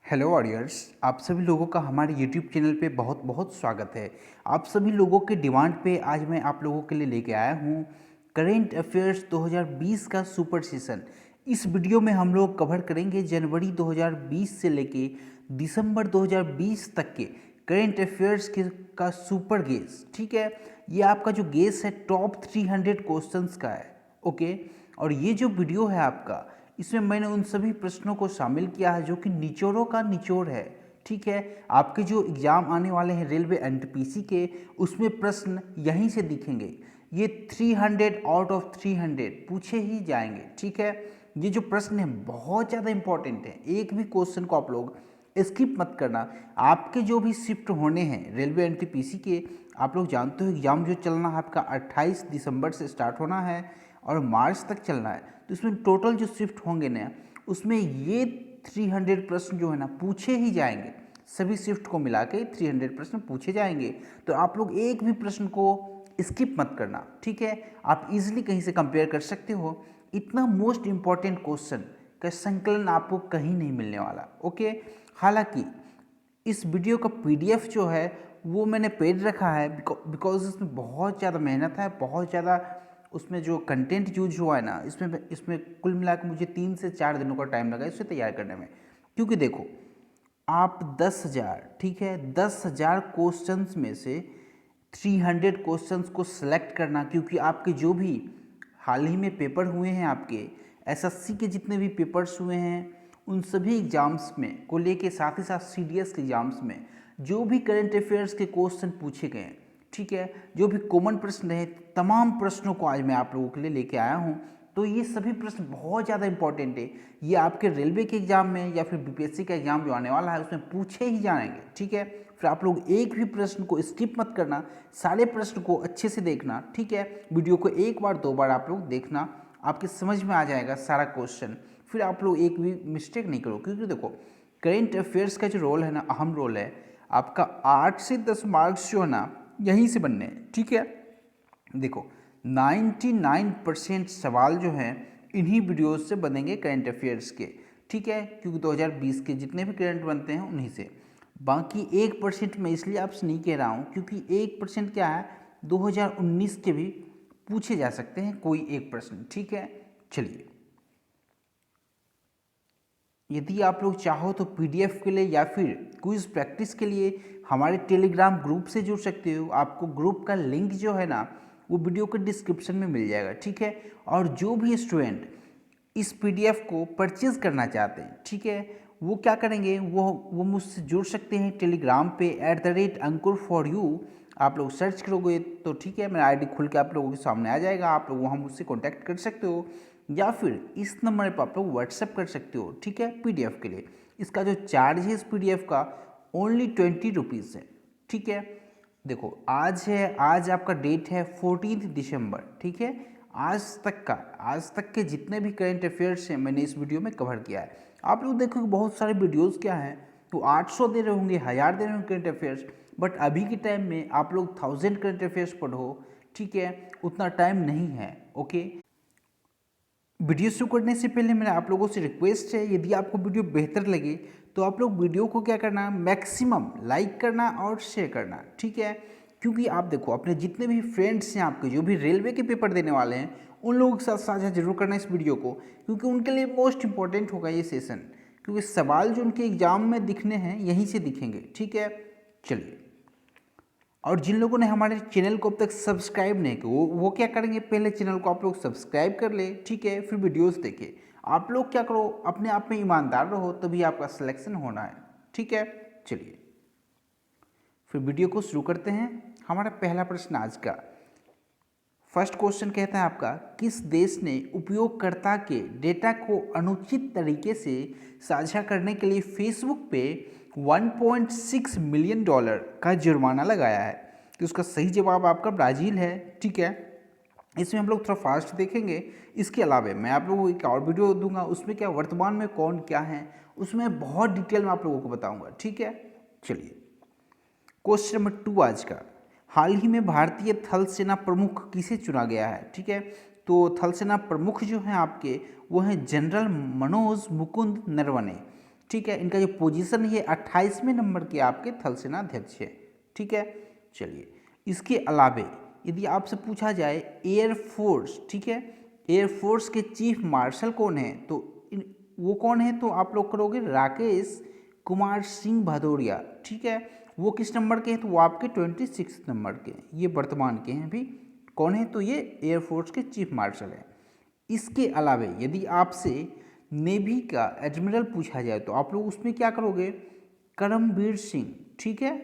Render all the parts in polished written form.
Hello audience, आप सभी लोगों का हमारे यूट्यूब चैनल पे बहुत बहुत स्वागत है। आप सभी लोगों के डिमांड पे आज मैं आप लोगों के लिए लेके आया हूँ करेंट अफेयर्स 2020 का सुपर सेशन। इस वीडियो में हम लोग कवर करेंगे जनवरी 2020 से लेके दिसंबर 2020 तक के करेंट अफेयर्स के का सुपर गेस। ठीक है, ये आपका जो गेस है टॉप 300 क्वेश्चंस का है। ओके, और ये जो वीडियो है आपका, इसमें मैंने उन सभी प्रश्नों को शामिल किया है जो कि निचोड़ों का निचोड़ है। ठीक है, आपके जो एग्जाम आने वाले हैं रेलवे एनटीपीसी के, उसमें प्रश्न यहीं से दिखेंगे। ये 300 आउट ऑफ 300 पूछे ही जाएंगे। ठीक है, ये जो प्रश्न है बहुत ज़्यादा इंपॉर्टेंट है, एक भी क्वेश्चन को आप लोग स्किप मत करना। आपके जो भी शिफ्ट होने हैं रेलवे एनटीपीसी के, आप लोग जानते हो एग्जाम जो चलना है आपका 28 दिसंबर से स्टार्ट होना है और मार्च तक चलना है। तो इसमें टोटल जो शिफ्ट होंगे ना, उसमें ये 300 प्रश्न जो है ना पूछे ही जाएंगे। सभी शिफ्ट को मिला के 300 प्रश्न पूछे जाएंगे। तो आप लोग एक भी प्रश्न को स्किप मत करना। ठीक है, आप इजीली कहीं से कंपेयर कर सकते हो। इतना मोस्ट इंपॉर्टेंट क्वेश्चन का संकलन आपको कहीं नहीं मिलने वाला। ओके, हालांकि इस वीडियो का पीडीएफ जो है वो मैंने पेड रखा है बिकॉज इसमें बहुत ज़्यादा मेहनत है, बहुत ज़्यादा उसमें जो कंटेंट यूज हुआ है ना, इसमें इसमें कुल मिलाकर मुझे 3 से 4 दिनों का टाइम लगा इसे तैयार करने में। क्योंकि देखो, आप 10,000, ठीक है, 10,000 क्वेश्चंस में से 300 क्वेश्चंस को सिलेक्ट करना, क्योंकि आपके जो भी हाल ही में पेपर हुए हैं, आपके एसएससी के जितने भी पेपर्स हुए हैं, उन सभी एग्जाम्स में को लेके साथ ही साथ सीडीएस के एग्जाम्स में जो भी करंट अफेयर्स के क्वेश्चन पूछे गए हैं, ठीक है, जो भी कॉमन प्रश्न रहे, तमाम प्रश्नों को आज मैं आप लोगों के लिए लेके आया हूँ। तो ये सभी प्रश्न बहुत ज़्यादा इंपॉर्टेंट है। ये आपके रेलवे के एग्जाम में या फिर बीपीएससी का एग्जाम जो आने वाला है उसमें पूछे ही जाएंगे। ठीक है, फिर आप लोग एक भी प्रश्न को स्किप मत करना, सारे प्रश्न को अच्छे से देखना। ठीक है, वीडियो को एक बार दो बार आप लोग देखना, आपके समझ में आ जाएगा सारा क्वेश्चन। फिर आप लोग एक भी मिस्टेक नहीं करो, क्योंकि देखो करेंट अफेयर्स का जो रोल है ना, अहम रोल है। आपका 8 से 10 मार्क्स जो है ना यहीं से बनने हैं। ठीक है, देखो 99% सवाल जो हैं इन्हीं वीडियोस से बनेंगे करंट अफेयर्स के। ठीक है, क्योंकि 2020 के जितने भी करंट बनते हैं उन्हीं से। बाकी 1% मैं इसलिए आपसे नहीं कह रहा हूँ क्योंकि 1% क्या है, 2019 के भी पूछे जा सकते हैं कोई एक प्रश्न। ठीक है, चलिए, यदि आप लोग चाहो तो पीडीएफ के लिए या फिर क्विज प्रैक्टिस के लिए हमारे टेलीग्राम ग्रुप से जुड़ सकते हो। आपको ग्रुप का लिंक जो है ना वो वीडियो के डिस्क्रिप्शन में मिल जाएगा। ठीक है, और जो भी स्टूडेंट इस पीडीएफ को परचेज करना चाहते हैं, ठीक है, वो क्या करेंगे, वो मुझसे जुड़ सकते हैं टेलीग्राम पे @अंकुर4u। आप लोग सर्च करोगे तो ठीक है, मेरा आईडी खुल के आप लोगों के सामने आ जाएगा। आप लोग वहाँ मुझसे कॉन्टैक्ट कर सकते हो या फिर इस नंबर पर आप लोग व्हाट्सएप कर सकते हो। ठीक है, पीडीएफ के लिए इसका जो चार्ज है इस पीडीएफ का ओनली 20 रुपीज़ है। ठीक है, देखो आज आपका डेट है 14 दिसंबर। ठीक है, आज तक के जितने भी करंट अफेयर्स हैं मैंने इस वीडियो में कवर किया है। आप लोग देखोगे बहुत सारे वीडियोस क्या हैं, तो 800 दे रहे होंगे, 1000 दे रहे होंगे करंट अफेयर्स, बट अभी के टाइम में आप लोग 1000 करंट अफेयर्स पढ़ो। ठीक है, उतना टाइम नहीं है। ओके, वीडियो शुरू करने से पहले मेरा आप लोगों से रिक्वेस्ट है, यदि आपको वीडियो बेहतर लगे तो आप लोग वीडियो को क्या करना, मैक्सिमम लाइक करना और शेयर करना। ठीक है, क्योंकि आप देखो अपने जितने भी फ्रेंड्स हैं आपके जो भी रेलवे के पेपर देने वाले हैं, उन लोगों के साथ साझा जरूर करना इस वीडियो को, क्योंकि उनके लिए मोस्ट इंपॉर्टेंट होगा ये सेशन। क्योंकि सवाल जो उनके एग्जाम में दिखने हैं यहीं से दिखेंगे। ठीक है, चलिए, और जिन लोगों ने हमारे चैनल को अब तक सब्सक्राइब नहीं किया वो क्या करेंगे, पहले चैनल को आप लोग सब्सक्राइब कर ले। ठीक है, फिर वीडियोस देखें। आप लोग क्या करो, अपने आप में ईमानदार रहो, तभी आपका सिलेक्शन होना है। ठीक है, चलिए फिर वीडियो को शुरू करते हैं। हमारा पहला प्रश्न आज का फर्स्ट क्वेश्चन कहता है आपका, किस देश ने उपयोगकर्ता के डेटा को अनुचित तरीके से साझा करने के लिए फेसबुक पे $1.6 मिलियन का जुर्माना लगाया है। तो उसका सही जवाब आपका ब्राज़ील है। ठीक है, इसमें हम लोग थोड़ा फास्ट देखेंगे। इसके अलावा मैं आप लोगों को एक और वीडियो दूंगा, उसमें क्या वर्तमान में कौन क्या है उसमें बहुत डिटेल में आप लोगों को बताऊंगा। ठीक है, चलिए क्वेश्चन नंबर 2 आज का, हाल ही में भारतीय थल सेना प्रमुख किसे चुना गया है। ठीक है, तो थल सेना प्रमुख जो हैं आपके वो हैं जनरल मनोज मुकुंद नरवणे। ठीक है। इनका जो पोजीशन है 28वें नंबर के आपके थल सेनाध्यक्ष है, ठीक है। चलिए, इसके अलावे यदि आपसे पूछा जाए एयरफोर्स, ठीक है, एयरफोर्स के चीफ मार्शल कौन है, तो वो कौन है, तो आप लोग करोगे राकेश कुमार सिंह भदौरिया, ठीक है। वो किस नंबर के हैं, तो वो आपके 26 नंबर के हैं, ये वर्तमान के हैं अभी। कौन है, तो ये एयरफोर्स के चीफ मार्शल हैं। इसके अलावे यदि आपसे नेवी का एडमिरल पूछा जाए तो आप लोग उसमें क्या करोगे, करमबीर सिंह, ठीक है।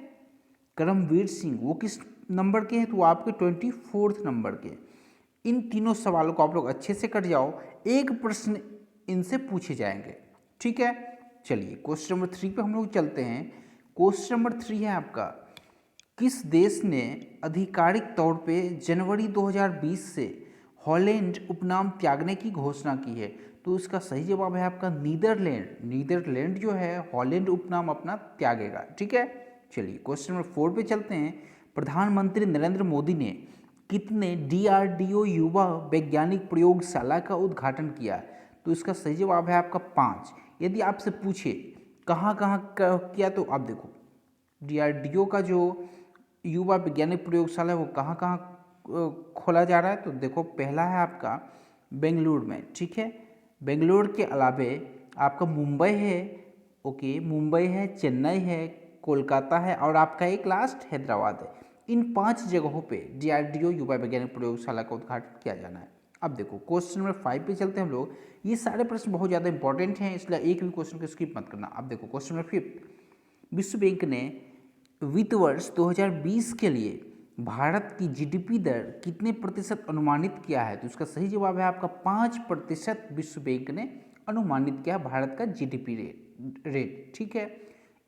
करमबीर सिंह वो किस नंबर के हैं, तो वो आपके 24 नंबर के। इन तीनों सवालों को आप लोग अच्छे से कर जाओ, एक प्रश्न इनसे पूछे जाएंगे, ठीक है। चलिए, क्वेश्चन नंबर 3 पे हम लोग चलते हैं। क्वेश्चन नंबर 3 है आपका, किस देश ने आधिकारिक तौर पे जनवरी 2020 से हॉलैंड उपनाम त्यागने की घोषणा की है, तो इसका सही जवाब है आपका नीदरलैंड। नीदरलैंड जो है हॉलैंड उपनाम अपना त्यागेगा, ठीक है। चलिए, क्वेश्चन नंबर 4 पे चलते हैं। प्रधानमंत्री नरेंद्र मोदी ने कितने DRDO युवा वैज्ञानिक प्रयोगशाला का उद्घाटन किया, तो इसका सही जवाब है आपका 5। यदि आपसे पूछे कहाँ कहाँ किया, तो आप देखो DRDO का जो युवा वैज्ञानिक प्रयोगशाला है वो कहाँ कहाँ खोला जा रहा है, तो देखो पहला है आपका बेंगलुरु में, ठीक है। बेंगलुरु के अलावे आपका मुंबई है, ओके, मुंबई है, चेन्नई है, कोलकाता है और आपका एक लास्ट हैदराबाद है। इन 5 जगहों पे DRDO युवा वैज्ञानिक प्रयोगशाला का उद्घाटन किया जाना है। अब देखो क्वेश्चन नंबर 5 पे चलते हैं हम लोग। ये सारे प्रश्न बहुत ज़्यादा इंपॉर्टेंट हैं, इसलिए एक भी क्वेश्चन को स्किप मत करना। अब देखो क्वेश्चन नंबर 5, विश्व बैंक ने वित्त वर्ष 2020 के लिए भारत की GDP दर कितने प्रतिशत अनुमानित किया है, तो इसका सही जवाब है आपका 5% विश्व बैंक ने अनुमानित किया भारत का GDP रेट, ठीक है।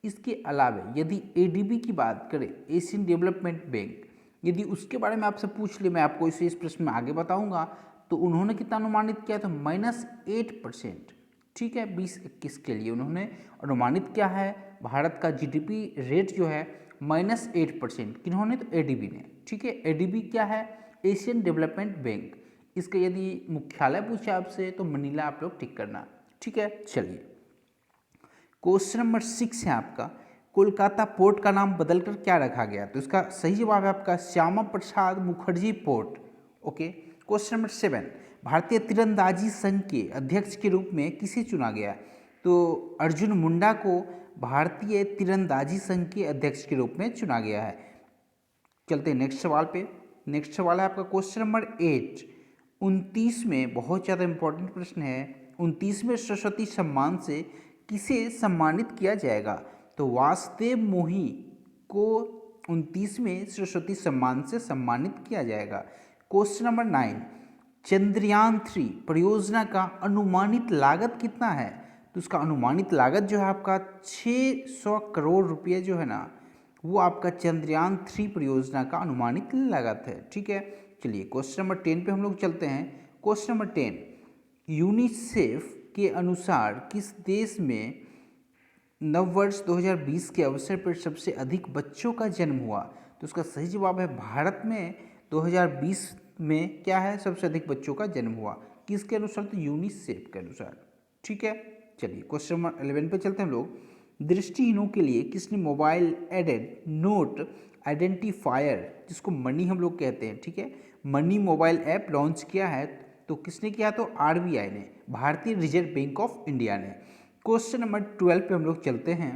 इसके अलावे यदि ADB की बात करें, एशियन डेवलपमेंट बैंक, यदि उसके बारे में आपसे पूछ ले, मैं आपको इस प्रश्न में आगे बताऊंगा, तो उन्होंने कितना अनुमानित किया, तो -8%, ठीक है। 2021 के लिए उन्होंने अनुमानित किया है भारत का GDP रेट जो है -8%। किन्होंने, तो ADB ने, ठीक है। ADB क्या है, एशियन डेवलपमेंट बैंक। इसका यदि मुख्यालय पूछे आपसे तो मनीला आप लोग टिक करना, ठीक है। चलिए, क्वेश्चन नंबर 6 है आपका, कोलकाता पोर्ट का नाम बदलकर क्या रखा गया, तो इसका सही जवाब है आपका Shyama Prasad Mukherjee port, okay. Question number 7, भारतीय तीरंदाजी संघ के अध्यक्ष के रूप में किसे चुना गया, तो अर्जुन मुंडा को भारतीय तीरंदाजी संघ के अध्यक्ष के रूप में चुना गया है। चलते हैं नेक्स्ट सवाल पे। नेक्स्ट सवाल है आपका क्वेश्चन नंबर 8, 29वें बहुत ज़्यादा इंपॉर्टेंट प्रश्न है, 29वें सरस्वती सम्मान से किसे सम्मानित किया जाएगा, तो वासुदेव मोही को 29वें सरस्वती सम्मान से सम्मानित किया जाएगा। क्वेश्चन नंबर 9, चंद्रयान 3 परियोजना का अनुमानित लागत कितना है, तो उसका अनुमानित लागत जो है आपका 600 करोड़ रुपये जो है ना, वो आपका चंद्रयान 3 परियोजना का अनुमानित लागत है, ठीक है। चलिए, क्वेश्चन नंबर 10 पे हम लोग चलते हैं। क्वेश्चन नंबर 10, यूनिसेफ के अनुसार किस देश में नववर्ष 2020 के अवसर पर सबसे अधिक बच्चों का जन्म हुआ, तो उसका सही जवाब है भारत में 2020 में क्या है, सबसे अधिक बच्चों का जन्म हुआ। किसके अनुसार, तो यूनिसेफ के अनुसार, ठीक है। चलिए, क्वेश्चन नंबर 11 पे चलते हैं हम लोग। दृष्टिहीनों के लिए किसने मोबाइल एडेड नोट आइडेंटिफायर, जिसको मनी हम लोग कहते हैं, ठीक है, मनी मोबाइल ऐप लॉन्च किया है, तो किसने किया, तो RBI ने, भारतीय रिजर्व बैंक ऑफ इंडिया ने। क्वेश्चन नंबर 12 पे हम लोग चलते हैं।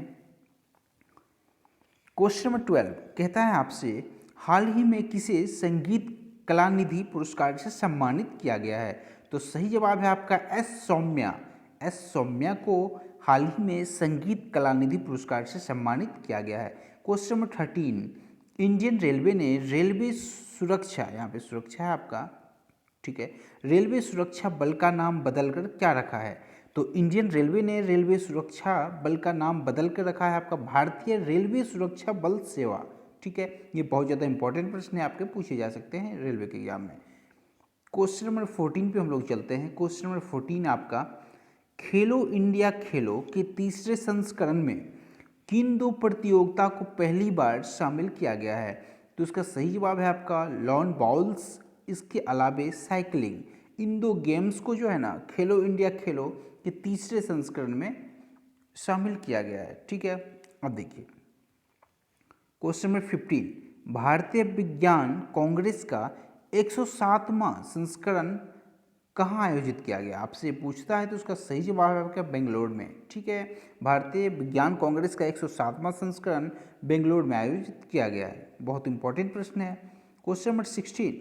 क्वेश्चन नंबर 12 कहता है आपसे, हाल ही में किसे संगीत कलानिधि पुरस्कार से सम्मानित किया गया है, तो सही जवाब है आपका एस सौम्या को हाल ही में संगीत कलानिधि पुरस्कार से सम्मानित किया गया है। क्वेश्चन नंबर 13, इंडियन रेलवे ने रेलवे सुरक्षा, यहाँ पे सुरक्षा है आपका, ठीक है, रेलवे सुरक्षा बल का नाम बदलकर क्या रखा है, तो इंडियन रेलवे ने रेलवे सुरक्षा बल का नाम बदल कर रखा है आपका भारतीय रेलवे सुरक्षा बल सेवा, ठीक है। ये बहुत ज़्यादा इंपॉर्टेंट प्रश्न है, आपके पूछे जा सकते हैं रेलवे के एग्जाम में। क्वेश्चन नंबर 14 पे हम लोग चलते हैं। क्वेश्चन नंबर 14 आपका, खेलो इंडिया खेलो के तीसरे संस्करण में किन 2 प्रतियोगिता को पहली बार शामिल किया गया है, तो इसका सही जवाब है आपका लॉन बॉल्स, इसके अलावे साइकिलिंग। इन 2 गेम्स को जो है ना, खेलो इंडिया खेलो के तीसरे संस्करण में शामिल किया गया है। ठीक है, अब देखिए क्वेश्चन नंबर 15, भारतीय विज्ञान कांग्रेस का 107वां संस्करण कहाँ आयोजित किया गया? आपसे पूछता है तो उसका सही जवाब है आपका बेंगलोर में। ठीक है, भारतीय विज्ञान कांग्रेस का 107वां संस्करण बेंगलोर में आयोजित किया गया है। बहुत इंपॉर्टेंट प्रश्न है। क्वेश्चन नंबर 16,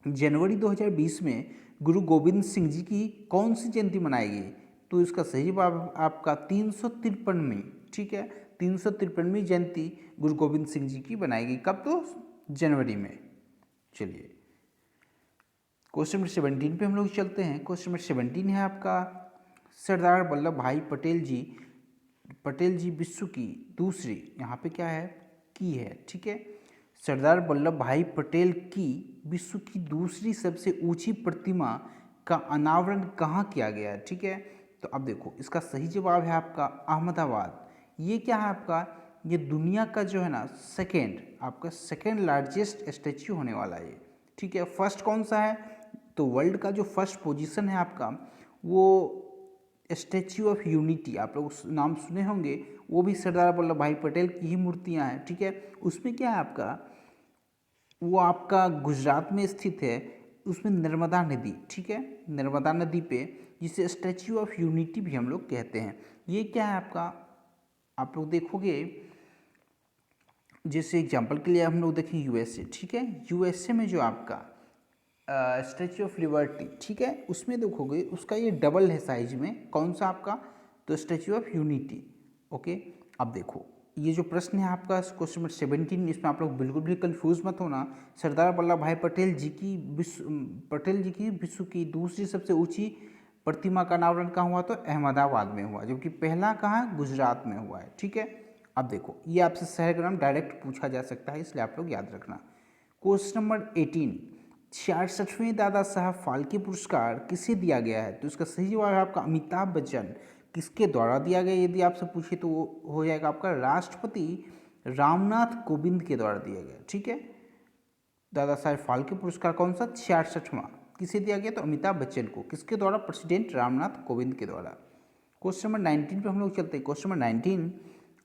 जनवरी 2020 में गुरु गोविंद सिंह जी की कौन सी जयंती मनाई गई? तो इसका सही जवाब आपका 353वीं। ठीक है, 353वीं जयंती गुरु गोविंद सिंह जी की बनाई गई। कब? तो जनवरी में। चलिए क्वेश्चन नंबर 17 पे हम लोग चलते हैं। क्वेश्चन नंबर 17 है आपका, सरदार वल्लभ भाई पटेल जी विश्व की दूसरी, यहाँ पे क्या है की है। ठीक है, सरदार वल्लभ भाई पटेल की विश्व की दूसरी सबसे ऊंची प्रतिमा का अनावरण कहाँ किया गया है? ठीक है, तो अब देखो इसका सही जवाब है आपका अहमदाबाद। ये क्या है आपका, ये दुनिया का जो है ना सेकेंड लार्जेस्ट स्टैच्यू होने वाला है ये। ठीक है, फर्स्ट कौन सा है? तो वर्ल्ड का जो फर्स्ट पोजीशन है आपका वो स्टैच्यू ऑफ यूनिटी, आप लोग नाम सुने होंगे, वो भी सरदार वल्लभ भाई पटेल की ही मूर्तियां हैं। ठीक है, उसमें क्या है आपका, वो आपका गुजरात में स्थित है, उसमें नर्मदा नदी। ठीक है, नर्मदा नदी पे, जिसे स्टैच्यू ऑफ यूनिटी भी हम लोग कहते हैं। ये क्या है आपका, आप लोग देखोगे जैसे एग्जांपल के लिए हम लोग देखें यूएसए। ठीक है, यूएसए में जो आपका स्टैच्यू ऑफ लिबर्टी, ठीक है, उसमें देखोगे उसका ये डबल है साइज में। कौन सा आपका? तो स्टैच्यू ऑफ यूनिटी। ओके, अब देखो ये जो प्रश्न है आपका क्वेश्चन नंबर 17, इसमें आप लोग बिल्कुल भी कंफ्यूज मत होना। सरदार वल्लभ भाई पटेल जी की विश्व की दूसरी सबसे ऊंची प्रतिमा का अनावरण कहाँ हुआ? तो अहमदाबाद में हुआ, जबकि पहला कहाँ? गुजरात में हुआ है। ठीक है, अब देखो ये आपसे शहर का नाम डायरेक्ट पूछा जा सकता है, इसलिए आप लोग याद रखना। क्वेश्चन नंबर 18, 66वें दादा साहब फाल्के पुरस्कार किसे दिया गया है? तो इसका सही जवाब है आपका अमिताभ बच्चन। किसके द्वारा दिया गया यदि आपसे पूछे तो वो हो जाएगा आपका राष्ट्रपति रामनाथ कोविंद के द्वारा दिया गया। ठीक है, दादा साहब फाल्के पुरस्कार कौन सा? 66वां। किसे दिया गया? तो अमिताभ बच्चन को। किसके द्वारा? प्रेसिडेंट रामनाथ कोविंद के द्वारा। क्वेश्चन नंबर 19 पे हम लोग चलते हैं। क्वेश्चन नंबर 19,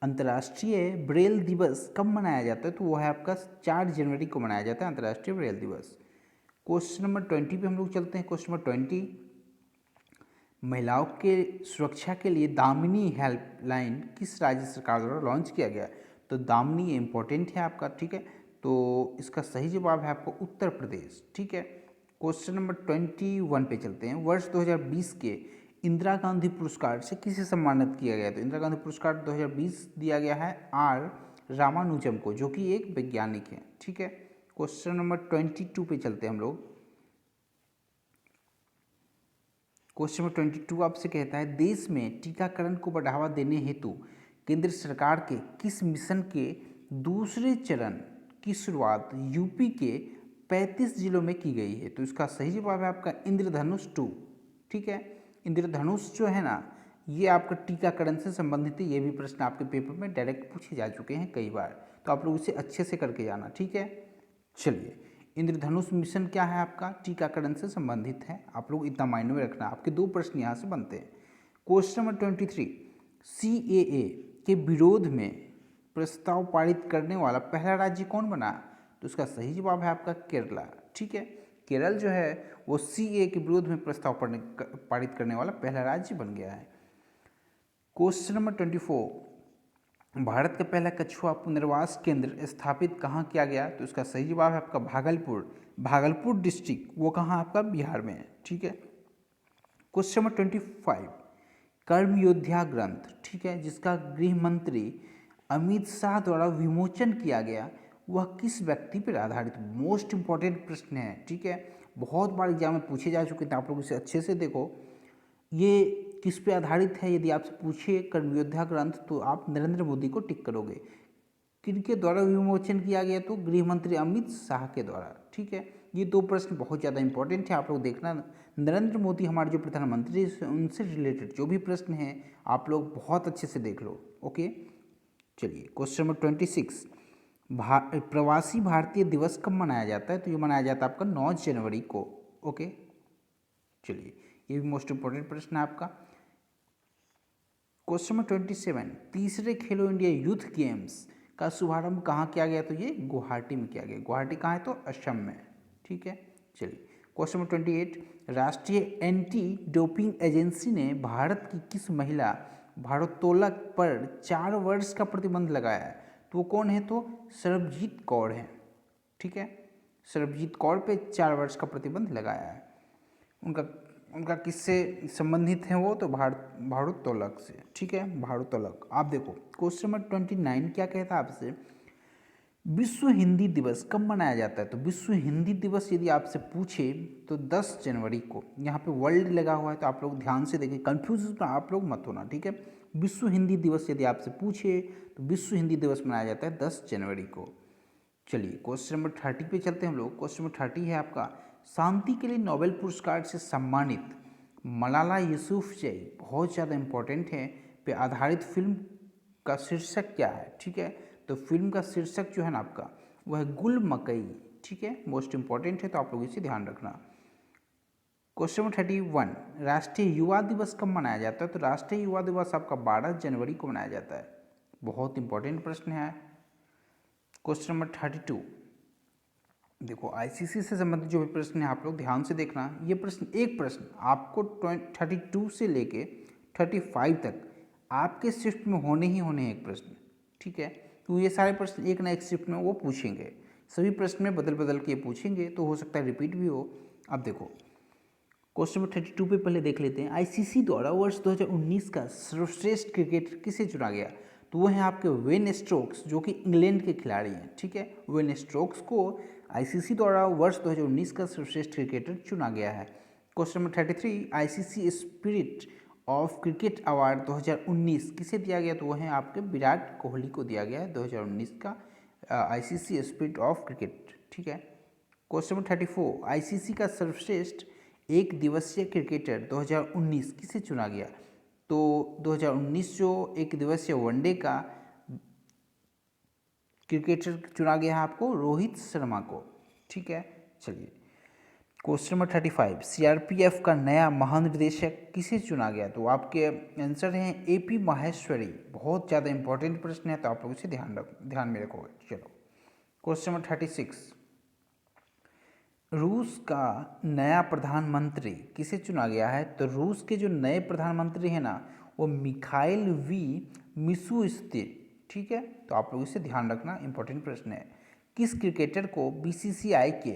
अंतर्राष्ट्रीय ब्रेल दिवस कब मनाया जाता है? तो वो है आपका 4 जनवरी को मनाया जाता है अंतर्राष्ट्रीय ब्रेल दिवस। क्वेश्चन नंबर 20 पे हम लोग चलते हैं। क्वेश्चन नंबर 20, महिलाओं के सुरक्षा के लिए दामिनी हेल्पलाइन किस राज्य सरकार द्वारा लॉन्च किया गया? तो दामिनी इंपॉर्टेंट है आपका। ठीक है, तो इसका सही जवाब है आपको उत्तर प्रदेश। ठीक है, क्वेश्चन नंबर 21 पे चलते हैं। वर्ष 2020 के इंदिरा गांधी पुरस्कार से किसे सम्मानित किया गया? तो इंदिरा गांधी पुरस्कार 2020 दिया गया है आर रामानुजम को, जो कि एक वैज्ञानिक है। ठीक है, क्वेश्चन नंबर 22 पे चलते हैं हम लोग। क्वेश्चन नंबर 22 आपसे कहता है, देश में टीकाकरण को बढ़ावा देने हेतु केंद्र सरकार के किस मिशन के दूसरे चरण की शुरुआत यूपी के 35 जिलों में की गई है? तो इसका सही जवाब है आपका इंद्रधनुष 2। ठीक है, इंद्रधनुष जो है ना, ये आपका टीकाकरण से संबंधित है। ये भी प्रश्न आपके पेपर में डायरेक्ट पूछे जा चुके हैं कई बार, तो आप लोग इसे अच्छे से करके जाना। ठीक है, चलिए इंद्रधनुष मिशन क्या है आपका? टीकाकरण से संबंधित है। आप लोग इतना माइंड में रखना, आपके 2 प्रश्न यहाँ से बनते हैं। क्वेश्चन नंबर 23, CAA के विरोध में प्रस्ताव पारित करने वाला पहला राज्य कौन बना? तो उसका सही जवाब है आपका केरला। ठीक है, केरल जो है वो CAA के विरोध में प्रस्ताव पारित करने वाला पहला राज्य बन गया है। क्वेश्चन नंबर 24, भारत का पहला कछुआ पुनर्वास केंद्र स्थापित कहाँ किया गया? तो इसका सही जवाब है आपका भागलपुर डिस्ट्रिक्ट, वो कहाँ आपका? बिहार में है। ठीक है, क्वेश्चन नंबर 25, कर्म योद्धा ग्रंथ, ठीक है, जिसका गृह मंत्री अमित शाह द्वारा विमोचन किया गया, वह किस व्यक्ति पर आधारित? मोस्ट इंपॉर्टेंट प्रश्न है। ठीक है, बहुत बार एग्जाम में पूछे जा चुके थे, आप लोग इसे अच्छे से देखो। ये किस पे आधारित है यदि आपसे पूछे कर्मयोद्धा ग्रंथ, तो आप नरेंद्र मोदी को टिक करोगे। किनके द्वारा विमोचन किया गया? तो गृह मंत्री अमित शाह के द्वारा। ठीक है, ये 2 प्रश्न बहुत ज़्यादा इंपॉर्टेंट है, आप लोग देखना। नरेंद्र मोदी हमारे जो प्रधानमंत्री हैं उनसे रिलेटेड जो भी प्रश्न हैं आप लोग बहुत अच्छे से देख लो। ओके, चलिए क्वेश्चन नंबर 26, प्रवासी भारतीय दिवस कब मनाया जाता है? तो ये मनाया जाता है आपका 9 जनवरी को। ओके, चलिए ये भी मोस्ट इंपॉर्टेंट प्रश्न है आपका। क्वेश्चन नंबर 27, तीसरे खेलो इंडिया यूथ गेम्स का शुभारंभ कहाँ किया गया? तो ये गुवाहाटी में किया गया। गुवाहाटी कहाँ है? तो असम में। ठीक है, चलिए क्वेश्चन नंबर 28, राष्ट्रीय एंटी डोपिंग एजेंसी ने भारत की किस महिला भारोत्तोलक पर 4 वर्ष का प्रतिबंध लगाया है? तो वो कौन है? तो सरबजीत कौर है। ठीक है, सरबजीत कौर पे 4 वर्ष का प्रतिबंध लगाया है। उनका उनका किससे संबंधित है? वो तो भारोत्तोलक से। ठीक है, भारोत्तोलक। आप देखो क्वेश्चन नंबर 29 क्या कहता है आपसे, विश्व हिंदी दिवस कब मनाया जाता है? तो विश्व हिंदी दिवस यदि आपसे पूछे तो 10 जनवरी को। यहाँ पे वर्ल्ड लगा हुआ है तो आप लोग ध्यान से देखें, कंफ्यूज आप लोग मत होना। ठीक है, विश्व हिंदी दिवस यदि आपसे पूछे तो विश्व हिंदी दिवस मनाया जाता है 10 जनवरी को। चलिए क्वेश्चन नंबर 30 पे चलते हैं हम लोग। क्वेश्चन नंबर 30 है आपका, शांति के लिए नोबेल पुरस्कार से सम्मानित मलाला यूसुफजई, बहुत ज़्यादा इंपॉर्टेंट है, पे आधारित फिल्म का शीर्षक क्या है? ठीक है, तो फिल्म का शीर्षक जो है ना आपका वह है गुल मकई। ठीक है, मोस्ट इंपॉर्टेंट है तो आप लोग इसे ध्यान रखना। क्वेश्चन नंबर 31, राष्ट्रीय युवा दिवस कब मनाया जाता है? तो राष्ट्रीय युवा दिवस आपका 12 जनवरी को मनाया जाता है। बहुत इंपॉर्टेंट प्रश्न है। क्वेश्चन नंबर 32, देखो आईसीसी से संबंधित जो भी प्रश्न है आप लोग ध्यान से देखना। ये प्रश्न, एक प्रश्न आपको 32 से लेके 35 तक आपके शिफ्ट में होने ही होने हैं एक प्रश्न। ठीक है, तो ये सारे प्रश्न एक ना एक शिफ्ट में वो पूछेंगे, सभी प्रश्न में बदल बदल के पूछेंगे, तो हो सकता है रिपीट भी हो। अब देखो क्वेश्चन नंबर 32 पे पहले देख लेते हैं, आईसीसी द्वारा वर्ष 2019 का सर्वश्रेष्ठ क्रिकेटर किसे चुना गया? तो वो हैं आपके वेन स्टोक्स, जो कि इंग्लैंड के खिलाड़ी हैं। ठीक है, वेन स्टोक्स को आईसीसी द्वारा वर्ष 2019 का सर्वश्रेष्ठ क्रिकेटर चुना गया है। Question number 33, ICC spirit of cricket award 2019 किसे दिया गया? तो वो हैं आपके विराट कोहली को दिया गया है 2019 का आईसीसी स्पिरिट ऑफ क्रिकेट। ठीक है, क्वेश्चन नंबर 34, आईसीसी का सर्वश्रेष्ठ एक दिवसीय क्रिकेटर 2019 किसे चुना गया? तो 2019 जो एक दिवसीय वनडे का क्रिकेटर चुना गया है आपको रोहित शर्मा को। ठीक है, चलिए क्वेश्चन नंबर 35, सीआरपीएफ का नया महानिदेशक किसे चुना गया? तो आपके आंसर हैं एपी माहेश्वरी। बहुत ज़्यादा इंपॉर्टेंट प्रश्न है तो आप लोग इसे ध्यान में रखोगे। चलो क्वेश्चन नंबर 36, रूस का नया प्रधानमंत्री किसे चुना गया है? तो रूस के जो नए प्रधानमंत्री हैं ना वो मिखाइल वी मिशुस्तिन। ठीक है, तो आप लोग इसे ध्यान रखना, इंपॉर्टेंट प्रश्न है। किस क्रिकेटर को बीसीसीआई के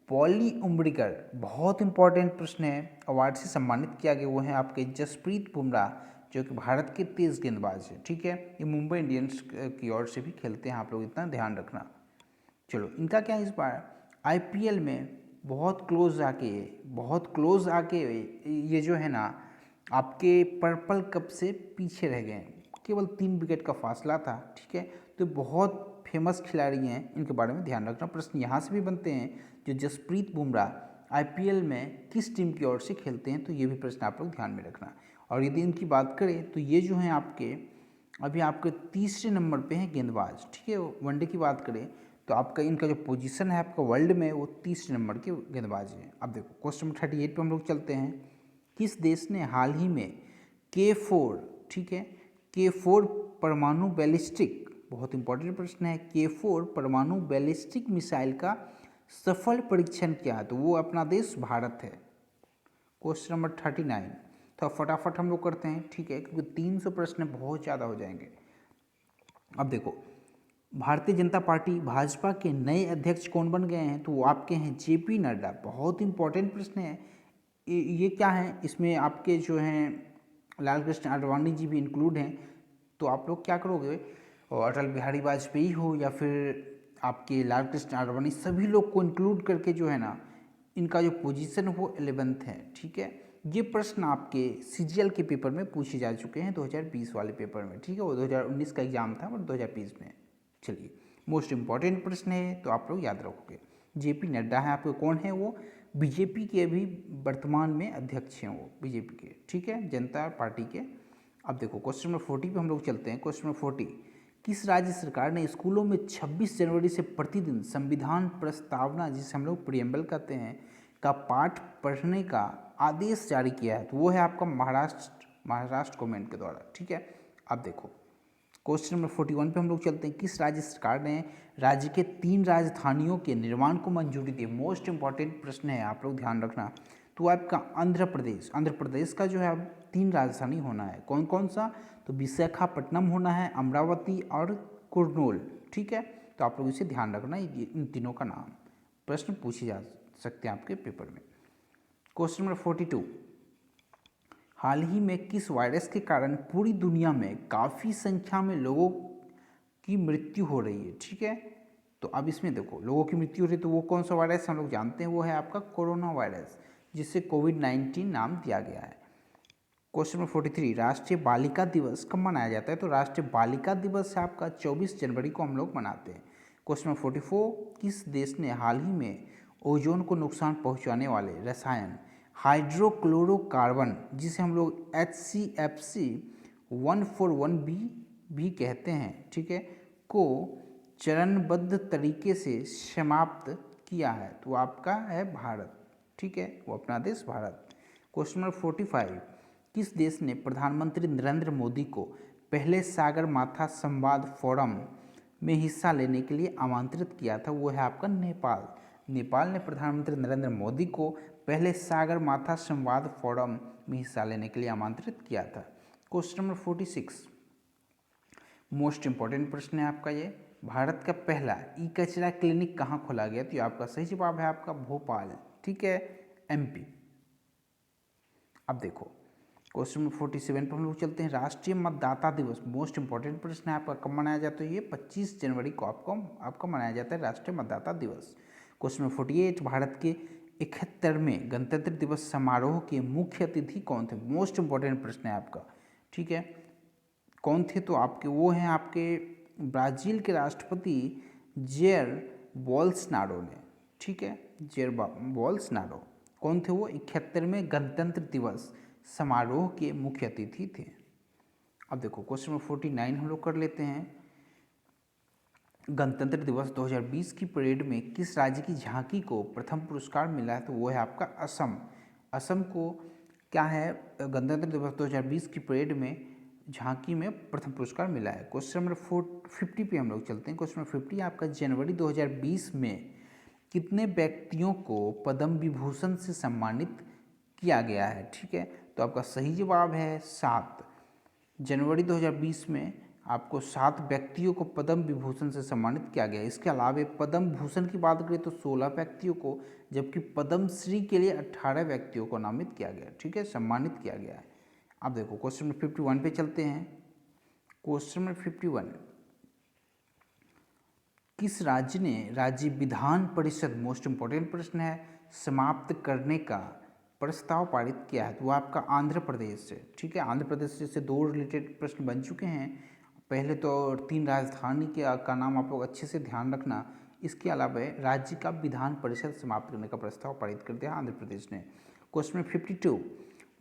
पॉली उम्ब्रिकर, बहुत इंपॉर्टेंट प्रश्न है, अवार्ड से सम्मानित किया गया? वो हैं आपके जसप्रीत बुमराह, जो कि भारत के तेज गेंदबाज हैं। ठीक है, ये मुंबई इंडियंस की ओर से भी खेलते हैं, आप लोग इतना ध्यान रखना। चलो इनका क्या इस बार आईपीएल में बहुत क्लोज आके ये जो है ना आपके पर्पल कप से पीछे रह गए हैं, केवल 3 विकेट का फासला था। ठीक है, तो बहुत फेमस खिलाड़ी हैं, इनके बारे में ध्यान रखना। प्रश्न यहाँ से भी बनते हैं, जो जसप्रीत बुमराह आईपीएल में किस टीम की ओर से खेलते हैं? तो ये भी प्रश्न आप लोग ध्यान में रखना। और यदि इनकी बात करें तो ये जो हैं आपके अभी आपके तीसरे नंबर पे हैं गेंदबाज। ठीक है, वनडे की बात करें तो आपका इनका जो पोजीशन है आपका वर्ल्ड में वो तीसरे नंबर के गेंदबाज हैं। अब देखो क्वेश्चन नंबर 38 पे हम लोग चलते हैं, किस देश ने हाल ही में K4, ठीक है, K4 परमाणु बैलिस्टिक, बहुत इंपॉर्टेंट प्रश्न है, K4 परमाणु बैलिस्टिक मिसाइल का सफल परीक्षण किया है? तो वो अपना देश भारत है। क्वेश्चन नंबर 39, तो फटाफट हम लोग करते हैं। ठीक है, क्योंकि 300 प्रश्न बहुत ज़्यादा हो जाएंगे। अब देखो भारतीय जनता पार्टी भाजपा के नए अध्यक्ष कौन बन गए हैं? तो वो आपके हैं जेपी नड्डा। बहुत इंपॉर्टेंट प्रश्न है ये क्या है, इसमें आपके जो हैं लाल कृष्ण आडवाणी जी भी इंक्लूड हैं। तो आप लोग क्या करोगे, और अटल बिहारी वाजपेयी हो या फिर आपके लाल कृष्ण आडवाणी, सभी लोग को इंक्लूड करके जो है ना इनका जो पोजीशन है वो 11th है। ठीक है, ये प्रश्न आपके सीजीएल के पेपर में पूछे जा चुके हैं 2020 वाले पेपर में। ठीक है, वो 2019 का एग्जाम था और 2020 में। चलिए मोस्ट इंपॉर्टेंट प्रश्न है तो आप लोग याद रखोगे। जेपी नड्डा है आपके, कौन है वो? बीजेपी के अभी वर्तमान में अध्यक्ष हैं वो, बीजेपी के। ठीक है, जनता पार्टी के। अब देखो क्वेश्चन नंबर 40 पे हम लोग चलते हैं। क्वेश्चन नंबर 40, किस राज्य सरकार ने स्कूलों में 26 जनवरी से प्रतिदिन संविधान प्रस्तावना, जिसे हम लोग प्रियम्बल कहते हैं, का पाठ पढ़ने का आदेश जारी किया है? तो वो है आपका महाराष्ट्र गवर्नमेंट के द्वारा। ठीक है, अब देखो क्वेश्चन नंबर 41 पे हम लोग चलते हैं। किस राज्य सरकार ने राज्य के 3 राजधानियों के निर्माण को मंजूरी दी? मोस्ट इंपॉर्टेंट प्रश्न है, आप लोग ध्यान रखना। तो आपका आंध्र प्रदेश का जो है अब 3 राजधानी होना है। कौन कौन सा? तो विशाखापट्टनम होना है, अमरावती और कुर्नूल। ठीक है, तो आप लोग इसे ध्यान रखना, इन तीनों का नाम प्रश्न पूछे जा सकते हैं आपके पेपर में। क्वेश्चन नंबर 42, हाल ही में किस वायरस के कारण पूरी दुनिया में काफ़ी संख्या में लोगों की मृत्यु हो रही है? ठीक है, तो अब इसमें देखो लोगों की मृत्यु हो रही है, तो वो कौन सा वायरस हम लोग जानते हैं, वो है आपका कोरोना वायरस, जिसे कोविड-19 नाम दिया गया है। क्वेश्चन नंबर 43, राष्ट्रीय बालिका दिवस कब मनाया जाता है? तो राष्ट्रीय बालिका दिवस है आपका 24 जनवरी को हम लोग मनाते हैं। क्वेश्चन नंबर 44, किस देश ने हाल ही में ओजोन को नुकसान पहुंचाने वाले रसायन हाइड्रोक्लोरोकार्बन, जिसे हम लोग HCFC 141b भी कहते हैं, ठीक है, को चरणबद्ध तरीके से समाप्त किया है? तो आपका है भारत। ठीक है, वो अपना देश भारत। क्वेश्चन नंबर 45, किस देश ने प्रधानमंत्री नरेंद्र मोदी को पहले सागर माथा संवाद फोरम में हिस्सा लेने के लिए आमंत्रित किया था? वो है आपका नेपाल। नेपाल ने प्रधानमंत्री नरेंद्र मोदी को पहले सागर माथा संवाद फोरम में हिस्सा लेने के लिए आमंत्रित किया था। क्वेश्चन नंबर 46, मोस्ट इंपॉर्टेंट प्रश्न है आपका ये, भारत का पहला ई कचरा क्लिनिक कहाँ खोला गया? तो आपका सही जवाब है आपका भोपाल। ठीक है, MP। अब देखो क्वेश्चन नंबर 47 पर हम लोग चलते हैं। राष्ट्रीय मतदाता दिवस, मोस्ट इंपॉर्टेंट प्रश्न है आपका, कब मनाया जाता है? ये 25 जनवरी को आपका मनाया जाता है राष्ट्रीय मतदाता दिवस। क्वेश्चन नंबर 48, भारत के 71वें गणतंत्र दिवस समारोह के मुख्य अतिथि कौन थे? मोस्ट इंपॉर्टेंट प्रश्न है आपका। ठीक है, कौन थे? तो आपके वो हैं आपके ब्राज़ील के राष्ट्रपति जेयर बोल्सनारो ने। ठीक है, जेयर बोल्सनारो कौन थे? वो 71वें गणतंत्र दिवस समारोह के मुख्य अतिथि थे। अब देखो क्वेश्चन नंबर 49 हम लोग कर लेते हैं। गणतंत्र दिवस 2020 की परेड में किस राज्य की झांकी को प्रथम पुरस्कार मिला है? तो वो है आपका असम। असम को क्या है, गणतंत्र दिवस 2020 की परेड में झांकी में प्रथम पुरस्कार मिला है। क्वेश्चन नंबर 50 पे हम लोग चलते हैं। क्वेश्चन नंबर 50 आपका जनवरी 2020 में कितने व्यक्तियों को पद्म विभूषण से सम्मानित किया गया है? ठीक है, तो आपका सही जवाब है 7। जनवरी 2020 में आपको 7 व्यक्तियों को पद्म विभूषण से सम्मानित किया गया। इसके अलावा पद्म भूषण की बात करें तो 16 व्यक्तियों को, जबकि पद्म श्री के लिए 18 व्यक्तियों को नामित किया गया। ठीक है, सम्मानित किया गया है। अब देखो क्वेश्चन नंबर 51 पे चलते हैं। क्वेश्चन नंबर 51, किस राज्य ने राज्य विधान परिषद, मोस्ट इंपॉर्टेंट प्रश्न है, समाप्त करने का प्रस्ताव पारित किया है? तो वो आपका आंध्र प्रदेश से। ठीक है, आंध्र प्रदेश से 2 रिलेटेड प्रश्न बन चुके हैं। पहले तो 3 राजधानी का नाम आप लोग अच्छे से ध्यान रखना। इसके अलावा राज्य का विधान परिषद समाप्त करने का प्रस्ताव पारित कर दिया आंध्र प्रदेश ने। क्वेश्चन नंबर 52,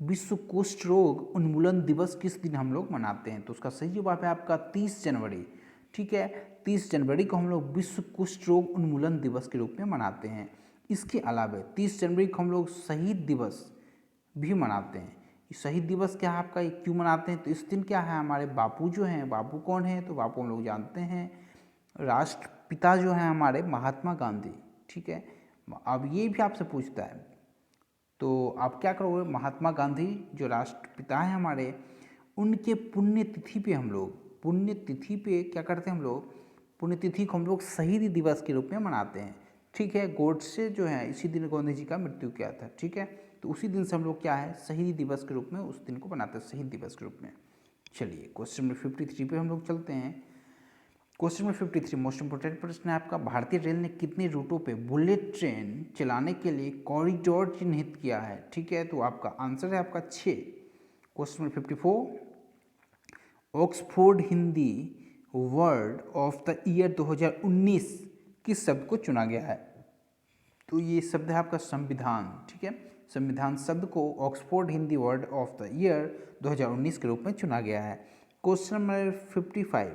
विश्व कुष्ठ रोग उन्मूलन दिवस किस दिन हम लोग मनाते हैं? तो उसका सही जवाब है आपका 30 जनवरी। ठीक है, 30 जनवरी को हम लोग विश्व कुष्ठ रोग उन्मूलन दिवस के रूप में मनाते हैं। इसके अलावा 30 जनवरी को हम लोग शहीद दिवस भी मनाते हैं। शहीद दिवस क्या है आपका, क्यों मनाते हैं? तो इस दिन क्या है, हमारे बापू जो हैं, बापू कौन है? तो बापू हम लोग जानते हैं राष्ट्रपिता जो हैं हमारे महात्मा गांधी। ठीक है, अब ये भी आपसे पूछता है, तो आप क्या करोगे? महात्मा गांधी जो राष्ट्रपिता हैं हमारे, उनके पुण्यतिथि पे हम लोग, पुण्यतिथि पे क्या करते हैं हम लोग? पुण्यतिथि को हम लोग शहीद दिवस के रूप में मनाते हैं। ठीक है, गोडसे जो है इसी दिन गांधी जी का मृत्यु किया था। ठीक है, तो उसी दिन से हम लोग क्या है, शहीद दिवस के रूप में उस दिन को मनाते हैं, शहीद दिवस के रूप में। चलिए क्वेश्चन नंबर 53 पे हम लोग चलते हैं। क्वेश्चन नंबर 53 मोस्ट इंपोर्टेंट प्रश्न है आपका, भारतीय रेल ने कितने रूटों पे बुलेट ट्रेन चलाने के लिए कॉरिडोर चिन्हित किया है? ठीक है, तो आपका आंसर है आपका 6। Question number 54, Oxford Hindi word of the year 2019 किस शब्द को चुना गया है? तो ये शब्द है आपका संविधान। ठीक है, संविधान शब्द को Oxford Hindi word of the year 2019 के रूप में चुना गया है। क्वेश्चन नंबर 55,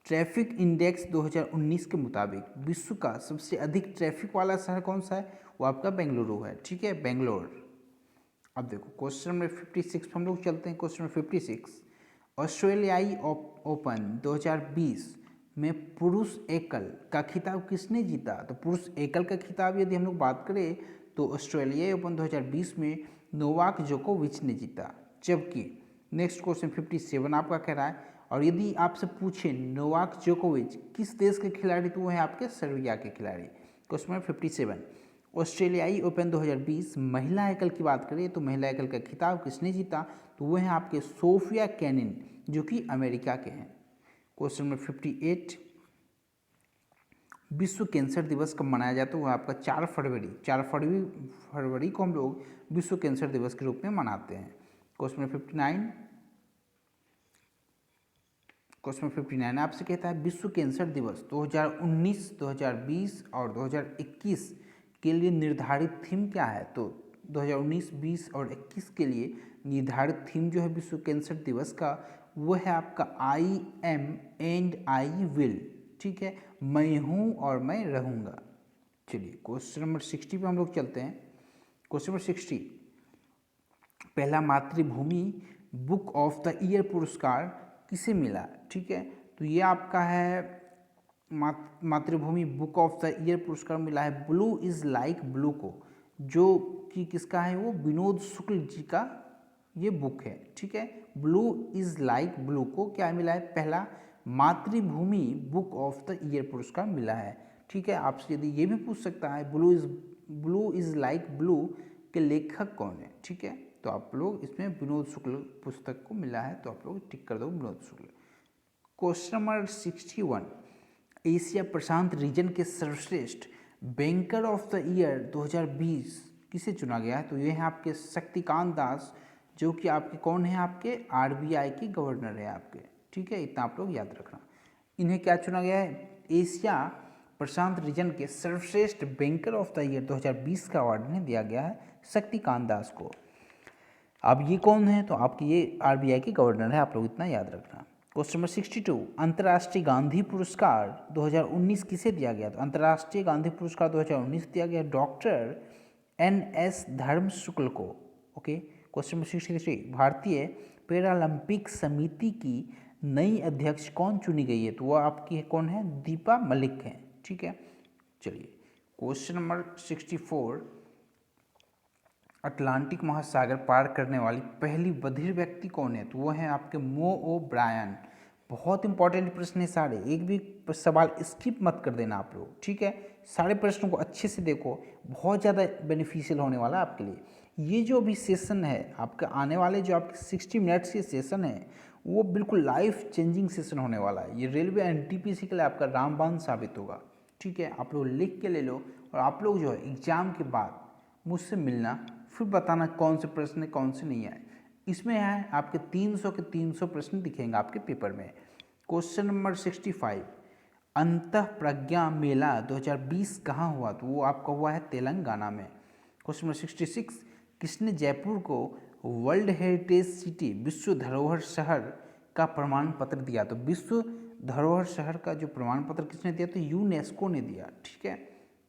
ट्रैफिक इंडेक्स 2019 के मुताबिक विश्व का सबसे अधिक ट्रैफिक वाला शहर कौन सा है? वो आपका बेंगलुरु है। ठीक है, बेंगलोर। अब देखो क्वेश्चन नंबर 56 पर हम लोग चलते हैं। क्वेश्चन नंबर 56, ऑस्ट्रेलियाई ओपन 2020 में पुरुष एकल का खिताब किसने जीता? तो पुरुष एकल का खिताब यदि हम लोग बात करें तो ऑस्ट्रेलियाई ओपन 2020 में नोवाक जोकोविच ने जीता। जबकि नेक्स्ट क्वेश्चन 57 आपका कह रहा है, और यदि आपसे पूछे नोवाक जोकोविच किस देश के खिलाड़ी, तो वो है आपके सर्बिया के खिलाड़ी। क्वेश्चन नंबर 57, ऑस्ट्रेलियाई ओपन 2020 महिला एकल की बात करें तो महिला एकल का खिताब किसने जीता? तो वो हैं आपके सोफिया केनिन, जो कि अमेरिका के हैं। क्वेश्चन नंबर 58, विश्व कैंसर दिवस कब मनाया जाता है? वो आपका 4 फरवरी को हम लोग विश्व कैंसर दिवस के रूप में मनाते हैं। क्वेश्चन नंबर 59 आपसे कहता है विश्व कैंसर दिवस 2019, 2020 और 2021 के लिए निर्धारित थीम क्या है? तो 2019, 20 और 21 के लिए निर्धारित थीम जो है विश्व कैंसर दिवस का, वो है आपका I am and I will. ठीक है, मैं हूँ और मैं रहूँगा। चलिए क्वेश्चन नंबर 60 पे हम लोग चलते हैं। क्वेश्चन नंबर 60, पहला मातृभूमि बुक ऑफ द ईयर पुरस्कार किसे मिला? ठीक है, तो ये आपका है मातृभूमि बुक ऑफ द ईयर पुरस्कार मिला है ब्लू इज लाइक ब्लू को, जो कि किसका है? वो विनोद शुक्ल जी का ये बुक है। ठीक है, ब्लू इज लाइक ब्लू को क्या मिला है? पहला मातृभूमि बुक ऑफ द ईयर पुरस्कार मिला है। ठीक है, आपसे यदि ये भी पूछ सकता है ब्लू इज लाइक ब्लू के लेखक कौन है? ठीक है, तो आप लोग इसमें विनोद शुक्ल पुस्तक को मिला है, तो आप लोग टिक कर दो विनोद शुक्ल। क्वेश्चन नंबर 61, एशिया प्रशांत रीजन के सर्वश्रेष्ठ बैंकर ऑफ द ईयर 2020 किसे चुना गया है? तो ये है आपके शक्तिकांत दास, जो कि आपके कौन है? आपके आरबीआई के गवर्नर है आपके। ठीक है, इतना आप लोग याद रखना। इन्हें क्या चुना गया है? एशिया प्रशांत रीजन के सर्वश्रेष्ठ बैंकर ऑफ द ईयर 2020 का अवार्ड इन्हें दिया गया है शक्तिकांत दास को। अब ये कौन है? तो आपके ये आरबीआई के गवर्नर है, आप लोग इतना याद रखना। क्वेश्चन नंबर 62, अंतर्राष्ट्रीय गांधी पुरस्कार 2019 किसे दिया गया? तो अंतर्राष्ट्रीय गांधी पुरस्कार 2019 दिया गया डॉक्टर NS धर्म शुक्ल को। ओके, क्वेश्चन नंबर 63, भारतीय पैरालंपिक समिति की नई अध्यक्ष कौन चुनी गई है? तो वह आपकी है कौन है? दीपा मलिक है। ठीक है, चलिए क्वेश्चन नंबर 64, अटलांटिक महासागर पार करने वाली पहली बधिर व्यक्ति कौन है? तो वो है आपके मो ओ ब्रायन। बहुत इंपॉर्टेंट प्रश्न है सारे, एक भी सवाल स्किप मत कर देना आप लोग। ठीक है, सारे प्रश्नों को अच्छे से देखो, बहुत ज़्यादा बेनिफिशियल होने वाला है आपके लिए। ये जो भी सेशन है आपका आने वाले, जो आपके 60 मिनट्स के सेशन है, वो बिल्कुल लाइफ चेंजिंग सेशन होने वाला है। ये रेलवे एनटीपीसी के लिए आपका रामबाण साबित होगा। ठीक है, आप लोग लिख के ले लो, और आप लोग जो है एग्जाम के बाद मुझसे मिलना, फिर बताना कौन से प्रश्न कौन से नहीं आए। इसमें है आपके 300 के 300 प्रश्न दिखेंगे आपके पेपर में। क्वेश्चन नंबर 65, अंतः प्रज्ञा मेला 2020 कहाँ हुआ? तो वो आपका हुआ है तेलंगाना में। क्वेश्चन नंबर 66, किसने जयपुर को वर्ल्ड हेरिटेज सिटी विश्व धरोहर शहर का प्रमाण पत्र दिया? तो विश्व धरोहर शहर का जो प्रमाण पत्र किसने दिया? तो यूनेस्को ने दिया। ठीक है,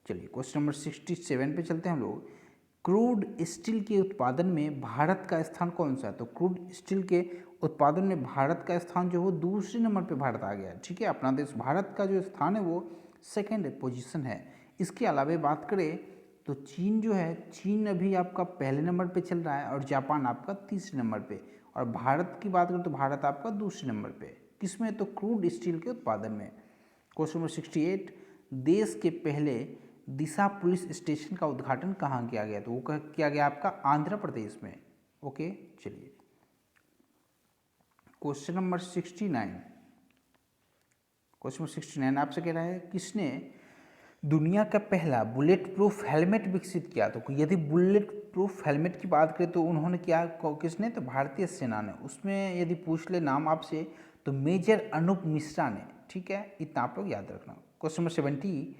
चलिए क्वेश्चन नंबर 67 पे चलते हैं हम लोग। क्रूड स्टील के उत्पादन में भारत का स्थान कौन सा है? तो क्रूड स्टील के उत्पादन में भारत का स्थान जो है वो दूसरे नंबर पे भारत आ गया है। ठीक है, अपना देश भारत का जो स्थान है वो सेकंड पोजीशन है। इसके अलावा बात करें तो चीन जो है, चीन अभी आपका पहले नंबर पे चल रहा है, और जापान आपका तीसरे नंबर पे, और भारत की बात करें तो भारत आपका दूसरे नंबर पे। किसमें? तो क्रूड स्टील के उत्पादन में। क्वेश्चन नंबर 68, देश के पहले दिशा पुलिस स्टेशन का उद्घाटन कहाँ किया गया? तो वो किया गया आपका आंध्र प्रदेश में। ओके, चलिए क्वेश्चन नंबर 69, क्वेश्चन नंबर 69 आपसे कह रहा है किसने दुनिया का पहला बुलेट प्रूफ हेलमेट विकसित किया? तो यदि बुलेट प्रूफ हेलमेट की बात करें तो उन्होंने क्या, किसने? तो भारतीय सेना ने। उसमें यदि पूछ ले नाम आपसे तो मेजर अनूप मिश्रा ने। ठीक है, इतना आप लोग याद रखना। क्वेश्चन नंबर 70,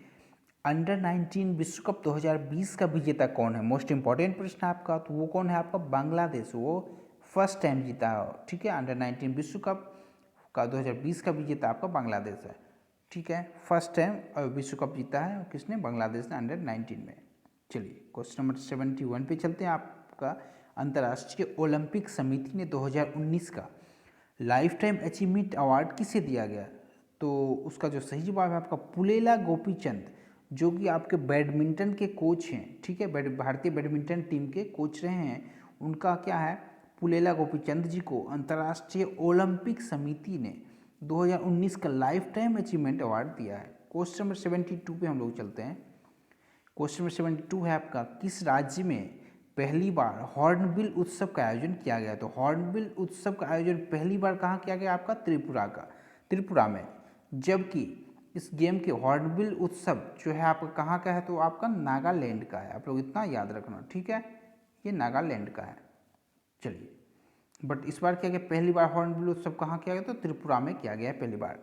अंडर 19 विश्व कप 2020 का विजेता कौन है? मोस्ट इंपॉर्टेंट प्रश्न आपका। तो वो कौन है? आपका बांग्लादेश, वो फर्स्ट टाइम जीता है। ठीक है, अंडर 19 विश्व कप का 2020 का विजेता आपका बांग्लादेश है। ठीक है, फर्स्ट टाइम विश्व कप जीता है किसने? बांग्लादेश ने, अंडर 19 में। चलिए क्वेश्चन नंबर 71 पे चलते हैं। आपका अंतर्राष्ट्रीय ओलंपिक समिति ने 2019 का लाइफ टाइम अचीवमेंट अवार्ड किसे दिया गया? तो उसका जो सही जवाब है आपका पुलेला गोपीचंद, जो कि आपके बैडमिंटन के कोच हैं, ठीक है, भारतीय बैडमिंटन टीम के कोच रहे हैं। उनका क्या है, पुलेला गोपीचंद जी को अंतर्राष्ट्रीय ओलंपिक समिति ने 2019 का लाइफ टाइम अचीवमेंट अवार्ड दिया है। क्वेश्चन नंबर 72 पे हम लोग चलते हैं। क्वेश्चन नंबर 72 है आपका, किस राज्य में पहली बार हॉर्नबिल उत्सव का आयोजन किया गया? तो हॉर्नबिल उत्सव का आयोजन पहली बार कहाँ किया गया? आपका त्रिपुरा में। जबकि इस गेम के हॉर्नबिल उत्सव जो है आपका कहाँ का है? तो आपका नागालैंड का है। आप लोग इतना याद रखना, ठीक है, ये नागालैंड का है। चलिए, बट इस बार क्या गया, पहली बार हॉर्नबिल उत्सव कहाँ किया गया? तो त्रिपुरा में किया गया है पहली बार।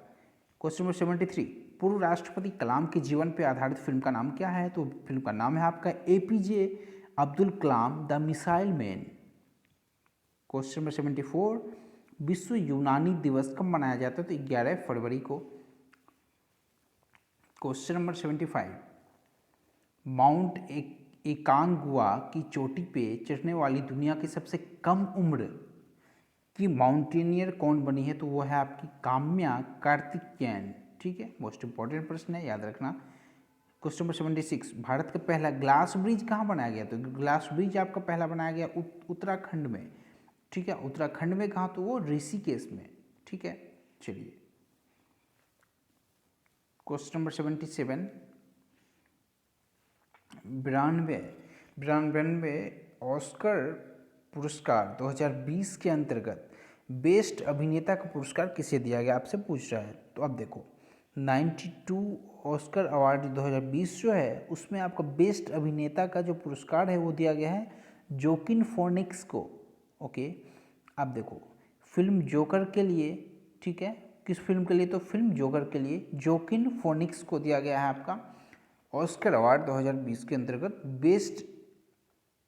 क्वेश्चन नंबर 73, पूर्व राष्ट्रपति कलाम के जीवन पर आधारित फिल्म का नाम क्या है? तो फिल्म का नाम है आपका APJ Abdul Kalam the missile man. Question number 74, विश्व यूनानी दिवस कब मनाया जाता है? तो 11 फरवरी को। क्वेश्चन नंबर 75, माउंट एकांगुआ की चोटी पे चढ़ने वाली दुनिया की सबसे कम उम्र की माउंटेनियर कौन बनी है? तो वो है आपकी काम्या कार्तिकेयन, ठीक है, मोस्ट इंपॉर्टेंट प्रश्न है, याद रखना। क्वेश्चन नंबर 76, भारत का पहला ग्लास ब्रिज कहाँ बनाया गया? तो ग्लास ब्रिज आपका पहला बनाया गया उत्तराखंड में, ठीक है, उत्तराखंड में कहाँ? तो वो ऋषिकेश में, ठीक है। चलिए, क्वेश्चन नंबर 77, 92 ऑस्कर पुरस्कार 2020 के अंतर्गत बेस्ट अभिनेता का पुरस्कार किसे दिया गया? आपसे पूछ रहा है। तो अब देखो, 92 ऑस्कर अवार्ड 2020 जो है उसमें आपका बेस्ट अभिनेता का जो पुरस्कार है वो दिया गया है जोकिन फोनिक्स को। ओके, अब देखो, फिल्म जोकर के लिए, ठीक है, किस फिल्म के लिए? तो फिल्म जोकर के लिए जोकिन फोनिक्स को दिया गया है आपका ऑस्कर अवार्ड 2020 के अंतर्गत बेस्ट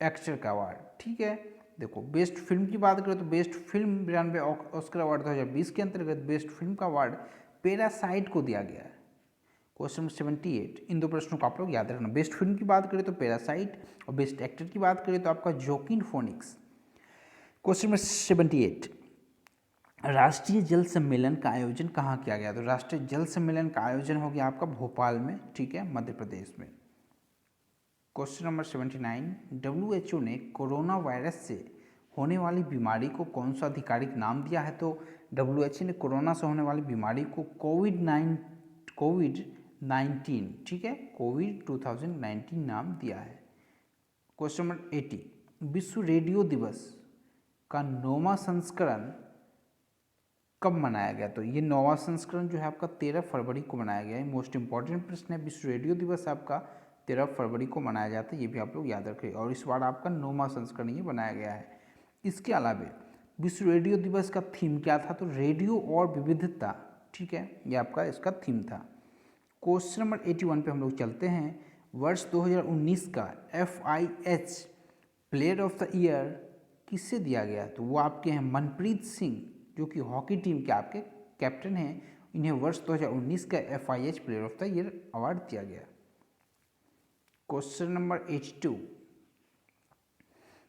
एक्टर का अवार्ड, ठीक है। देखो, बेस्ट फिल्म की बात करें तो बेस्ट फिल्म 92 ऑस्कर अवार्ड 2020 के अंतर्गत बेस्ट फिल्म का अवार्ड पैरासाइट को दिया गया है। क्वेश्चन नंबर 78, इन दो प्रश्नों को आप लोग याद रखना। बेस्ट फिल्म की बात करें तो पैरासाइट और बेस्ट एक्टर की बात करें तो आपका जोकिन फोनिक्स। क्वेश्चन नंबर 78, राष्ट्रीय जल सम्मेलन का आयोजन कहाँ किया गया? तो राष्ट्रीय जल सम्मेलन का आयोजन हो गया आपका भोपाल में, ठीक है, मध्य प्रदेश में। क्वेश्चन नंबर 79, WHO ने कोरोना वायरस से होने वाली बीमारी को कौन सा आधिकारिक नाम दिया है? तो WHO ने कोरोना से होने वाली बीमारी को कोविड-19, ठीक है, कोविड 2019 नाम दिया है। क्वेश्चन नंबर 80, विश्व रेडियो दिवस का 9वां संस्करण कब मनाया गया? तो ये 9वां संस्करण जो है आपका 13 फरवरी को मनाया गया है। मोस्ट इंपॉर्टेंट प्रश्न है, विश्व रेडियो दिवस आपका 13 फरवरी को मनाया जाता है, ये भी आप लोग याद रखें। और इस बार आपका 9वां संस्करण ये बनाया गया है। इसके अलावा विश्व रेडियो दिवस का थीम क्या था? तो रेडियो और विविधता, ठीक है, ये आपका इसका थीम था। क्वेश्चन नंबर 81 पे हम लोग चलते हैं। वर्ष 2019 का FIH player of the year किससे दिया गया? तो वो आपके हैं मनप्रीत सिंह, जो कि हॉकी टीम के आपके कैप्टन हैं। इन्हें वर्ष 2019 का FIH player of the year award दिया गया। क्वेश्चन नंबर 82,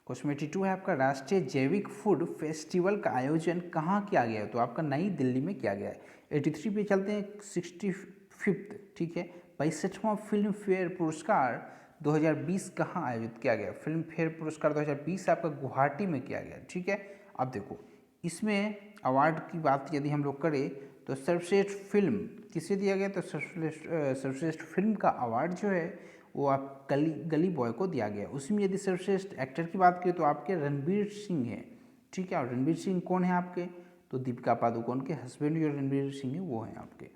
क्वेश्चन 82 है आपका, राष्ट्रीय जैविक फूड फेस्टिवल का आयोजन कहाँ किया गया है? तो आपका नई दिल्ली में किया गया है। 83 पे चलते हैं, 65th, ठीक है, 62वां फिल्म फेयर पुरस्कार 2020 कहाँ आयोजित किया गया? फिल्म फेयर पुरस्कार 2020 आपका गुवाहाटी में किया गया, ठीक है। अब देखो, इसमें अवार्ड की बात यदि हम लोग करें तो सर्वश्रेष्ठ फिल्म किसे दिया गया? तो सर्वश्रेष्ठ फिल्म का अवार्ड जो है वो आप गली बॉय को दिया गया। उसमें यदि सर्वश्रेष्ठ एक्टर की बात करें तो आपके रणवीर सिंह है, ठीक है। और रणवीर सिंह कौन है आपके? तो दीपिका पादुकोण के हस्बैंड जो रणवीर सिंह है वो हैं आपके।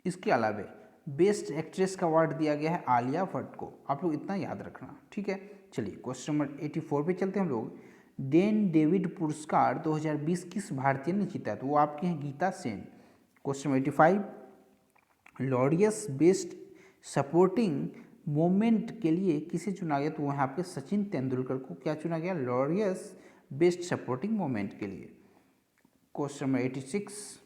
इसके अलावा बेस्ट एक्ट्रेस का अवार्ड दिया गया है आलिया भट्ट को। आप लोग इतना याद रखना, ठीक है। चलिए, क्वेश्चन नंबर 84 पे चलते हैं हम लोग। डेन डेविड पुरस्कार 2020 किस भारतीय ने जीता? तो वो आपके हैं Geeta Sen. Question number 85, Laureus best supporting moment के लिए किसे चुना गया? तो वहाँ आपके सचिन तेंदुलकर को क्या चुना गया? लॉरियस बेस्ट सपोर्टिंग मोमेंट के लिए। क्वेश्चन नंबर 86,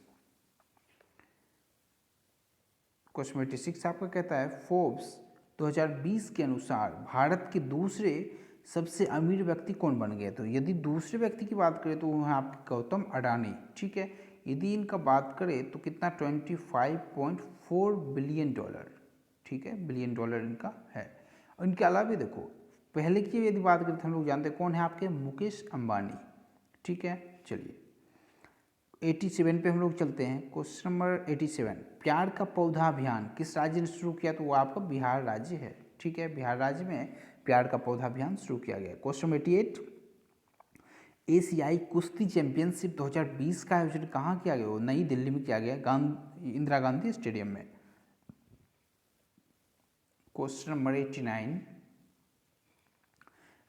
क्वेश्चन 86 आपका कहता है, फोर्ब्स 2020 के अनुसार भारत के दूसरे सबसे अमीर व्यक्ति कौन बन गए? तो यदि दूसरे व्यक्ति की बात करें तो वहाँ आपके गौतम अडानी, ठीक है, यदि इनका बात करें तो कितना 25.4 बिलियन डॉलर, ठीक है, बिलियन डॉलर इनका है। और इनके अलावा देखो पहले की यदि बात करें तो हम लोग जानते हैं कौन है आपके मुकेश अंबानी, ठीक है। चलिए 87 पे हम लोग चलते हैं। क्वेश्चन नंबर 87, प्यार का पौधा अभियान किस राज्य ने शुरू किया? तो वो आपका बिहार राज्य है, ठीक है। बिहार राज्य में प्यार का पौधा अभियान शुरू किया गया। क्वेश्चन नंबर 88, एशियाई कुश्ती चैंपियनशिप 2020 का आयोजन कहाँ किया गया? वो नई दिल्ली में किया गया, इंदिरा गांधी स्टेडियम में। क्वेश्चन नंबर 89,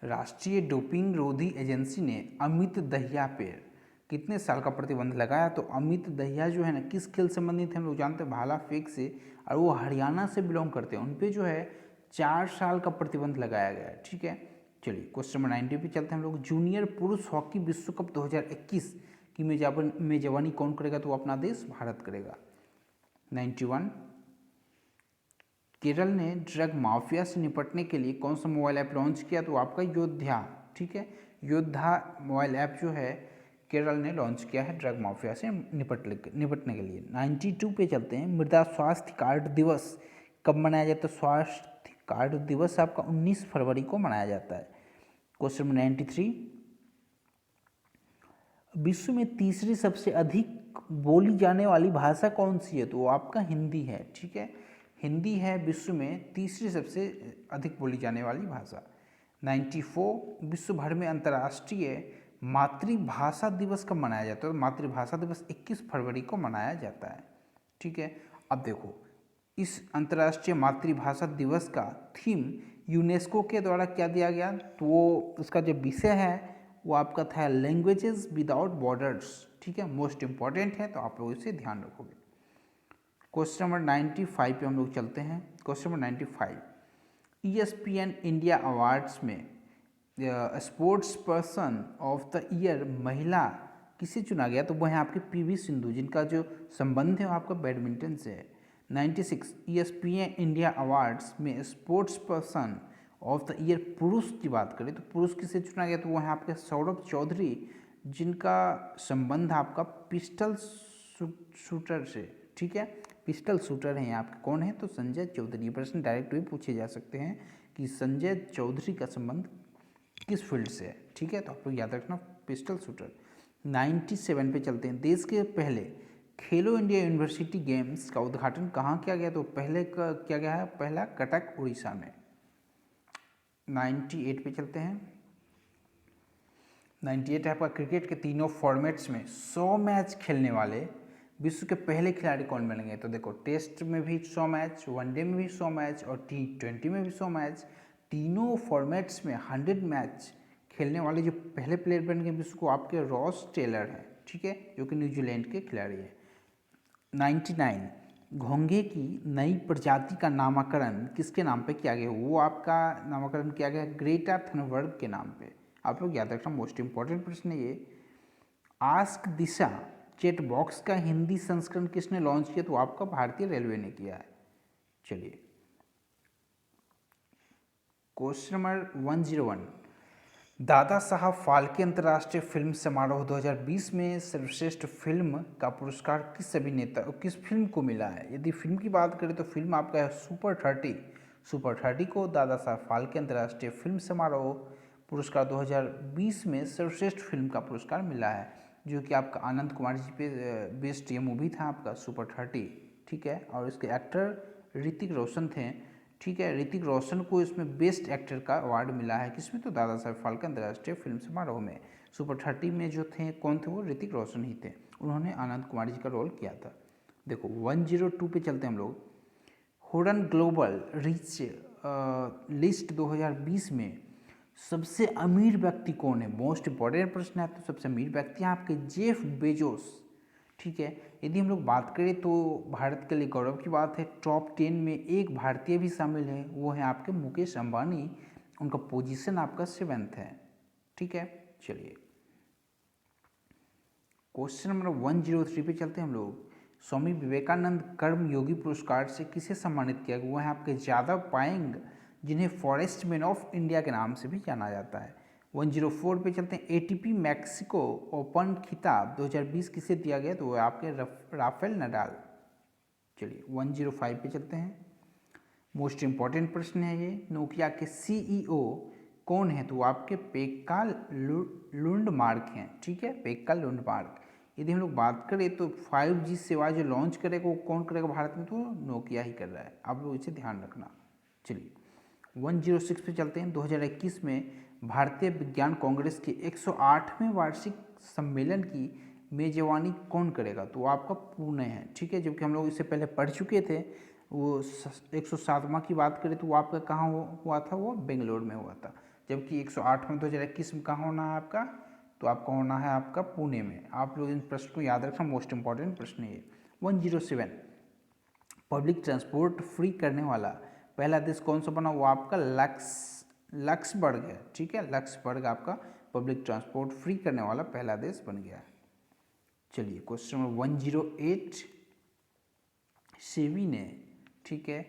राष्ट्रीय डोपिंग रोधी एजेंसी ने अमित दहिया पर कितने साल का प्रतिबंध लगाया? तो अमित दहिया जो है ना किस खेल संबंधित है हम लोग जानते हैं, भाला फेंक से, और वो हरियाणा से बिलोंग करते हैं। उन पे जो है 4 साल का प्रतिबंध लगाया गया है, ठीक है। चलिए क्वेश्चन नंबर 90 पे चलते हैं हम लोग। जूनियर पुरुष हॉकी विश्व कप 2021 की मेजबानी कौन करेगा? तो अपना देश भारत करेगा। 91, केरल ने ड्रग माफिया से निपटने के लिए कौन सा मोबाइल ऐप लॉन्च किया? तो आपका योद्धा, ठीक है। योद्धा मोबाइल ऐप जो है केरल ने लॉन्च किया है ड्रग माफिया से निपटने के लिए। 92 पे चलते हैं। मृदा स्वास्थ्य कार्ड दिवस कब मनाया जाता है? स्वास्थ्य कार्ड दिवस आपका 19 फरवरी को मनाया जाता है। क्वेश्चन नंबर 93, विश्व में तीसरी सबसे अधिक बोली जाने वाली भाषा कौन सी है? तो वो आपका हिंदी है, ठीक है। हिंदी है विश्व में तीसरी सबसे अधिक बोली जाने वाली भाषा। 94, विश्व भर में अंतर्राष्ट्रीय मातृभाषा दिवस कब मनाया जाता है? तो मातृभाषा दिवस 21 फरवरी को मनाया जाता है, ठीक है। अब देखो इस अंतर्राष्ट्रीय मातृभाषा दिवस का थीम यूनेस्को के द्वारा क्या दिया गया? तो वो उसका जो विषय है वो आपका था लैंग्वेजेस विदाउट बॉर्डर्स, ठीक है। मोस्ट इंपॉर्टेंट है तो आप लोग इसे ध्यान रखोगे। क्वेश्चन नंबर 95 पे हम लोग चलते हैं। Question number 95, ESPN India awards में sports person of the year महिला किसे चुना गया? तो वह है आपके PV सिंधु, जिनका जो संबंध है वो आपका बैडमिंटन से है। 96, ESPN इंडिया अवार्ड्स में sports person of the year पुरुष की बात करें तो पुरुष किसे चुना गया? तो वह है आपके सौरभ चौधरी, जिनका संबंध आपका पिस्टल शूटर से, ठीक है। पिस्टल शूटर हैं आपके, कौन है? तो संजय चौधरी। प्रश्न डायरेक्ट भी पूछे जा सकते हैं कि संजय चौधरी का संबंध किस फील्ड से है, ठीक है। तो आप लोग याद रखना पिस्टल शूटर। 97 पे चलते हैं। देश के पहले खेलो इंडिया यूनिवर्सिटी गेम्स का उद्घाटन कहाँ किया गया? तो पहले का किया गया है पहला कटक उड़ीसा में। 98 पे चलते हैं। 98 है आपका क्रिकेट के तीनों फॉर्मेट्स में 100 मैच खेलने वाले विश्व के पहले खिलाड़ी कौन बनेंगे? तो देखो टेस्ट में भी 100 मैच, वनडे में भी 100 मैच और T20 में भी 100 मैच, तीनों फॉर्मेट्स में 100 मैच खेलने वाले जो पहले प्लेयर बनेंगे विश्व को आपके रॉस टेलर हैं, ठीक है, जो कि न्यूजीलैंड के खिलाड़ी हैं। 99, घोंघे की नई प्रजाति का नामकरण किसके नाम पे किया गया? वो आपका नामकरण किया गया ग्रेटा थनबर्ग के नाम पे। आप लोग याद रखना, मोस्ट इंपॉर्टेंट प्रश्न है ये। आस्क दिशा चैट बॉक्स का हिंदी संस्करण किसने लॉन्च किया? तो आपका भारतीय रेलवे ने किया है। चलिए क्वेश्चन नंबर 101, दादा साहब फाल्के अंतर्राष्ट्रीय फिल्म समारोह 2020 में सर्वश्रेष्ठ फिल्म का पुरस्कार किस अभिनेता किस फिल्म को मिला है? यदि फिल्म की बात करें तो फिल्म आपका है सुपर 30। सुपर 30 को दादा साहब फाल्के अंतर्राष्ट्रीय फिल्म समारोह पुरस्कार 2020 में सर्वश्रेष्ठ फिल्म का पुरस्कार मिला है, जो कि आपका आनंद कुमार जी पे बेस्ड ये मूवी था आपका सुपर 30, ठीक है। और इसके एक्टर ऋतिक रोशन थे, ठीक है। ऋतिक रोशन को इसमें बेस्ट एक्टर का अवार्ड मिला है, किसमें? तो दादा साहब फाल्के अंतर्राष्ट्रीय फिल्म समारोह में। सुपर 30 में जो थे कौन थे? वो ऋतिक रोशन ही थे, उन्होंने आनंद कुमार जी का रोल किया था। देखो 102 पे चलते हैं हम लोग। होरन ग्लोबल रिच लिस्ट 2020 में सबसे अमीर व्यक्ति कौन है? मोस्ट इंपॉर्टेंट प्रश्न है। तो सबसे अमीर व्यक्ति हैं आपके जेफ बेजोस, ठीक है। यदि हम लोग बात करें तो भारत के लिए गौरव की बात है, टॉप 10 में एक भारतीय भी शामिल है, वो है आपके मुकेश अंबानी, उनका पोजीशन आपका 7th है, ठीक है। चलिए क्वेश्चन नंबर 103 पे चलते हैं हम लोग। स्वामी विवेकानंद कर्म योगी पुरस्कार से किसे सम्मानित किया गया? वो है आपके यादव पायेंग, जिन्हें फॉरेस्ट मैन ऑफ इंडिया के नाम से भी जाना जाता है। 104 पे चलते हैं। एटीपी मैक्सिको ओपन खिताब 2020 किसे दिया गया? तो वो आपके राफेल नडाल। चलिए 105 पे चलते हैं। मोस्ट इम्पॉर्टेंट प्रश्न है ये। नोकिया के सीईओ कौन है? तो वो आपके पेक्का लुंडमार्क हैं। ठीक है, पेक्का लुंडमार्क। यदि हम लोग बात करें तो 5G सेवा जो लॉन्च करेगा वो कौन करेगा भारत में? तो नोकिया ही कर रहा है। आप लोग इसे ध्यान रखना। चलिए 106 पे चलते हैं। 2021 में भारतीय विज्ञान कांग्रेस के 108वें वार्षिक सम्मेलन की मेजबानी कौन करेगा? तो आपका पुणे है। ठीक है, जबकि हम लोग इससे पहले पढ़ चुके थे। वो 107वां की बात करें तो वो आपका कहाँ हुआ था? वो बेंगलोर में हुआ था। जबकि 108वां 2021 में कहाँ होना है आपका? तो आपका होना है आपका पुणे में। आप लोग इन प्रश्न को याद रखना, मोस्ट इंपॉर्टेंट प्रश्न है ये। 107 पब्लिक ट्रांसपोर्ट फ्री करने वाला पहला देश कौन सा बना? वो आपका लक्सबर्ग है। ठीक है, लक्सबर्ग आपका पब्लिक ट्रांसपोर्ट फ्री करने वाला पहला देश बन गया। चलिए क्वेश्चन नंबर 108। सेबी ने, ठीक है,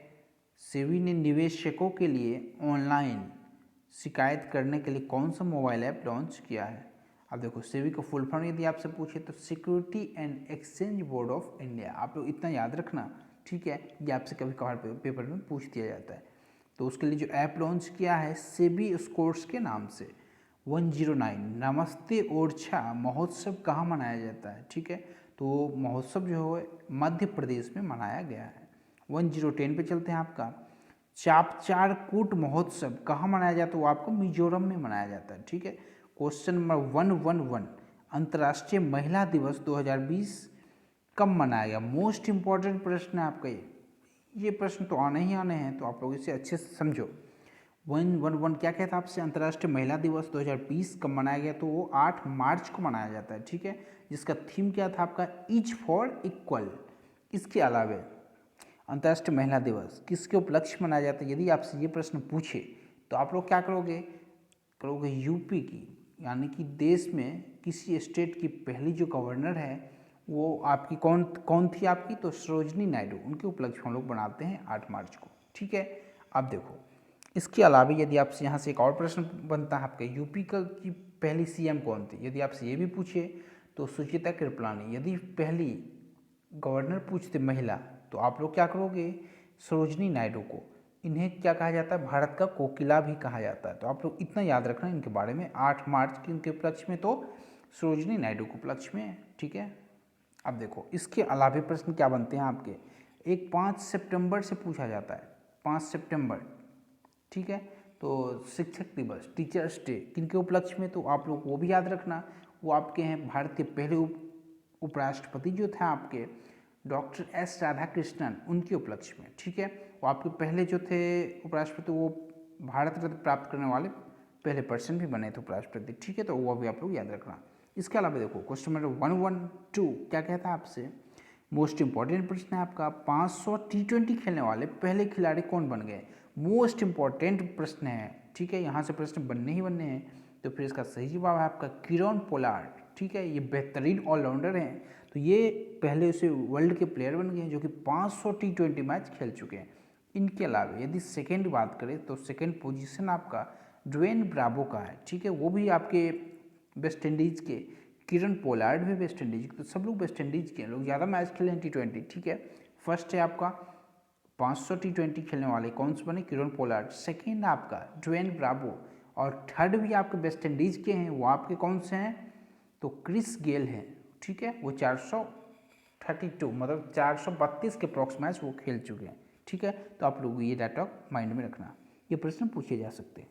सेबी ने निवेशकों के लिए ऑनलाइन शिकायत करने के लिए कौन सा मोबाइल ऐप लॉन्च किया है? अब देखो, सेबी का फुल फॉर्म यदि आपसे पूछे तो security and exchange board of India. आप लोग इतना याद रखना। ठीक है, ये आपसे कभी कभार पेपर में पूछ दिया जाता है। तो उसके लिए जो ऐप लॉन्च किया है सेबी स्कोर्स के नाम से। 109 नमस्ते ओरछा महोत्सव कहाँ मनाया जाता है? ठीक है, तो महोत्सव जो है मध्य प्रदेश में मनाया गया है। 1010 पे चलते हैं। आपका चापचार कूट महोत्सव कहाँ मनाया जाता है? वो आपको मिजोरम में मनाया जाता है। ठीक है, क्वेश्चन नंबर 111 अंतर्राष्ट्रीय महिला दिवस 2020 कब मनाया गया? मोस्ट इंपॉर्टेंट प्रश्न है आपका ये प्रश्न तो आने ही आने हैं, तो आप लोग इसे अच्छे से समझो। 111 क्या कहता है आपसे? अंतर्राष्ट्रीय महिला दिवस 2020 कब मनाया गया? तो वो 8 मार्च को मनाया जाता है। ठीक है, जिसका थीम क्या था आपका? Each for equal. इसके अलावा अंतर्राष्ट्रीय महिला दिवस किसके उपलक्ष्य में मनाया जाता है? यदि आपसे ये प्रश्न पूछे तो आप लोग क्या करोगे? करोगे यूपी की, यानी कि देश में किसी स्टेट की पहली जो गवर्नर है वो आपकी कौन थी आपकी? तो सरोजनी नायडू। उनके उपलक्ष्य हम लोग बनाते हैं 8 मार्च को। ठीक है, अब देखो इसके अलावा यदि आपसे यहाँ से एक और प्रश्न बनता है आपके, यूपी की पहली सीएम कौन थी? यदि आपसे ये भी पूछे तो सुचिता कृपलानी। यदि पहली गवर्नर पूछते महिला तो आप लोग क्या करोगे? सरोजनी नायडू को। इन्हें क्या कहा जाता है? भारत का कोकिला भी कहा जाता है। तो आप लोग इतना याद रखना इनके बारे में। 8 मार्च के इनके उपलक्ष्य में तो सरोजनी नायडू के उपलक्ष्य में। ठीक है, अब देखो इसके अलावा प्रश्न क्या बनते हैं आपके? एक 5 सितंबर से पूछा जाता है, 5 सितंबर। ठीक है, तो शिक्षक दिवस, टीचर्स डे किनके उपलक्ष्य में? तो आप लोग वो भी याद रखना। वो आपके हैं भारत के पहले उपराष्ट्रपति जो थे आपके डॉक्टर एस राधाकृष्णन, उनके उपलक्ष्य में। ठीक है, वो आपके पहले जो थे उपराष्ट्रपति, वो भारत रत्न प्राप्त करने वाले पहले पर्सन भी बने थे उपराष्ट्रपति। ठीक है, तो वो भी आप लोग याद रखना। इसके अलावा देखो क्वेश्चन नंबर 112 क्या कहता है आपसे? मोस्ट इंपॉर्टेंट प्रश्न है आपका। 500 T20 खेलने वाले पहले खिलाड़ी कौन बन गए? मोस्ट इंपॉर्टेंट प्रश्न है। ठीक है, यहाँ से प्रश्न बनने ही बनने हैं। तो फिर इसका सही जवाब है आपका किरण पोलार्ड। ठीक है, ये बेहतरीन ऑलराउंडर हैं। तो ये पहले से वर्ल्ड के प्लेयर बन गए हैं जो कि 500 T20 मैच खेल चुके हैं। इनके अलावा यदि सेकेंड बात करें तो सेकेंड पोजीशन आपका ड्वेन ब्रावो का है। ठीक है, वो भी आपके वेस्ट इंडीज़ के। किरण पोलार्ड भी वेस्ट इंडीज के। तो सब लोग वेस्ट इंडीज़ के लोग ज़्यादा मैच खेले हैं T20। ठीक है, फर्स्ट है आपका 500 T20 खेलने वाले कौन से बने? Kieron Pollard. सेकेंड आपका ड्वेन ब्रावो। और थर्ड भी आपके वेस्ट इंडीज़ के हैं। वो आपके कौन से हैं? तो क्रिस गेल हैं। ठीक है, वो 432 मतलब 432 के अप्रॉक्स मैच वो खेल चुके हैं। ठीक है, तो आप लोग ये डाटा माइंड में रखना, ये प्रश्न पूछे जा सकते हैं।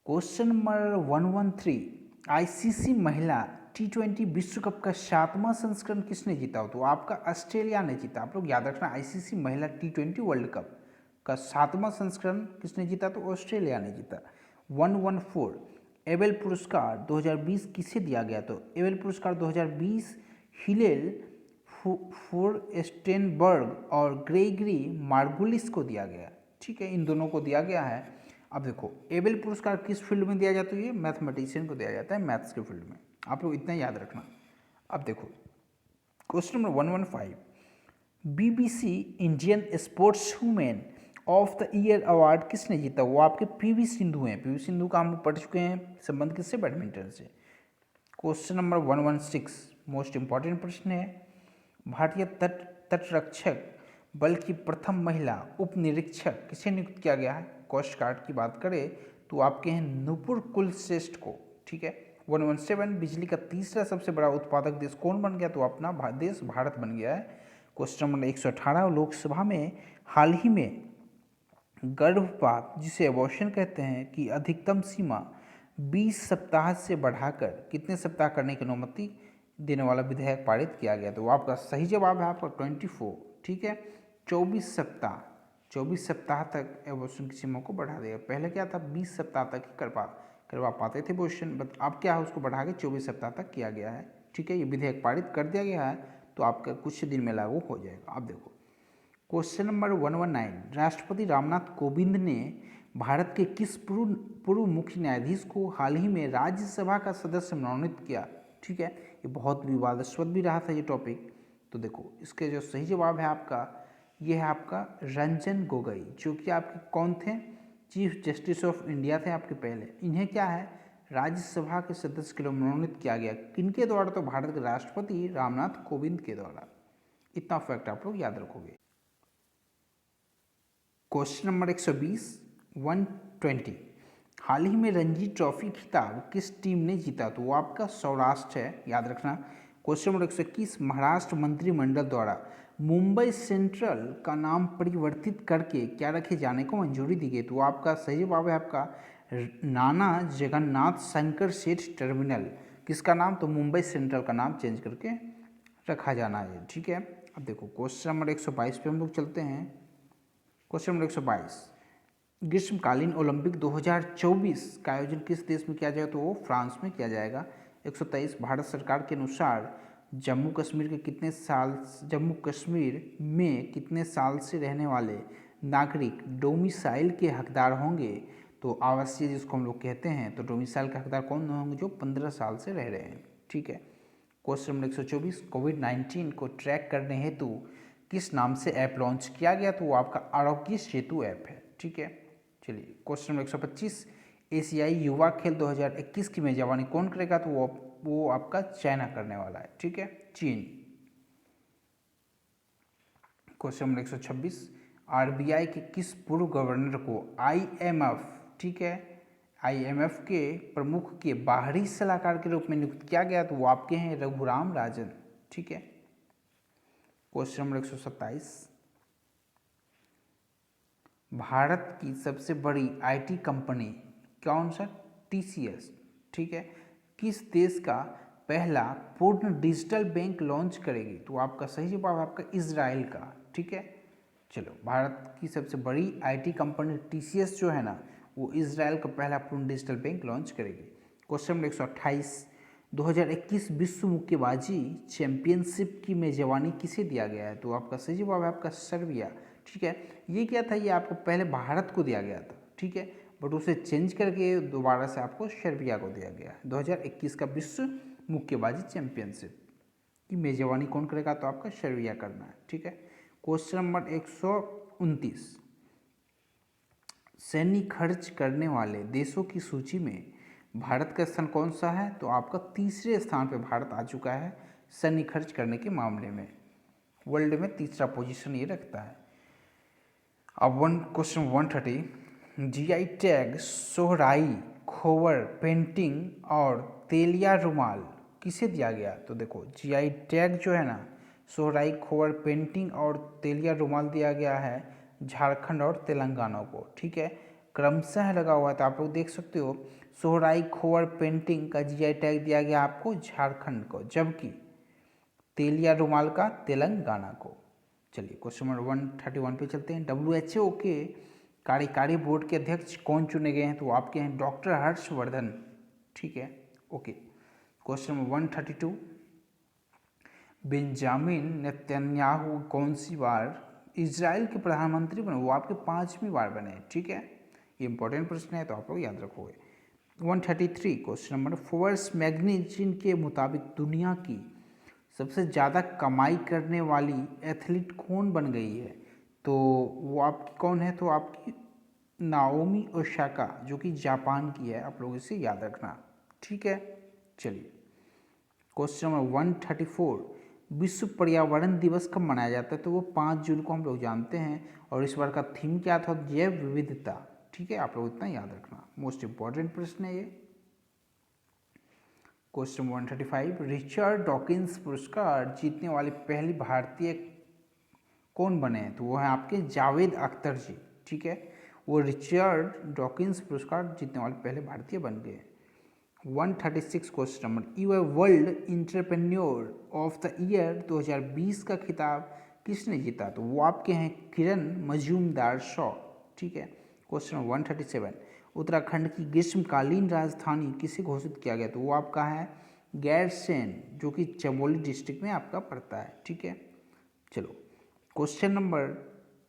क्वेश्चन नंबर 113 आईसीसी महिला T20 विश्व कप का 7वां संस्करण किसने जीता? हो तो आपका ऑस्ट्रेलिया ने जीता। आप लोग याद रखना, आईसीसी महिला T20 वर्ल्ड कप का 7वां संस्करण किसने जीता? तो ऑस्ट्रेलिया ने जीता। 114 एबेल पुरस्कार 2020 किसे दिया गया? तो एबेल पुरस्कार 2020 हिलेल फोरस्टेनबर्ग और ग्रेगरी मार्गुलिस को दिया गया। ठीक है, इन दोनों को दिया गया है। अब देखो एबेल पुरस्कार किस फील्ड में दिया जाता है? ये मैथमेटिशियन को दिया जाता है, मैथ्स के फील्ड में। आप लोग इतना याद रखना। अब देखो question number 115 BBC Indian sports women of the year award किसने जीता? वो आपके पीवी सिंधु हैं। पीवी सिंधु का हम पढ़ चुके हैं, संबंध किससे? बैडमिंटन से। क्वेश्चन नंबर 116 मोस्ट इंपॉर्टेंट प्रश्न है। भारतीय तटरक्षक बल की प्रथम महिला उप निरीक्षक किसे नियुक्त किया गया है? कोस्ट गार्ड की बात करें तो आपके हैं नुपुर कुलश्रेष्ठ को। ठीक है। 117 बिजली का तीसरा सबसे बड़ा उत्पादक देश कौन बन गया? तो अपना देश भारत बन गया है। क्वेश्चन नंबर 118 लोकसभा में हाल ही में गर्भपात जिसे अबॉर्शन कहते हैं कि अधिकतम सीमा 20 सप्ताह से बढ़ाकर कितने सप्ताह करने की अनुमति देने वाला विधेयक पारित किया गया? तो आपका सही जवाब है आपका 24। ठीक है, 24 सप्ताह तक एबॉर्शन की सीमा को बढ़ा देगा। पहले क्या था, 20 सप्ताह तक ही करवा पाते थे एबॉर्शन, बट अब क्या है, उसको बढ़ा के 24 सप्ताह तक किया गया है। ठीक है, ये विधेयक पारित कर दिया गया है, तो आपका कुछ दिन में लागू हो जाएगा। आप देखो क्वेश्चन नंबर 119 राष्ट्रपति रामनाथ कोविंद ने भारत के किस पूर्व मुख्य न्यायाधीश को हाल ही में राज्यसभा का सदस्य मनोनीत किया? ठीक है, ये बहुत विवादास्पद भी रहा था ये टॉपिक। तो देखो इसके जो सही जवाब है आपका, ये है आपका रंजन गोगोई, जो कि आपके कौन थे? चीफ जस्टिस ऑफ इंडिया थे आपके पहले। इन्हें क्या है, राज्यसभा के सदस्य के लिए मनोनीत किया गया। किनके द्वारा? तो भारत के राष्ट्रपति रामनाथ कोविंद के द्वारा। इतना फैक्ट आप लोग याद रखोगे। क्वेश्चन नंबर 120 हाल ही में रणजी ट्रॉफी खिताब किस टीम ने जीता? तो वो आपका सौराष्ट्र है, याद रखना। क्वेश्चन नंबर 121 महाराष्ट्र मंत्रिमंडल द्वारा मुंबई सेंट्रल का नाम परिवर्तित करके क्या रखे जाने को मंजूरी दी गई? तो आपका सही जवाब है आपका नाना जगन्नाथ शंकर सेठ टर्मिनल। किसका नाम? तो मुंबई सेंट्रल का नाम चेंज करके रखा जाना है। ठीक है, अब देखो क्वेश्चन नंबर 122 पे हम लोग चलते हैं। क्वेश्चन नंबर 122 ग्रीष्मकालीन ओलंपिक 2024 का आयोजन किस देश में किया जाएगा? तो वो फ्रांस में किया जाएगा। 123 भारत सरकार के अनुसार जम्मू कश्मीर में कितने साल से रहने वाले नागरिक डोमिसाइल के हकदार होंगे? तो आवासीय जिसको हम लोग कहते हैं, तो डोमिसाइल के हकदार कौन होंगे? जो 15 साल से रह रहे हैं। ठीक है, क्वेश्चन नंबर 124 कोविड-19 को ट्रैक करने हेतु किस नाम से ऐप लॉन्च किया गया? तो वो आपका आरोग्य सेतु ऐप है। ठीक है, चलिए क्वेश्चन नंबर 125 एशियाई युवा खेल 2021 की मेजबानी कौन करेगा? तो वो आपका चाइना करने वाला है। ठीक है, चीन। क्वेश्चन नंबर 126 आरबीआई के किस पूर्व गवर्नर को आईएमएफ, ठीक है, आईएमएफ के प्रमुख के बाहरी सलाहकार के रूप में नियुक्त किया गया? तो वो आपके हैं रघुराम राजन। ठीक है, क्वेश्चन नंबर 127 भारत की सबसे बड़ी आईटी कंपनी कौन सा? टीसीएस। ठीक है, किस देश का पहला पूर्ण डिजिटल बैंक लॉन्च करेगी? तो आपका सही जवाब आपका इजराइल का। ठीक है, चलो भारत की सबसे बड़ी आईटी कंपनी टीसीएस जो है ना, वो इजराइल का पहला पूर्ण डिजिटल बैंक लॉन्च करेगी। क्वेश्चन नंबर 128 2021 विश्व मुक्केबाजी चैंपियनशिप की मेजबानी किसे दिया गया है? तो आपका सही जवाब है आपका सर्बिया। ठीक है, ये क्या था, ये आपको पहले भारत को दिया गया था। ठीक है, बट उसे चेंज करके दोबारा से आपको सर्बिया को दिया गया। 2021 का विश्व मुक्केबाजी चैंपियनशिप की मेजबानी कौन करेगा? तो आपका सर्बिया करना है। ठीक है, क्वेश्चन नंबर 129 सैन्य खर्च करने वाले देशों की सूची में भारत का स्थान कौन सा है? तो आपका तीसरे स्थान पे भारत आ चुका है सैन्य खर्च करने के मामले में। वर्ल्ड में तीसरा पोजीशन ये रखता है। अब question 130 GI tag Sohrai Khovar painting और तेलिया रुमाल किसे दिया गया? तो देखो जीआई टैग जो है ना, सोहराई खोवर पेंटिंग और तेलिया रुमाल दिया गया है झारखंड और तेलंगाना को। ठीक है, क्रमशः लगा हुआ है, तो आप लोग देख सकते हो सोहराई खोवर पेंटिंग का जीआई टैग दिया गया आपको झारखंड को, जबकि तेलिया रुमाल का तेलंगाना को। चलिए क्वेश्चन नंबर 131 पे चलते हैं। WHO के कार्यकारी बोर्ड के अध्यक्ष कौन चुने गए हैं? तो आपके हैं डॉक्टर हर्षवर्धन। ठीक है, okay. Question number 132 Benjamin Netanyahu कौन सी बार इजराइल के प्रधानमंत्री बने? वो आपके 5वीं बार बने। ठीक है, ये इंपॉर्टेंट प्रश्न है, तो आप लोग याद रखोगे। 133 क्वेश्चन नंबर फोर्ब्स मैगजीन के मुताबिक दुनिया की सबसे ज़्यादा कमाई करने वाली एथलीट कौन बन गई है? तो वो आपकी कौन है, तो आपकी नाओमी ओसाका, जो कि जापान की है। आप लोग इसे याद रखना, ठीक है। चलिए क्वेश्चन नंबर 134, विश्व पर्यावरण दिवस कब मनाया जाता है, तो वो 5 जून को हम लोग जानते हैं। और इस बार का थीम क्या था, जैव विविधता, ठीक है। आप लोग इतना याद रखना, मोस्ट इंपॉर्टेंट प्रश्न है ये। क्वेश्चन 135, रिचर्ड डॉकिंस पुरस्कार जीतने वाले पहली भारतीय कौन बने हैं, तो वो है आपके जावेद अख्तर जी, ठीक है। वो रिचर्ड डॉकिंस पुरस्कार जीतने वाले पहले भारतीय बन गए। 136 question number, you world entrepreneur of the year 2020 का खिताब किसने जीता, तो वो आपके हैं किरण मजूमदार शॉ, ठीक है। क्वेश्चन नंबर 137, उत्तराखंड की ग्रीष्मकालीन राजधानी किसे घोषित किया गया, तो वो आपका है गैरसैंण, जो कि चमोली डिस्ट्रिक्ट में आपका पड़ता है, ठीक है। चलो क्वेश्चन नंबर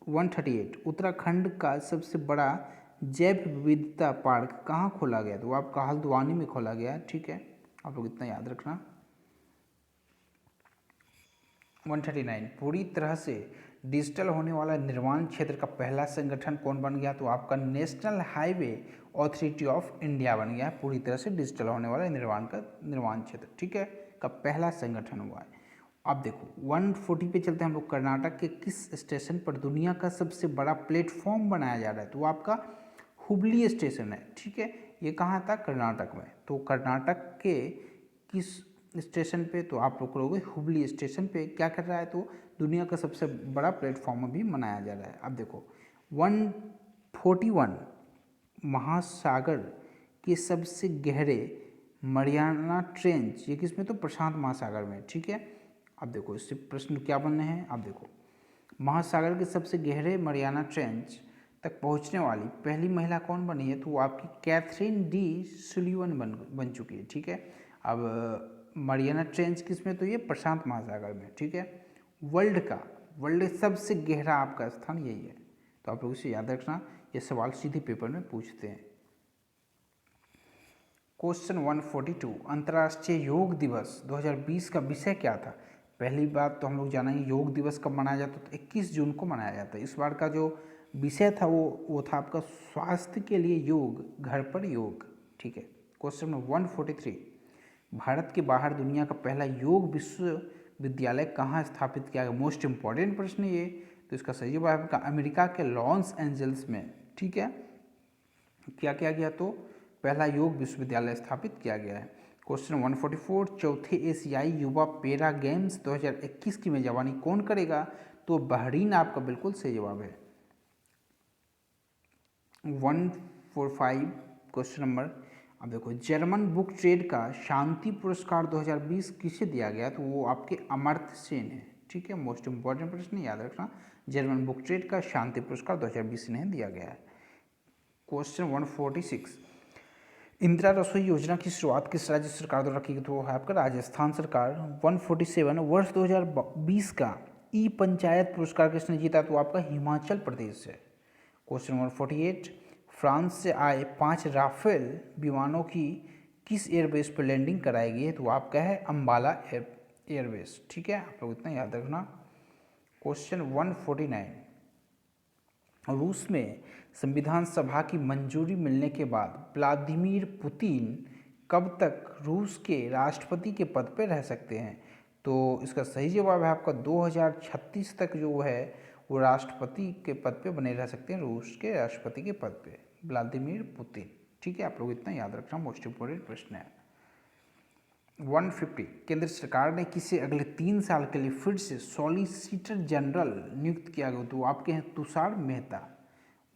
138, उत्तराखंड का सबसे बड़ा जैव विविधता पार्क कहाँ खोला गया, तो वो आपका हल्द्वानी में खोला गया, ठीक है। आप लोग इतना याद रखना। 139, पूरी तरह से डिजिटल होने वाला निर्माण क्षेत्र का पहला संगठन कौन बन गया, तो आपका national highway authority of India बन गया, पूरी तरह से डिजिटल होने वाला निर्माण क्षेत्र, ठीक है, का पहला संगठन हुआ है। अब देखो 140 पे चलते हैं हम लोग। कर्नाटक के किस स्टेशन पर दुनिया का सबसे बड़ा प्लेटफॉर्म बनाया जा रहा है, तो वो आपका हुबली स्टेशन है, ठीक है। ये कहाँ था, कर्नाटक में। तो कर्नाटक के किस स्टेशन पे, तो आप लोग करोगे हुबली स्टेशन पे क्या कर रहा है, तो दुनिया का सबसे बड़ा प्लेटफॉर्म अभी मनाया जा रहा है। अब देखो 141, महासागर के सबसे गहरे मरियाना ट्रेंच, ये किसमें, तो प्रशांत महासागर में, ठीक है। अब देखो इससे प्रश्न क्या बनने हैं। अब देखो महासागर के सबसे गहरे मरियाना ट्रेंच तक पहुंचने वाली पहली महिला कौन बनी है, तो वो आपकी कैथरीन डी सुलिवन बन चुकी है, ठीक है। अब मरियाना ट्रेंच किसमें, तो ये प्रशांत महासागर में, ठीक है। वर्ल्ड सबसे गहरा आपका स्थान यही है, तो आप लोग इसे याद रखना, ये सवाल सीधे पेपर में पूछते हैं। क्वेश्चन 142, अंतर्राष्ट्रीय योग दिवस 2020 का विषय क्या था। पहली बात तो हम लोग जानेंगे योग दिवस कब मनाया जाता है, तो 21 जून को मनाया जाता है। इस बार का जो विषय था वो था आपका स्वास्थ्य के लिए योग, घर पर योग, ठीक है। क्वेश्चन नंबर 143, भारत के बाहर दुनिया का पहला योग विश्वविद्यालय कहाँ स्थापित किया गया, मोस्ट इंपॉर्टेंट प्रश्न ये। तो इसका सही जवाब है आपका अमेरिका के लॉस एंजल्स में, ठीक है। क्या किया गया, तो पहला योग विश्वविद्यालय स्थापित किया गया है। क्वेश्चन 144, चौथे एशियाई युवा पैरा गेम्स 2021 की मेजबानी कौन करेगा, तो बहरीन आपका बिल्कुल सही जवाब है। 145 क्वेश्चन नंबर, अब देखो जर्मन बुक ट्रेड का शांति पुरस्कार 2020 किसे दिया गया, तो वो आपके अमर्त्य सेन है, ठीक है। मोस्ट इंपॉर्टेंट प्रश्न याद रखना, जर्मन बुक ट्रेड का शांति पुरस्कार 2020 इन्हें दिया गया है। क्वेश्चन 146, इंदिरा रसोई योजना की शुरुआत किस राज्य सरकार द्वारा की गई, तो है आपका राजस्थान सरकार। 147, वर्ष 2020 का ई पंचायत पुरस्कार किसने जीता, तो आपका हिमाचल प्रदेश है। क्वेश्चन 148, फ्रांस से आए 5 राफेल विमानों की किस एयरबेस पर लैंडिंग कराई गई है, तो आपका है अम्बाला एयरबेस, ठीक है। आप लोग इतना याद रखना। क्वेश्चन 149, रूस में संविधान सभा की मंजूरी मिलने के बाद व्लादिमीर पुतिन कब तक रूस के राष्ट्रपति के पद पर रह सकते हैं, तो इसका सही जवाब है आपका 2036 तक जो है वो राष्ट्रपति के पद पे बने रह सकते हैं, रूस के राष्ट्रपति के पद पे व्लादिमीर पुतिन, ठीक है। आप लोग इतना याद रखना, मोस्ट इंपोर्टेंट प्रश्न है। 150, केंद्र सरकार ने किसे अगले 3 साल के लिए फिर से सॉलिसिटर जनरल नियुक्त किया गया, तो आपके हैं तुषार मेहता।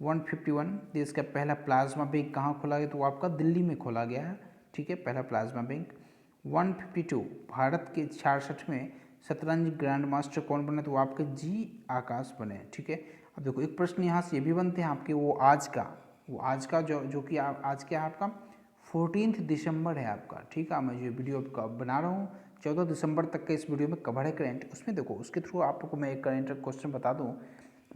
151, देश का पहला प्लाज्मा बैंक कहाँ खोला गया, तो आपका दिल्ली में खोला गया है, ठीक है, पहला प्लाज्मा बैंक। 152, भारत के 66वें शतरंज ग्रैंड मास्टर कौन बने, तो आपके जी आकाश बने, ठीक है। अब देखो एक प्रश्न यहाँ से ये भी बनते हैं आपके, वो आज का जो कि आज के आपका 14 दिसंबर है आपका, ठीक है। मैं जो वीडियो बना रहा हूँ 14 दिसंबर तक के इस वीडियो में कवर है करंट, उसमें देखो उसके थ्रू आपको मैं एक करंट क्वेश्चन बता दूँ।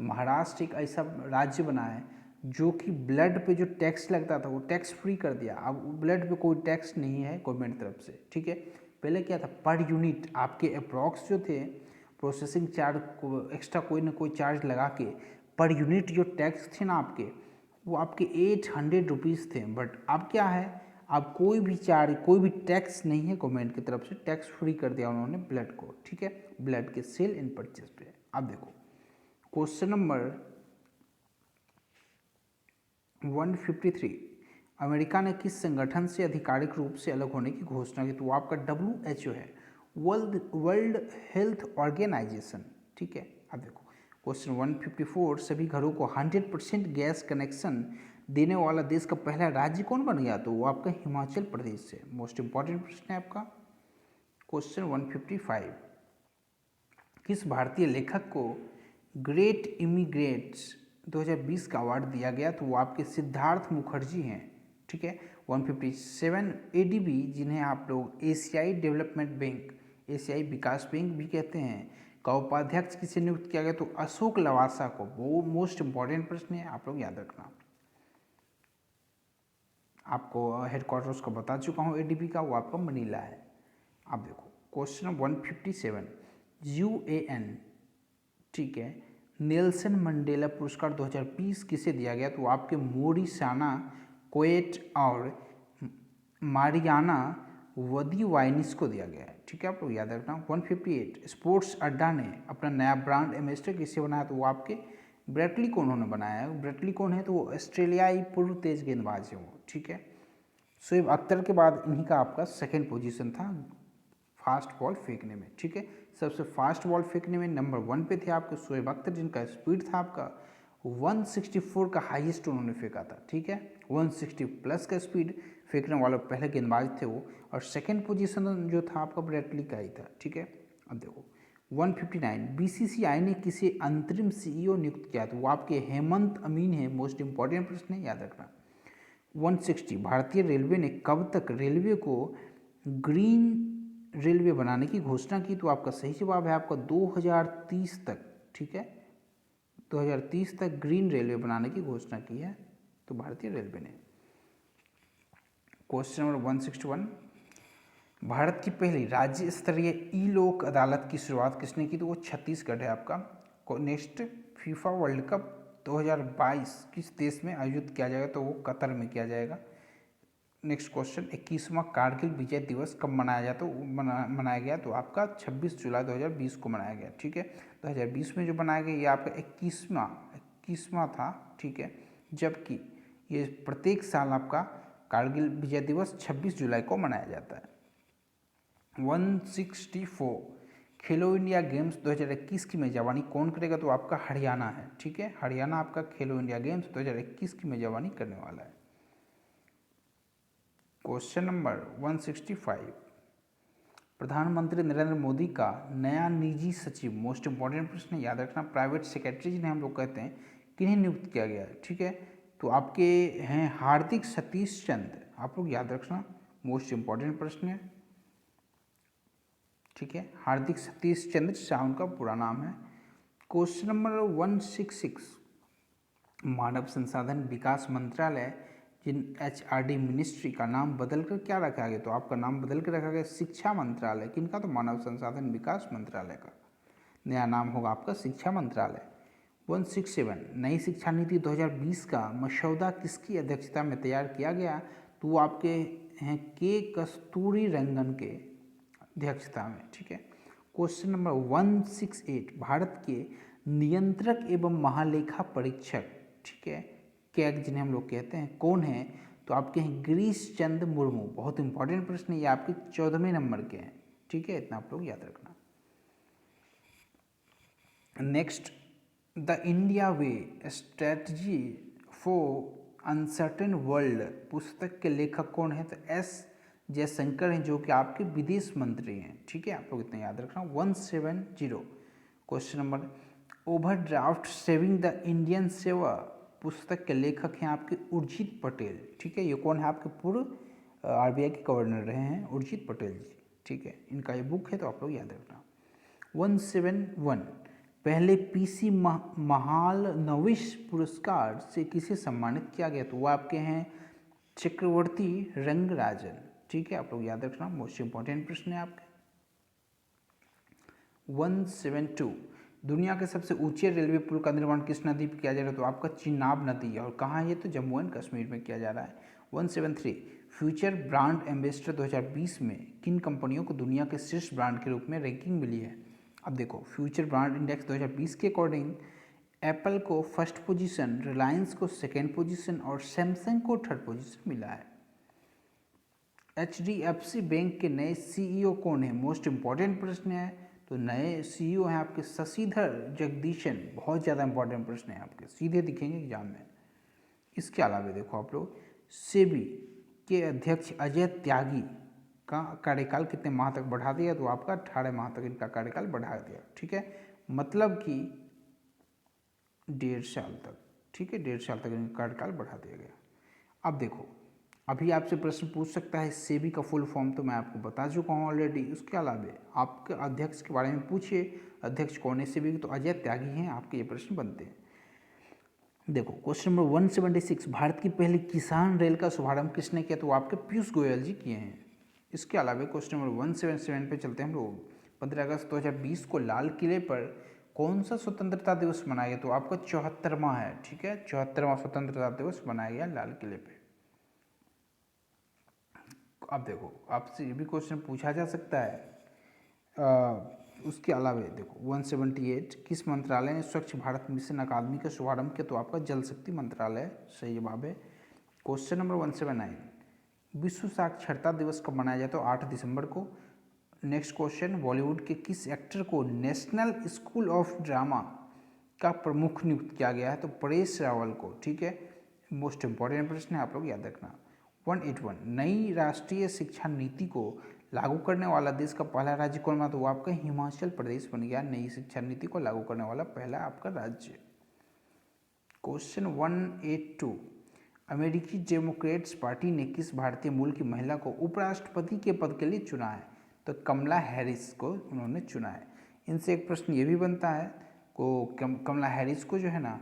महाराष्ट्र एक ऐसा राज्य बना है जो कि ब्लड पे जो टैक्स लगता था वो टैक्स फ्री कर दिया। अब ब्लड पे कोई टैक्स नहीं है गवर्नमेंट तरफ से, ठीक है। पहले क्या था, पर यूनिट आपके अप्रॉक्स जो थे प्रोसेसिंग चार्ज को एक्स्ट्रा कोई ना कोई चार्ज लगा के पर यूनिट जो टैक्स थे ना आपके, वो आपके 800 रुपीज़ थे। बट अब क्या है, अब कोई भी चार्ज, कोई भी टैक्स नहीं है गवर्नमेंट की तरफ से, टैक्स फ्री कर दिया उन्होंने ब्लड को, ठीक है, ब्लड के सेल एंड परचेज पे। अब देखो क्वेश्चन नंबर 153, अमेरिका ने किस संगठन से आधिकारिक रूप से अलग होने की घोषणा की? तो वो आपका WHO है, वर्ल्ड हेल्थ ऑर्गेनाइजेशन, ठीक है। अब देखो क्वेश्चन 154, सभी घरों को 100% गैस कनेक्शन देने वाला देश का पहला राज्य कौन बन गया? तो वो आपका हिमाचल प्रदेश है। मोस्ट इंपॉर्टेंट प्रश्न है आपका। क्वेश्चन 155, किस भारतीय लेखक को ग्रेट इमिग्रेट्स 2020 का अवार्ड दिया गया? तो वो आपके सिद्धार्थ मुखर्जी हैं, ठीक है। 157, ADB, जिन्हें आप लोग एशियाई डेवलपमेंट बैंक, एशियाई विकास बैंक भी कहते हैं, का उपाध्यक्ष किसे नियुक्त किया गया? तो अशोक लवासा को। वो मोस्ट इंपॉर्टेंट प्रश्न है, आप लोग याद रखना। आपको हेडक्वार्टर उसका बता चुका हूँ ADB का, वो आपका मनीला है। अब देखो क्वेश्चन 157, UN, ठीक है, नेल्सन मंडेला पुरस्कार 2020 किसे दिया गया? तो आपके मोरिसाना कोएट और मारियाना वदीवाइनिस को दिया गया है, ठीक है, आप लोग याद रखना। 158, स्पोर्ट्स अड्डा ने अपना नया ब्रांड एम्बेसडर किसे बनाया? तो वो आपके ब्रेटली को उन्होंने बनाया है। ब्रेटली कौन है? तो वो ऑस्ट्रेलियाई पूर्व तेज गेंदबाज है वो, ठीक है। शोएब अख्तर के बाद इन्हीं का आपका सेकंड पोजीशन था फास्ट बॉल फेंकने में, ठीक है। सबसे फास्ट बॉल फेंकने में नंबर 1 पे थे आपके शोएब अख्तर, जिनका स्पीड था आपका 164 का हाईएस्ट उन्होंने फेंका था, ठीक है। 160 प्लस का स्पीड फेंकने वाले पहले गेंदबाज थे वो, और सेकंड पोजीशन जो था आपका ब्रेटली का ही था, ठीक है। अब देखो 159, BCCI ने किसे अंतरिम CEO नियुक्त किया? तो वो आपके हेमंत अमीन है। मोस्ट इंपॉर्टेंट प्रश्न है, याद रखना। 160, भारतीय रेलवे ने कब तक रेलवे को ग्रीन रेलवे बनाने की घोषणा की? तो आपका सही जवाब है आपका 2030 तक, ठीक है, 2030 तक ग्रीन रेलवे बनाने की घोषणा की है तो भारतीय रेलवे ने। क्वेश्चन नंबर 161, भारत की पहली राज्य स्तरीय ई लोक अदालत की शुरुआत किसने की? तो वो छत्तीसगढ़ है आपका। नेक्स्ट, फीफा वर्ल्ड कप 2022 किस देश में आयोजित किया जाएगा? तो वो कतर में किया जाएगा। नेक्स्ट क्वेश्चन, 21वां कारगिल विजय दिवस कब मनाया जाता? तो मनाया गया तो आपका 26 जुलाई 2020 को मनाया गया, ठीक है। 2020 में जो बनाया गया ये आपका 21वां था, ठीक है, जबकि ये प्रत्येक साल आपका कारगिल विजय दिवस 26 जुलाई को मनाया जाता है। 164, खेलो इंडिया गेम्स 2021 की मेजबानी कौन करेगा? तो आपका हरियाणा है, ठीक है। हरियाणा आपका खेलो इंडिया गेम्स 2021 की मेजबानी करने वाला है। क्वेश्चन नंबर 165, प्रधानमंत्री नरेंद्र मोदी का नया निजी सचिव, मोस्ट इंपॉर्टेंट प्रश्न है, याद रखना। प्राइवेट सेक्रेटरी जिन्हें हम लोग कहते हैं, किन्हें नियुक्त किया गया है? ठीक है, तो आपके हैं हार्दिक सतीश चंद्र, आप लोग याद रखना, मोस्ट इंपॉर्टेंट प्रश्न है। ठीक है, हार्दिक सतीश चंद्र शाह उनका पूरा नाम है। क्वेश्चन नंबर 166, मानव संसाधन विकास मंत्रालय जिन HRD मिनिस्ट्री का नाम बदलकर क्या रखा गया? तो आपका नाम बदल कर रखा गया शिक्षा मंत्रालय। किनका? तो मानव संसाधन विकास मंत्रालय का नया नाम होगा आपका शिक्षा मंत्रालय। 167, नई शिक्षा नीति 2020 का मसौदा किसकी अध्यक्षता में तैयार किया गया? तो वो आपके हैं के कस्तूरी रंगन के अध्यक्षता में। ठीक है, क्वेश्चन नंबर 168, भारत के नियंत्रक एवं महालेखा परीक्षक, ठीक है, कैग जिन्हें हम लोग कहते हैं, कौन है? तो आपके हैं गिरीश चंद्र मुर्मू। बहुत इंपॉर्टेंट प्रश्न है ये, आपके 14वें नंबर के हैं। ठीक है, इतना आप लोग याद रखना। Next, the India way strategy for uncertain world पुस्तक के लेखक कौन है? तो S जयशंकर हैं, जो कि आपके विदेश मंत्री हैं। ठीक है, आप लोग इतना याद रखना। 170, question number, overdraft saving the Indian सेवा पुस्तक के लेखक हैं आपके उर्जित पटेल। ठीक है, ये कौन है? आपके पूर्व RBI के गवर्नर रहे हैं उर्जित पटेल जी। ठीक है, इनका ये बुक है, तो आप लोग याद रखना। 171, पहले PC महालनोबिस पुरस्कार से किसे सम्मानित किया गया? तो वो आपके हैं चक्रवर्ती रंगराजन। ठीक है, आप लोग याद रखना, मोस्ट इंपॉर्टेंट प्रश्न है आपके। 172 दुनिया के सबसे ऊंचे रेलवे पुल का निर्माण किस नदी पर किया जा रहा है? तो आपका चिनाब नदी है। और कहाँ है ये? तो जम्मू एंड कश्मीर में किया जा रहा है। 173 फ्यूचर ब्रांड एम्बेसडर 2020 में किन कंपनियों को दुनिया के शीर्ष ब्रांड के रूप में रैंकिंग मिली है? अब देखो, फ्यूचर ब्रांड इंडेक्स 2020 के अकॉर्डिंग एप्पल को फर्स्ट पोजीशन, रिलायंस को सेकेंड पोजीशन और सैमसंग को थर्ड पोजीशन मिला है। HDFC बैंक के नए CEO कौन है? मोस्ट इंपॉर्टेंट प्रश्न है। तो नए CEO हैं आपके शशिधर जगदीशन। बहुत ज़्यादा इंपॉर्टेंट प्रश्न है आपके, सीधे दिखेंगे एग्जाम में। इसके अलावा देखो आप लोग, सेबी के अध्यक्ष अजय त्यागी का कार्यकाल कितने माह तक बढ़ा दिया? तो आपका 18 माह तक इनका कार्यकाल बढ़ा दिया। ठीक है, मतलब कि 1.5 साल तक। ठीक है, 1.5 साल तक इनका कार्यकाल बढ़ा दिया गया। अब देखो, अभी आपसे प्रश्न पूछ सकता है सेबी का फुल फॉर्म, तो मैं आपको बता चुका हूँ ऑलरेडी। उसके अलावा आपके अध्यक्ष के बारे में पूछिए, अध्यक्ष कौन है सेबी के? तो अजय त्यागी हैं। आपके ये प्रश्न बनते हैं। देखो क्वेश्चन नंबर 176, भारत की पहली किसान रेल का शुभारंभ किसने किया? तो आपके पीयूष गोयल जी किए हैं। इसके अलावा क्वेश्चन नंबर 177 पे चलते हैं हम लोग। 15 अगस्त 2020 को लाल किले पर कौन सा स्वतंत्रता दिवस मनाया गया? तो आपका 74वां है। ठीक है, 74वां स्वतंत्रता दिवस मनाया गया लाल किले पे। अब देखो, आपसे ये भी क्वेश्चन पूछा जा सकता है। उसके अलावा देखो 178, किस मंत्रालय ने स्वच्छ भारत मिशन अकादमी का शुभारंभ किया? तो आपका जल शक्ति मंत्रालय सही जवाब है। क्वेश्चन नंबर 179, विश्व साक्षरता दिवस कब मनाया जाता है? तो 8 दिसंबर को। नेक्स्ट क्वेश्चन, बॉलीवुड के किस एक्टर को नेशनल स्कूल ऑफ ड्रामा का प्रमुख नियुक्त किया गया है? तो परेश रावल को। ठीक है, मोस्ट इंपॉर्टेंट प्रश्न है, आप लोग याद रखना। 181, नई राष्ट्रीय शिक्षा नीति को लागू करने वाला देश का पहला राज्य कौन बना? तो वो आपका हिमाचल प्रदेश बन गया नई शिक्षा नीति को लागू करने वाला पहला आपका राज्य। क्वेश्चन 182, अमेरिकी डेमोक्रेट्स पार्टी ने किस भारतीय मूल की महिला को उपराष्ट्रपति के पद के लिए चुना है? तो कमला हैरिस को उन्होंने चुना है। इनसे एक प्रश्न ये भी बनता है को कमला हैरिस को जो है ना,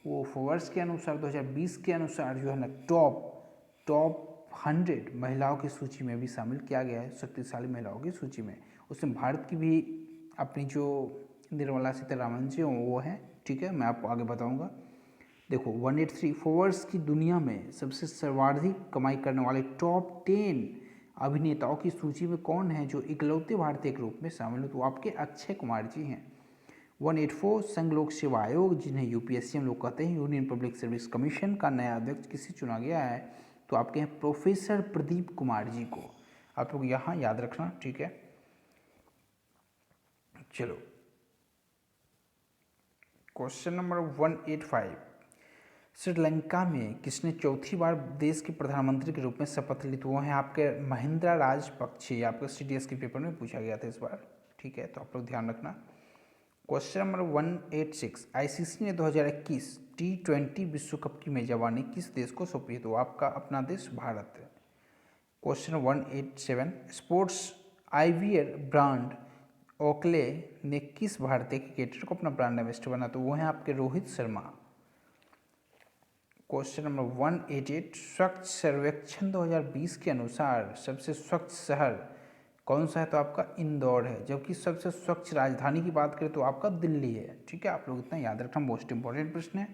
वो फोर्ब्स के अनुसार 2020 के अनुसार जो है ना टॉप 100 महिलाओं की सूची में भी शामिल किया गया है, शक्तिशाली महिलाओं की सूची में। उसमें भारत की भी अपनी जो निर्मला सीतारामन जी वो हैं। ठीक है, मैं आपको आगे बताऊंगा। देखो 183, फोर्ब्स की दुनिया में सबसे सर्वाधिक कमाई करने वाले टॉप 10 अभिनेताओं की सूची में कौन है जो इकलौते भारतीय के रूप में शामिल हो? तो आपके अक्षय कुमार जी हैं। 184, संघ लोक सेवा आयोग जिन्हें यूपीएससी हम लोग कहते हैं, यूनियन पब्लिक सर्विस कमीशन का नया अध्यक्ष किसे चुना गया है? तो आपके हैं प्रोफेसर प्रदीप कुमार जी को। आप लोग यहाँ याद रखना। ठीक है, चलो क्वेश्चन नंबर 185, श्रीलंका में किसने चौथी बार देश के प्रधानमंत्री के रूप में शपथ ली? तो वो हैं आपके महिंद्रा राजपक्षे। आपके CDS के पेपर में पूछा गया था इस बार। ठीक है, तो आप लोग ध्यान रखना। क्वेश्चन नंबर 186, आईसीसी ने 2021 T20 विश्व कप की मेजबानी किस देश को सौंपी? तो आपका अपना देश भारत है। Question 187, sports IVR brand Oakley ने किस भारतीय क्रिकेटर को अपना ब्रांड एम्बेसडर बना? तो वो हैं आपके रोहित शर्मा। क्वेश्चन नंबर 188, स्वच्छ सर्वेक्षण 2020 के अनुसार सबसे स्वच्छ शहर कौन सा है? तो आपका इंदौर है। जबकि सबसे स्वच्छ राजधानी की बात करें तो आपका दिल्ली है। ठीक है, आप लोग इतना याद रखना, मोस्ट इंपॉर्टेंट प्रश्न है।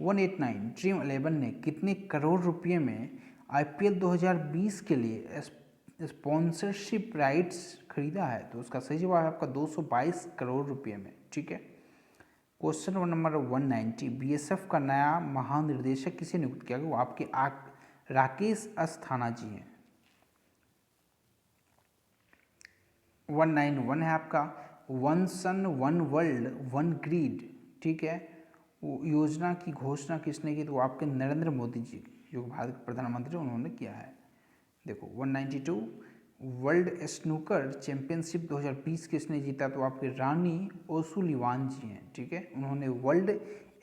189, ड्रीम 11 ने कितने करोड़ रुपये में IPL 2020 के लिए स्पॉन्सरशिप राइट्स खरीदा है? तो उसका सही जवाब है आपका 222 करोड़ रुपये में। ठीक है, क्वेश्चन नंबर 190, BSF का नया महानिर्देशक किसे नियुक्त किया गया? वो आपके राकेश अस्थाना जी हैं। 191 है आपका one sun one world one grid. ठीक है, वो योजना की घोषणा किसने की? तो आपके नरेंद्र मोदी जी, जो भारत के प्रधानमंत्री, उन्होंने किया है। देखो 192, वर्ल्ड स्नूकर चैंपियनशिप 2020 किसने जीता? तो आपके रानी ओसुलिवान जी हैं। ठीक है, उन्होंने वर्ल्ड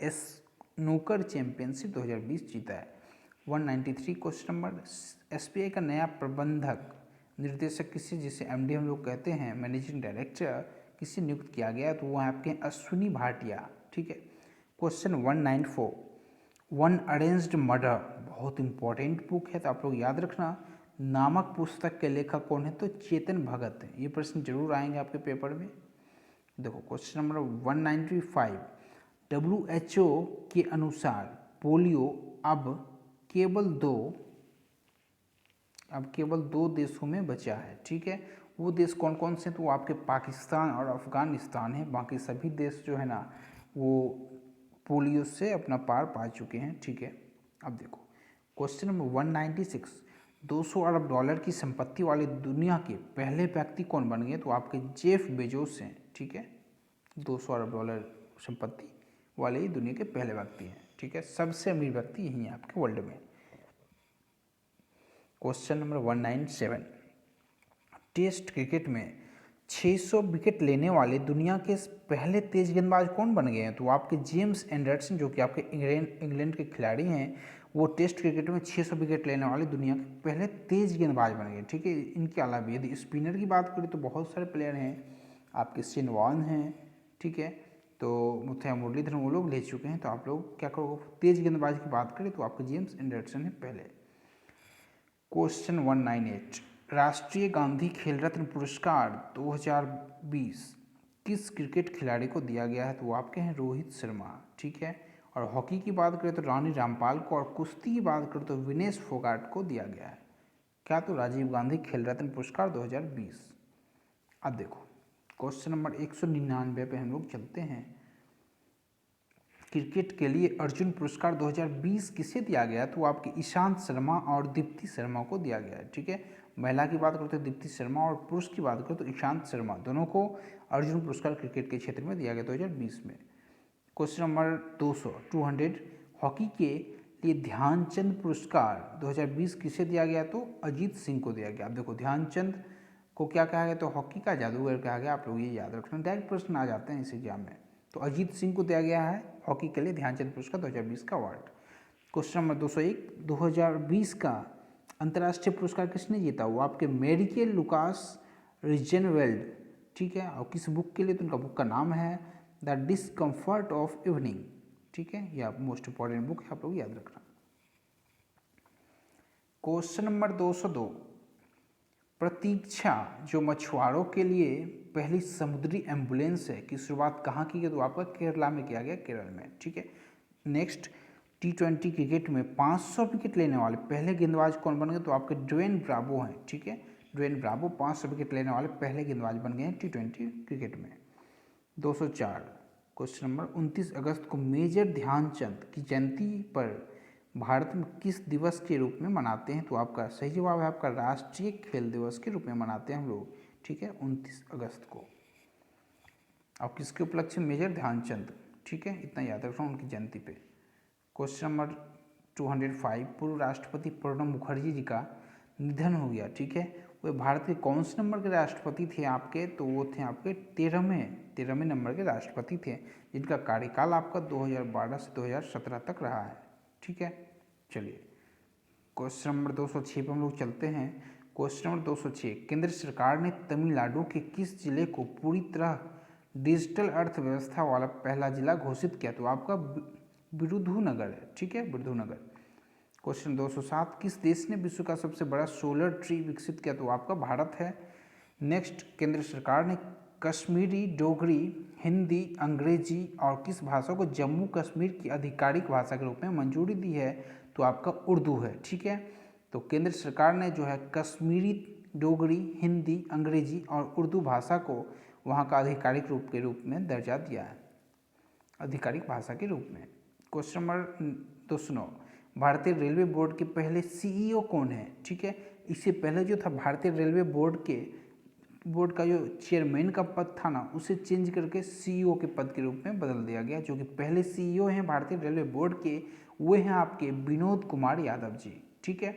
स्नूकर चैंपियनशिप 2020 जीता है। 193, क्वेश्चन नंबर, SBI का नया प्रबंधक निर्देशक किसे, जिसे MD हम लोग कहते हैं, मैनेजिंग डायरेक्टर, किसे नियुक्त किया गया? तो वो आपके अश्विनी भाटिया। ठीक है, क्वेश्चन 194, वन अरेंज्ड मर्डर, बहुत इंपॉर्टेंट बुक है, तो आप लोग याद रखना। नामक पुस्तक के लेखक कौन है? तो चेतन भगत है। ये प्रश्न जरूर आएंगे आपके पेपर में। देखो क्वेश्चन नंबर 195, WHO के अनुसार पोलियो अब केवल दो देशों में बचा है। ठीक है, वो देश कौन कौन से? तो आपके पाकिस्तान और अफगानिस्तान है। बाकी सभी देश जो है ना वो पोलियो से अपना पार पा चुके हैं। ठीक है, अब देखो क्वेश्चन नंबर 196, $200 अरब की संपत्ति वाले दुनिया के पहले व्यक्ति कौन बन गए? तो आपके जेफ बेजोस हैं। ठीक है, $200 अरब संपत्ति वाले ही दुनिया के पहले व्यक्ति हैं। ठीक है, सबसे अमीर व्यक्ति यही है आपके वर्ल्ड में। क्वेश्चन नंबर 197, टेस्ट क्रिकेट में 600 विकेट लेने वाले दुनिया के पहले तेज गेंदबाज कौन बन गए हैं? तो आपके जेम्स एंडरसन, जो कि आपके इंग्लैंड के खिलाड़ी हैं, वो टेस्ट क्रिकेट में 600 विकेट लेने वाले दुनिया के पहले तेज गेंदबाज बन गए। ठीक है, इनके अलावा यदि स्पिनर की बात करें तो बहुत सारे प्लेयर हैं आपके, शेन वॉर्न हैं। ठीक है, तो मुथैया मुरलीधरन वो लोग ले चुके हैं। तो आप लोग क्या करोगे? तेज गेंदबाज की बात करें तो आपके जेम्स एंडरसन है पहले। क्वेश्चन 198, राष्ट्रीय गांधी खेल रत्न पुरस्कार 2020 किस क्रिकेट खिलाड़ी को दिया गया है? तो वो आपके हैं रोहित शर्मा। ठीक है, और हॉकी की बात करें तो रानी रामपाल को, और कुश्ती की बात करें तो विनेश फोगाट को दिया गया है। क्या? तो राजीव गांधी खेल रत्न पुरस्कार 2020। अब देखो क्वेश्चन नंबर 199 पे हम लोग चलते हैं। क्रिकेट के लिए अर्जुन पुरस्कार 2020 किसे दिया गया? तो आपके ईशांत शर्मा और दीप्ति शर्मा को दिया गया है। ठीक है, महिला की बात करते हैं दीप्ति शर्मा, और पुरुष की बात करें तो ईशांत शर्मा, दोनों को अर्जुन पुरस्कार क्रिकेट के क्षेत्र में दिया गया 2020 में। क्वेश्चन नंबर 200 हॉकी के लिए ध्यानचंद पुरस्कार 2020 किसे दिया गया? तो अजीत सिंह को दिया गया। आप देखो ध्यानचंद को क्या कहा गया? तो हॉकी का जादूगर कहा गया। आप लोग ये याद रखना, डायरेक्ट प्रश्न आ जाते हैं इस एग्जाम में। तो अजीत सिंह को दिया गया है हॉकी के लिए ध्यानचंद पुरस्कार 2020 का अवार्ड। क्वेश्चन नंबर 201, 2020 का अंतर्राष्ट्रीय पुरस्कार किसने जीता? वो आपके मेरिके लुकास रिजेनवेल्ड। ठीक है, और किस बुक के लिए? तो उनका बुक का नाम है द डिस्कम्फर्ट ऑफ इवनिंग। ठीक है, यह मोस्ट इंपॉर्टेंट बुक है, आप लोग याद रखना। क्वेश्चन नंबर 202, प्रतीक्षा जो मछुआरों के लिए पहली समुद्री एम्बुलेंस है की शुरुआत कहाँ की गई? तो आपका केरला में किया गया, केरल में। ठीक है, नेक्स्ट T20 क्रिकेट में 500 विकेट लेने वाले पहले गेंदबाज कौन बन गए? तो आपके ड्वेन ब्रावो हैं। ठीक है, ड्वेन ब्रावो 500 विकेट लेने वाले पहले गेंदबाज बन गए हैं T20 क्रिकेट में। 204, क्वेश्चन नंबर 29 अगस्त को मेजर ध्यानचंद की जयंती पर भारत में किस दिवस के रूप में मनाते हैं? तो आपका सही जवाब है आपका राष्ट्रीय खेल दिवस के रूप में मनाते हैं हम लोग। ठीक है, 29 अगस्त को। अब किसके उपलक्ष्य? मेजर ध्यानचंद। ठीक है, इतना याद रखना उनकी जयंती पे। क्वेश्चन नंबर 205, पूर्व राष्ट्रपति प्रणब मुखर्जी जी का निधन हो गया। ठीक है, वे भारत के कौन से नंबर के राष्ट्रपति थे आपके? तो वो थे आपके 13वें नंबर के राष्ट्रपति थे, जिनका कार्यकाल आपका 2012 से 2017 तक रहा है। ठीक है, चलिए क्वेश्चन नंबर 206 पर हम लोग चलते हैं। क्वेश्चन नंबर 206, केंद्र सरकार ने तमिलनाडु के किस जिले को पूरी तरह डिजिटल अर्थव्यवस्था वाला पहला जिला घोषित किया? तो आपका विरुधुनगर है। ठीक है, विरुधुनगर। क्वेश्चन 207, किस देश ने विश्व का सबसे बड़ा सोलर ट्री विकसित किया? तो आपका भारत है। नेक्स्ट, केंद्र सरकार ने कश्मीरी, डोगरी, हिंदी, अंग्रेजी और किस भाषा को जम्मू कश्मीर की आधिकारिक भाषा के रूप में मंजूरी दी है? तो आपका उर्दू है। ठीक है, तो केंद्र सरकार ने जो है कश्मीरी, डोगरी, हिंदी, अंग्रेजी और उर्दू भाषा को वहाँ का आधिकारिक रूप में दर्जा दिया है, आधिकारिक भाषा के रूप में। क्वेश्चन नंबर 209, भारतीय रेलवे बोर्ड के पहले CEO कौन है? ठीक है, इससे पहले जो था भारतीय रेलवे बोर्ड का जो चेयरमैन का पद था ना, उसे चेंज करके CEO के पद के रूप में बदल दिया गया। जो कि पहले CEO हैं भारतीय रेलवे बोर्ड के, वो हैं आपके विनोद कुमार यादव जी। ठीक है,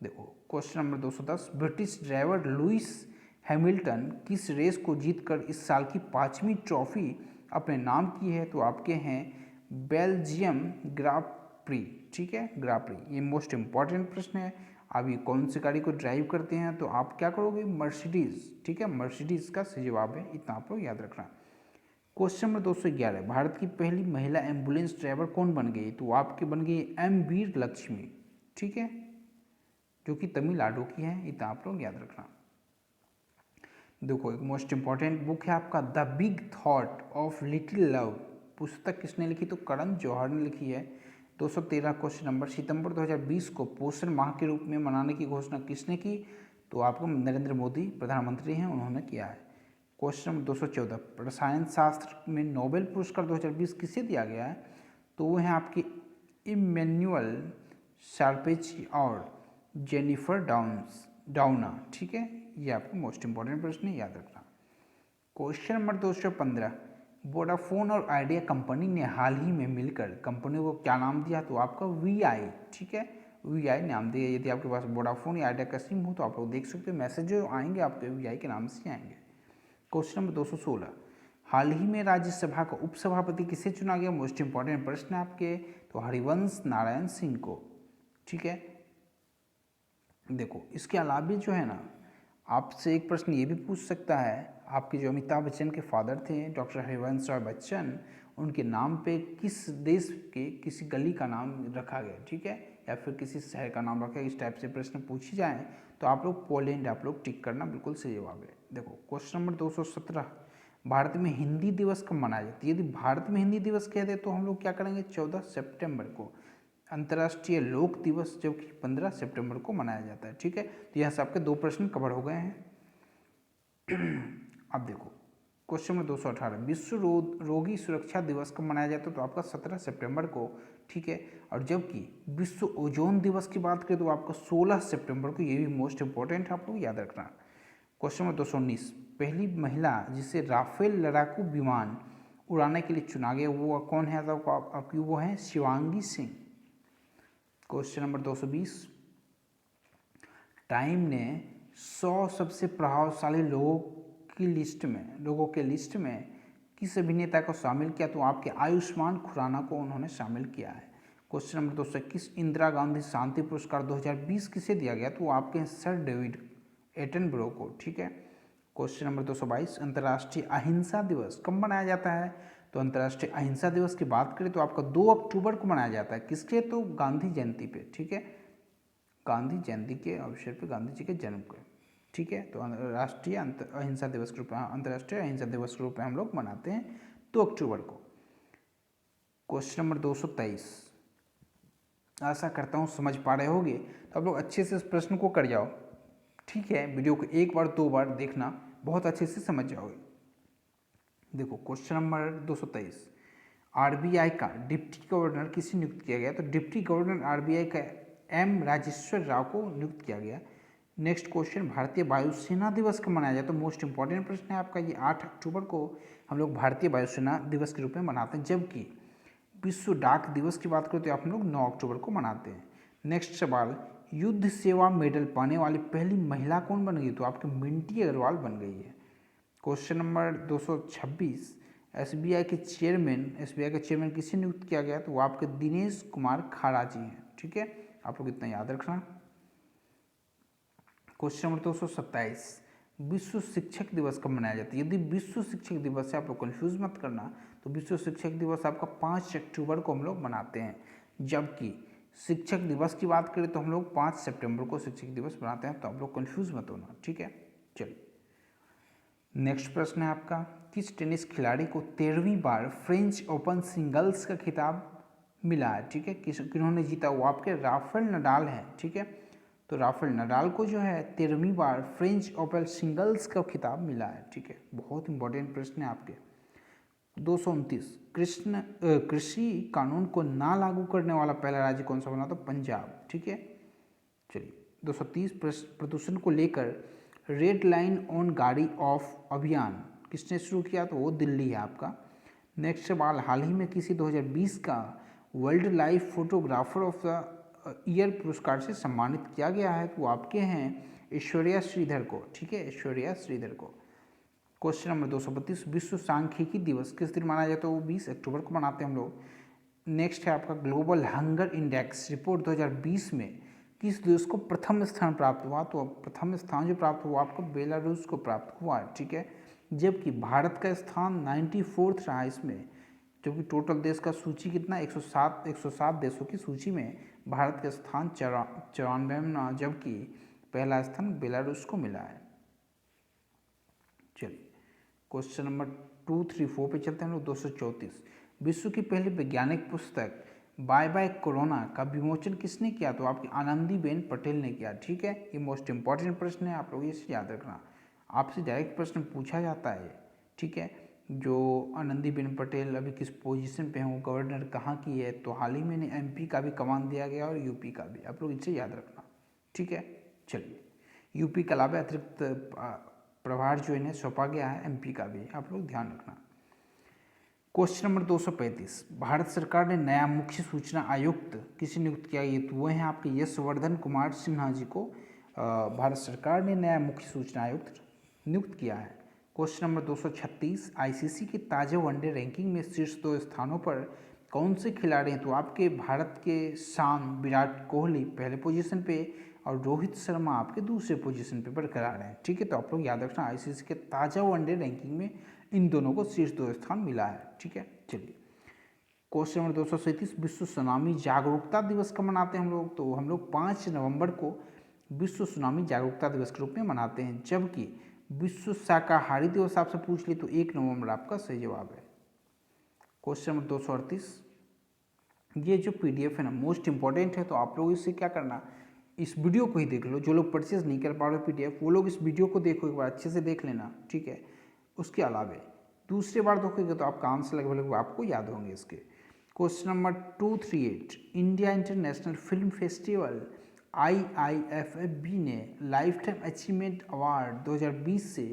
देखो question number 210, British driver Lewis Hamilton किस रेस को जीतकर इस साल की 5वीं ट्रॉफी अपने नाम की है? तो आपके हैं बेल्जियम ग्रां प्री। ठीक है, ग्रां प्री, ये मोस्ट इंपॉर्टेंट प्रश्न है। आप ये कौन सी गाड़ी को ड्राइव करते हैं? तो आप क्या करोगे? मर्सिडीज़। ठीक है, मर्सिडीज़ का सही जवाब है, इतना आप लोग याद रखना। क्वेश्चन नंबर 211, भारत की पहली महिला एम्बुलेंस ड्राइवर कौन बन गई? तो आपके बन गई M वीर लक्ष्मी। ठीक है, जो कि तमिलनाडु की है, इतना आप लोग याद रखना। देखो एक मोस्ट इम्पॉर्टेंट बुक है आपका the big thought of little love. पुस्तक किसने लिखी? तो करण जौहर ने लिखी है। 213 क्वेश्चन नंबर, सितंबर 2020 को पोषण माह के रूप में मनाने की घोषणा किसने की? तो आपको नरेंद्र मोदी प्रधानमंत्री हैं, उन्होंने किया है। क्वेश्चन नंबर 214, रसायन शास्त्र में नोबेल पुरस्कार 2020 किसे दिया गया है? तो वो हैं आपके इमैनुअल शार्पेची और जेनिफर डाउना। ठीक है, ये आपको मोस्ट इंपॉर्टेंट प्रश्न है, याद रखना। क्वेश्चन नंबर 215, वोडाफोन और आइडिया कंपनी ने हाल ही में मिलकर कंपनी को क्या नाम दिया? तो आपका VI। ठीक है, VI नाम दिया। यदि आपके पास वोडाफोन या आइडिया का सिम हो तो आप लोग देख सकते हो, मैसेज जो आएंगे आपके VI के नाम से आएंगे। क्वेश्चन नंबर 216, हाल ही में राज्यसभा का उपसभापति किसे चुना गया? मोस्ट इंपॉर्टेंट प्रश्न है आपके, तो हरिवंश नारायण सिंह को। ठीक है, देखो इसके अलावा जो है ना, आपसे एक प्रश्न ये भी पूछ सकता है, आपके जो अमिताभ बच्चन के फादर थे डॉक्टर हरिवंश राय बच्चन, उनके नाम पे किस देश के किसी गली का नाम रखा गया? ठीक है, या फिर किसी शहर का नाम रखा गया? इस टाइप से प्रश्न पूछे जाएँ तो आप लोग पोलैंड आप लोग टिक करना, बिल्कुल सही जवाब है। देखो क्वेश्चन नंबर 217, भारत में हिंदी दिवस कब मनाया जाता है? यदि भारत में हिंदी दिवस कहते हैं तो हम लोग क्या करेंगे? 14 सितंबर को। अंतर्राष्ट्रीय लोक दिवस जो कि 15 सितंबर को मनाया जाता है। ठीक है, तो यहाँ से आपके 2 प्रश्न कवर हो गए हैं। अब देखो क्वेश्चन नंबर 218, विश्व रोगी सुरक्षा दिवस कब मनाया जाता है? तो आपका 17 सितंबर को। ठीक है, और जबकि विश्व ओजोन दिवस की बात करें तो आपका 16 सितंबर को। ये भी मोस्ट इंपॉर्टेंट है, आप लोग याद रखना। क्वेश्चन नंबर 219, पहली महिला जिसे राफेल लड़ाकू विमान उड़ाने के लिए चुना गया वो कौन है? तो आपकी वो है Shivangi Singh. Question number 220, time ने 100 सबसे प्रभावशाली लोगों के लिस्ट में किस अभिनेता को शामिल किया? तो आपके आयुष्मान खुराना को उन्होंने शामिल किया है। क्वेश्चन नंबर 221, इंदिरा गांधी शांति पुरस्कार 2020 किसे दिया गया? तो आपके सर डेविड एटनबरो को। ठीक है, क्वेश्चन नंबर 222, अंतर्राष्ट्रीय अहिंसा दिवस कब मनाया जाता है? तो अंतर्राष्ट्रीय अहिंसा दिवस की बात करें तो आपका 2 अक्टूबर को मनाया जाता है। किसके? तो गांधी जयंती पे। ठीक है, गांधी जयंती के अवसर पर, गांधी जी के जन्म के। ठीक है, तो राष्ट्रीय अहिंसा दिवस के रूप में, अंतर्राष्ट्रीय अहिंसा दिवस के रूप में हम लोग मनाते हैं 2 अक्टूबर को। क्वेश्चन नंबर 223, आशा करता हूँ समझ पा रहे होगे, तो आप लोग अच्छे से इस प्रश्न को कर जाओ। ठीक है, वीडियो को 1 बार 2 बार देखना, बहुत अच्छे से समझ जाओगे। देखो क्वेश्चन नंबर 223, RBI का डिप्टी गवर्नर किसे नियुक्त किया गया? तो डिप्टी गवर्नर RBI का M राजेश्वर राव को नियुक्त किया गया। नेक्स्ट क्वेश्चन, भारतीय वायुसेना दिवस कब मनाया जाता है? तो मोस्ट इंपॉर्टेंट प्रश्न है आपका, ये 8 अक्टूबर को हम लोग भारतीय वायुसेना दिवस के रूप में मनाते हैं। जबकि विश्व डाक दिवस की बात करें तो आप लोग 9 अक्टूबर को मनाते हैं। नेक्स्ट सवाल, युद्ध सेवा मेडल पाने वाली पहली महिला कौन बन गई? तो आपकी मिंटी अग्रवाल बन गई है। क्वेश्चन नंबर 226, एसबीआई के चेयरमैन किसे नियुक्त किया गया? तो वो आपके दिनेश कुमार खाड़ा जी हैं। ठीक है, आप लोग इतना याद रखना। क्वेश्चन नंबर 227, विश्व शिक्षक दिवस कब मनाया जाता है? यदि विश्व शिक्षक दिवस है, आप लोग कन्फ्यूज मत करना, तो विश्व शिक्षक दिवस आपका 5 अक्टूबर को हम लोग मनाते हैं। जबकि शिक्षक दिवस की बात करें तो हम लोग 5 सितंबर को शिक्षक दिवस मनाते हैं, तो आप लोग कन्फ्यूज मत होना। ठीक है, चलिए नेक्स्ट प्रश्न है आपका, किस टेनिस खिलाड़ी को 13वीं बार फ्रेंच ओपन सिंगल्स का खिताब मिला है? ठीक है, किन्होंने जीता? वो आपके राफेल नडाल हैं। ठीक है, तो राफेल नडाल को जो है 13वीं बार फ्रेंच ओपन सिंगल्स का खिताब मिला है। ठीक है, बहुत इंपॉर्टेंट प्रश्न है आपके। 229, कृषि कानून को ना लागू करने वाला पहला राज्य कौन सा बना? तो पंजाब। ठीक है, चलिए 230, प्रदूषण को लेकर रेड लाइन ऑन गाड़ी ऑफ अभियान किसने शुरू किया? तो वो दिल्ली है आपका। नेक्स्ट सवाल, हाल ही में किसी 2020 का world life photographer of the year पुरस्कार से सम्मानित किया गया है? तो वो आपके हैं ऐश्वर्या श्रीधर को। ठीक है, ऐश्वर्या श्रीधर को। क्वेश्चन नंबर 232, विश्व सांख्यिकी दिवस किस दिन मनाया जाता है? वो 20 अक्टूबर को मनाते हैं हम लोग। नेक्स्ट है आपका ग्लोबल हंगर इंडेक्स रिपोर्ट 2020 में किस देश को प्रथम स्थान प्राप्त हुआ? तो प्रथम स्थान जो प्राप्त हुआ आपको बेलारूस को प्राप्त हुआ। ठीक है, जबकि भारत का स्थान 94 रहा इसमें, जो कि टोटल देश का सूची कितना 107 देशों की सूची में भारत का स्थान 94वां, जबकि पहला स्थान बेलारूस को मिला है। चलिए क्वेश्चन नंबर 234 पे चलते हैं हम लोग। 234, विश्व की पहली वैज्ञानिक पुस्तक बाय बाय कोरोना का विमोचन किसने किया? तो आपकी आनंदीबेन पटेल ने किया। ठीक है, ये मोस्ट इंपॉर्टेंट प्रश्न है, आप लोग इसे याद रखना, आपसे डायरेक्ट प्रश्न पूछा जाता है। ठीक है, जो आनंदीबेन पटेल अभी किस पोजीशन पे हैं, वो गवर्नर कहाँ की है? तो हाल ही में एमपी का भी कमान दिया गया और यूपी का भी, आप लोग इसे याद रखना। ठीक है, चलिए यूपी के अलावा अतिरिक्त प्रभार जो इन्हें सौंपा गया है एमपी का भी, आप लोग ध्यान रखना। क्वेश्चन नंबर 235, भारत सरकार ने नया मुख्य सूचना आयुक्त किसे नियुक्त किया? ये तो वो हैं आपके यशवर्धन कुमार सिन्हा जी को भारत सरकार ने नया मुख्य सूचना आयुक्त नियुक्त किया है। क्वेश्चन नंबर 236, आईसीसी के ताज़ा वनडे रैंकिंग में शीर्ष 2 स्थानों पर कौन से खिलाड़ी हैं? तो आपके भारत के शान विराट कोहली पहले पोजीशन पे और रोहित शर्मा आपके दूसरे पोजीशन पे बरकरार हैं। ठीक है, तो आप लोग याद रखना, आईसीसी के ताज़ा वनडे रैंकिंग में इन दोनों को शीर्ष 2 स्थान मिला है। ठीक है, चलिए क्वेश्चन नंबर 237, विश्व सुनामी जागरूकता दिवस कब मनाते हैं हम लोग? तो हम लोग 5 नवंबर को विश्व सुनामी जागरूकता दिवस के रूप में मनाते हैं, जबकि विश्व शाकाहारी दिवस आपसे पूछ ली तो 1 नवंबर आपका सही जवाब है। क्वेश्चन नंबर 238, ये जो पीडीएफ है ना मोस्ट इंपॉर्टेंट है, तो आप लोग इससे क्या करना, इस वीडियो को ही देख लो। जो लोग परचेज नहीं कर पा रहे पीडीएफ, वो लोग इस वीडियो को देखो, एक बार अच्छे से देख लेना। ठीक है, उसके अलावा दूसरी बार देखोगे तो आपका आंसर लगभग आपको याद होंगे इसके। Question number 238, India international film festival IIFFB ने लाइफ टाइम अचीवमेंट अवार्ड 2020 से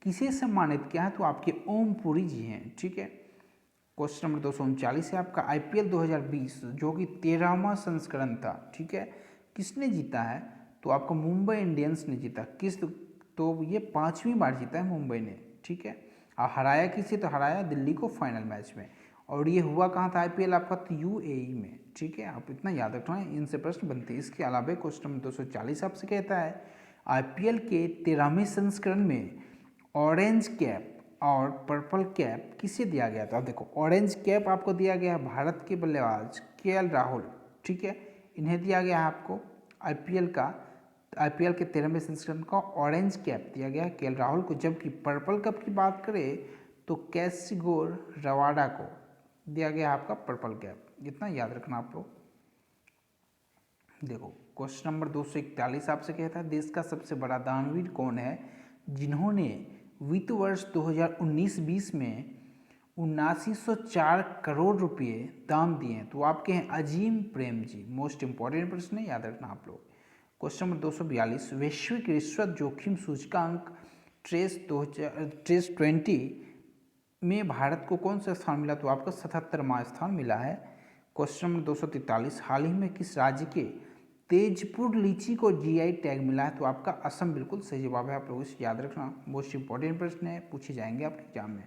किसे सम्मानित किया है? तो आपके ओम पुरी जी हैं। ठीक है, क्वेश्चन नंबर 239 है आपका, IPL 2020 जो कि 13वां संस्करण था, ठीक है, किसने जीता है? तो आपका मुंबई इंडियंस ने जीता। किस, तो ये 5वीं बार जीता है मुंबई ने। ठीक है, और हराया किसे? तो हराया दिल्ली को फाइनल मैच में। और ये हुआ कहाँ था IPL आपका? तो UAE में। ठीक है, आप इतना याद रखना है, इनसे प्रश्न बनते हैं। इसके अलावा क्वेश्चन नंबर 240 आपसे कहता है, IPL के 13वें संस्करण में ऑरेंज कैप और पर्पल कैप किसे दिया गया? तो आप देखो, ऑरेंज कैप आपको दिया गया है भारत के बल्लेबाज KL राहुल। ठीक है, इन्हें दिया गया है आपको IPL के 13वें संस्करण का ऑरेंज कैप दिया गया है KL राहुल को, जबकि पर्पल कप की बात करें तो कैसिगोर रवाडा को दिया गया आपका पर्पल कैप। इतना याद रखना आप लोग। देखो क्वेश्चन नंबर 241 आपसे कहता है, देश का सबसे बड़ा दानवीर कौन है जिन्होंने वित्त वर्ष 2019-20 में 7904 करोड़ रुपए दान दिए हैं? तो आपके हैं अजीम प्रेम जी। मोस्ट इंपॉर्टेंट प्रश्न है, याद रखना आप लोग। क्वेश्चन नंबर 242, वैश्विक रिश्वत जोखिम सूचकांक ट्रेस 20 में भारत को कौन सा स्थान मिला? तो आपका 77वां स्थान मिला है। क्वेश्चन नंबर 243, हाल ही में किस राज्य के तेजपुर लीची को GI टैग मिला है? तो आपका असम बिल्कुल सही जवाब है, आप लोग इसे याद रखना, मोस्ट इंपॉर्टेंट प्रश्न है, पूछे जाएंगे आपके एग्जाम में।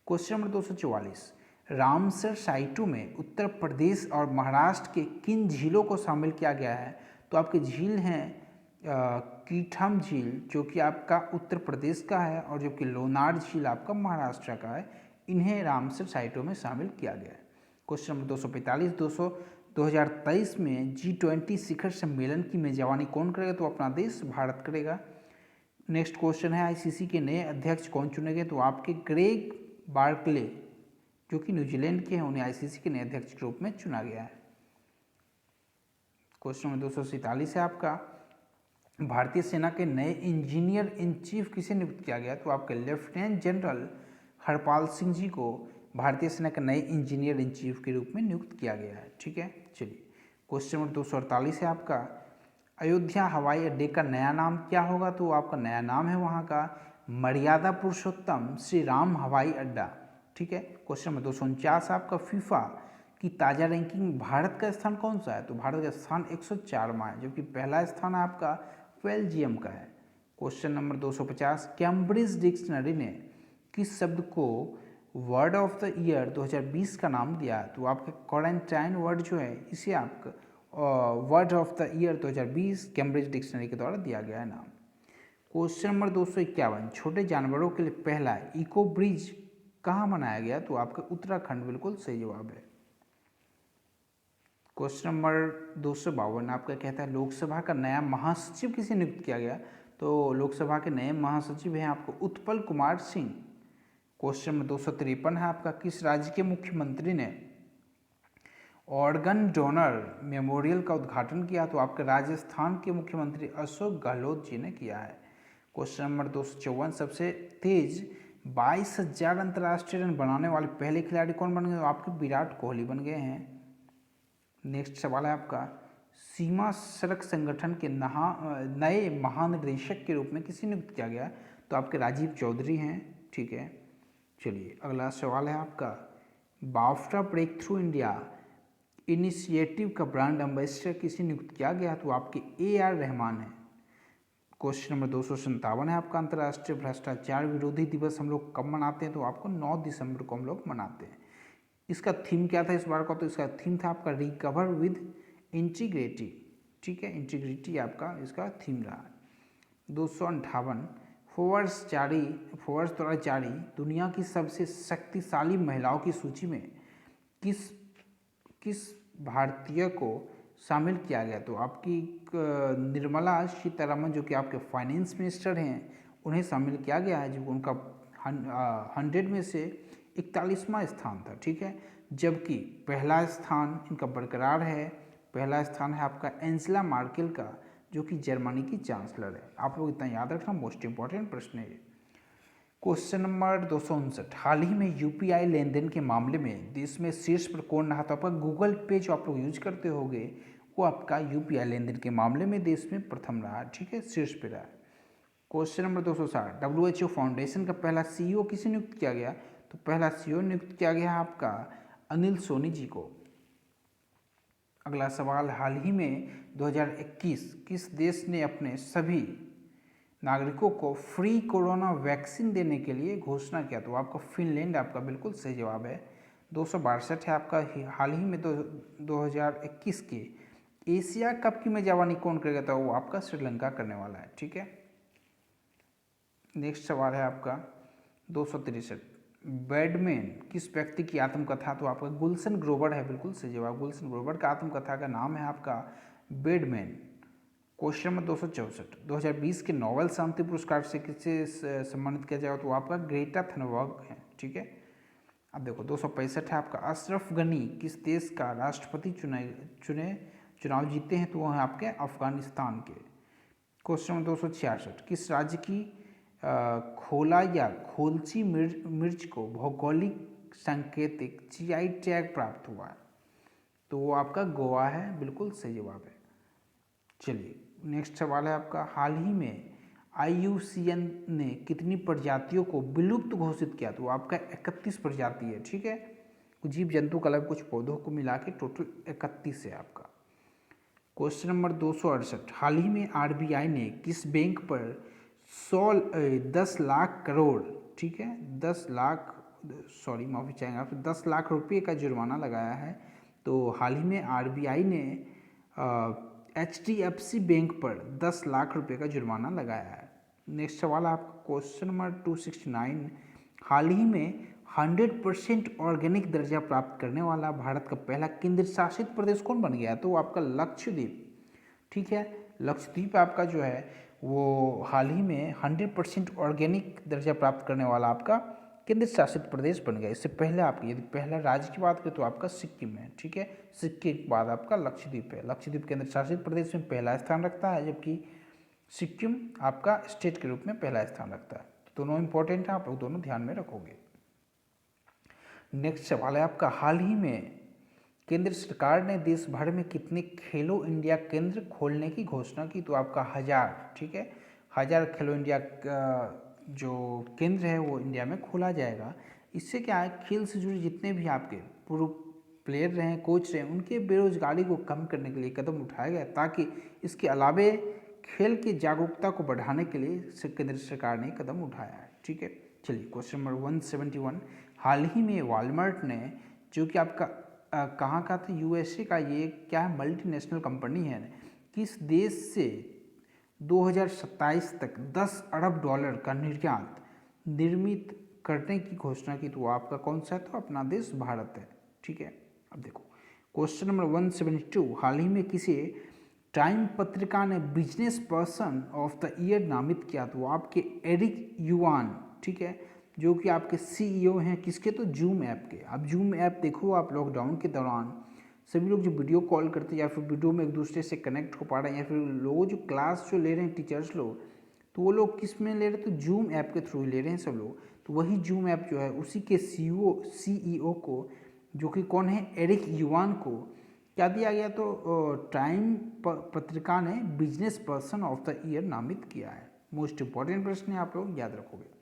क्वेश्चन नंबर 244, रामसर साइटों में उत्तर प्रदेश और महाराष्ट्र के किन झीलों को शामिल किया गया है? तो आपके झील हैं कीठम झील जो कि आपका उत्तर प्रदेश का है, और जबकि लोनार झील आपका महाराष्ट्र का है। इन्हें रामसर साइटों में शामिल किया गया है। क्वेश्चन नंबर 245, 2023 में G20 शिखर सम्मेलन की मेजबानी कौन करेगा? तो अपना देश भारत करेगा। नेक्स्ट क्वेश्चन है, ICC के नए अध्यक्ष कौन चुने गए? तो आपके ग्रेग बार्कले जो कि न्यूजीलैंड के हैं, उन्हें ICC के नए अध्यक्ष के रूप में चुना गया है। क्वेश्चन नंबर 247 है आपका, भारतीय सेना के नए इंजीनियर इन चीफ किसे नियुक्त किया गया? तो आपके लेफ्टिनेंट जनरल हरपाल सिंह जी को भारतीय सेना के नए इंजीनियर इन चीफ के रूप में नियुक्त किया गया है। ठीक है, चलिए क्वेश्चन नंबर 248 है आपका, अयोध्या हवाई अड्डे का नया नाम क्या होगा? तो आपका नया नाम है वहाँ का मर्यादा पुरुषोत्तम श्री राम हवाई अड्डा। ठीक है, क्वेश्चन नंबर 249 आपका, फीफा की ताज़ा रैंकिंग में भारत का स्थान कौन सा है? तो भारत का स्थान 104वां है, जबकि पहला स्थान आपका बेल्जियम का है। क्वेश्चन नंबर 250, कैम्ब्रिज डिक्शनरी ने किस शब्द को वर्ड ऑफ द ईयर 2020 का नाम दिया है? तो आपका क्वारंटाइन वर्ड जो है इसे आपका word of the year 2020 Cambridge dictionary के द्वारा दिया गया है नाम। क्वेश्चन नंबर 251, छोटे जानवरों के लिए पहला इको ब्रिज कहाँ बनाया गया? तो आपका उत्तराखंड बिल्कुल सही जवाब है। क्वेश्चन नंबर 252 आपका कहता है, लोकसभा का नया महासचिव किसे नियुक्त किया गया? तो लोकसभा के नए महासचिव हैं आपको उत्पल कुमार सिंह। क्वेश्चन नंबर 253 है आपका, किस राज्य के मुख्यमंत्री ने ऑर्गन डोनर मेमोरियल का उद्घाटन किया? तो आपके राजस्थान के मुख्यमंत्री अशोक गहलोत जी ने किया है। क्वेश्चन नंबर 254, सबसे तेज 22,000 अंतर्राष्ट्रीय रन बनाने वाले पहले खिलाड़ी कौन बन गए? तो आपके विराट कोहली बन गए हैं। नेक्स्ट सवाल है आपका, सीमा सड़क संगठन के नए महानिदेशक के रूप में किसे नियुक्त किया गया? तो आपके राजीव चौधरी हैं। ठीक है, चलिए अगला सवाल है आपका, BAFTA breakthrough India initiative का ब्रांड एम्बेसडर किसे नियुक्त किया गया? तो आपके AR रहमान है। क्वेश्चन नंबर 257 है आपका, अंतर्राष्ट्रीय भ्रष्टाचार विरोधी दिवस हम लोग कब मनाते हैं? तो आपको 9 दिसंबर को हम लोग मनाते हैं। इसका थीम क्या था इस बार का? तो इसका थीम था आपका रिकवर विद इंटीग्रिटी। ठीक है, इंटीग्रिटी आपका इसका थीम रहा। 258, फोर्ब्स द्वारा जारी दुनिया की सबसे शक्तिशाली महिलाओं की सूची में किस किस भारतीय को शामिल किया गया? तो आपकी निर्मला सीतारमण जो कि आपके फाइनेंस मिनिस्टर हैं, उन्हें शामिल किया गया है, जो उनका 100 में से 41वां स्थान था। ठीक है, जबकि पहला स्थान इनका बरकरार है। पहला स्थान है आपका एंजेला मार्केल का, जो कि जर्मनी की चांसलर है। आप लोग इतना याद रखना, मोस्ट इंपॉर्टेंट प्रश्न है ये। क्वेश्चन नंबर 259, हाल ही में UPI लेन देन के मामले में देश में शीर्ष पर कौन रहा? तो आपका गूगल पे जो आप लोग यूज करते होंगे, वो आपका UPI लेन देन के मामले में देश में प्रथम रहा। ठीक है, शीर्ष पे रहा। क्वेश्चन नंबर 260, WHO फाउंडेशन का पहला CEO किसे नियुक्त किया गया? तो पहला CEO नियुक्त किया गया आपका अनिल सोनी जी को। अगला सवाल, हाल ही में 2021 किस देश ने अपने सभी नागरिकों को फ्री कोरोना वैक्सीन देने के लिए घोषणा किया? तो आपका फिनलैंड आपका बिल्कुल सही जवाब है। 262 है आपका, हाल ही में 2021 के एशिया कप की मेजबानी कौन करेगा? था वो आपका श्रीलंका करने वाला है। ठीक है, नेक्स्ट सवाल है आपका 263, बैडमैन किस व्यक्ति की आत्मकथा? तो आपका गुलशन ग्रोवर है, बिल्कुल सही जवाब। गुलशन ग्रोवर का आत्मकथा का नाम है आपका बैडमैन। क्वेश्चन नंबर 264, 2020 के नोबेल शांति पुरस्कार से किसे सम्मानित किया जाएगा? तो आपका ग्रेटा थनबर्ग है। ठीक है, अब देखो 265 है आपका, अशरफ गनी किस देश का राष्ट्रपति चुनाव जीते हैं? तो वह है आपके अफगानिस्तान के। क्वेश्चन नंबर 266, किस राज्य की खोला या खोलची मिर्च को भौगोलिक सांकेतिक GI टैग प्राप्त हुआ है? तो वो आपका गोवा है, बिल्कुल सही जवाब है। चलिए नेक्स्ट सवाल है आपका, हाल ही में IUCN ने कितनी प्रजातियों को विलुप्त घोषित किया? तो आपका 31 प्रजाति है। ठीक है, कुछ जीव जंतु का अलग, कुछ पौधों को मिला के टोटल 31 है आपका। क्वेश्चन नंबर 268, हाल ही में RBI ने किस बैंक पर 10 लाख करोड़, ठीक है 10 लाख, सॉरी माफ़ी चाहेंगे आपसे, 10 लाख रुपये का जुर्माना लगाया है? तो हाल ही में RBI ने HDFC बैंक पर 10 लाख रुपए का जुर्माना लगाया है। नेक्स्ट सवाल आपका क्वेश्चन नंबर 269, हाल ही में 100% ऑर्गेनिक दर्जा प्राप्त करने वाला भारत का पहला केंद्र शासित प्रदेश कौन बन गया? तो आपका लक्षद्वीप। ठीक है, लक्षद्वीप आपका जो है वो हाल ही में 100% ऑर्गेनिक दर्जा प्राप्त करने वाला आपका केंद्र शासित प्रदेश बन गया। इससे पहले आपकी यदि पहला राज्य की बात करें तो आपका सिक्किम है। ठीक है, सिक्किम के बाद आपका लक्षद्वीप है। लक्षद्वीप केंद्र शासित प्रदेश में पहला स्थान रखता है, जबकि सिक्किम आपका स्टेट के रूप में पहला स्थान रखता है। तो दोनों इंपॉर्टेंट है, आप लोग दोनों ध्यान में रखोगे। नेक्स्ट सवाल है आपका, हाल ही में केंद्र सरकार ने देश भर में कितने खेलो इंडिया केंद्र खोलने की घोषणा की? तो आपका 1000। ठीक है, 1000 खेलो इंडिया जो केंद्र है वो इंडिया में खोला जाएगा। इससे क्या है, खेल से जुड़े जितने भी आपके पूर्व प्लेयर रहे, कोच रहे, उनके बेरोजगारी को कम करने के लिए कदम उठाया गया, ताकि इसके अलावे खेल की जागरूकता को बढ़ाने के लिए केंद्र सरकार ने कदम उठाया है। ठीक है, चलिए क्वेश्चन नंबर 171, हाल ही में वॉलमार्ट ने, जो कि आपका कहाँ का था, USA का, ये क्या है मल्टीनेशनल कंपनी है, किस देश से 2027 तक 10 अरब डॉलर का निर्मित करने की घोषणा की? तो आपका कौन सा है? तो अपना देश भारत है। ठीक है, अब देखो क्वेश्चन नंबर 172, हाल ही में किसे टाइम पत्रिका ने business person of the year नामित किया, तो आपके एरिक युवान, ठीक है, जो कि आपके सीईओ हैं किसके, तो जूम ऐप के। अब जूम ऐप देखो आप, लॉकडाउन के दौरान सभी लोग जो वीडियो कॉल करते हैं या फिर वीडियो में एक दूसरे से कनेक्ट हो पा रहे हैं, या फिर लोग जो क्लास जो ले रहे हैं टीचर्स लोग, तो वो लोग किस में ले रहे हैं, तो जूम ऐप के थ्रू ही ले रहे हैं सब लोग। तो वही जूम ऐप जो है उसी के सीईओ को, जो कि कौन है, एरिक युवान को क्या दिया गया, तो टाइम पत्रिका ने business person of the year नामित किया है। मोस्ट इंपॉर्टेंट प्रश्न है, आप लोग याद रखोगे।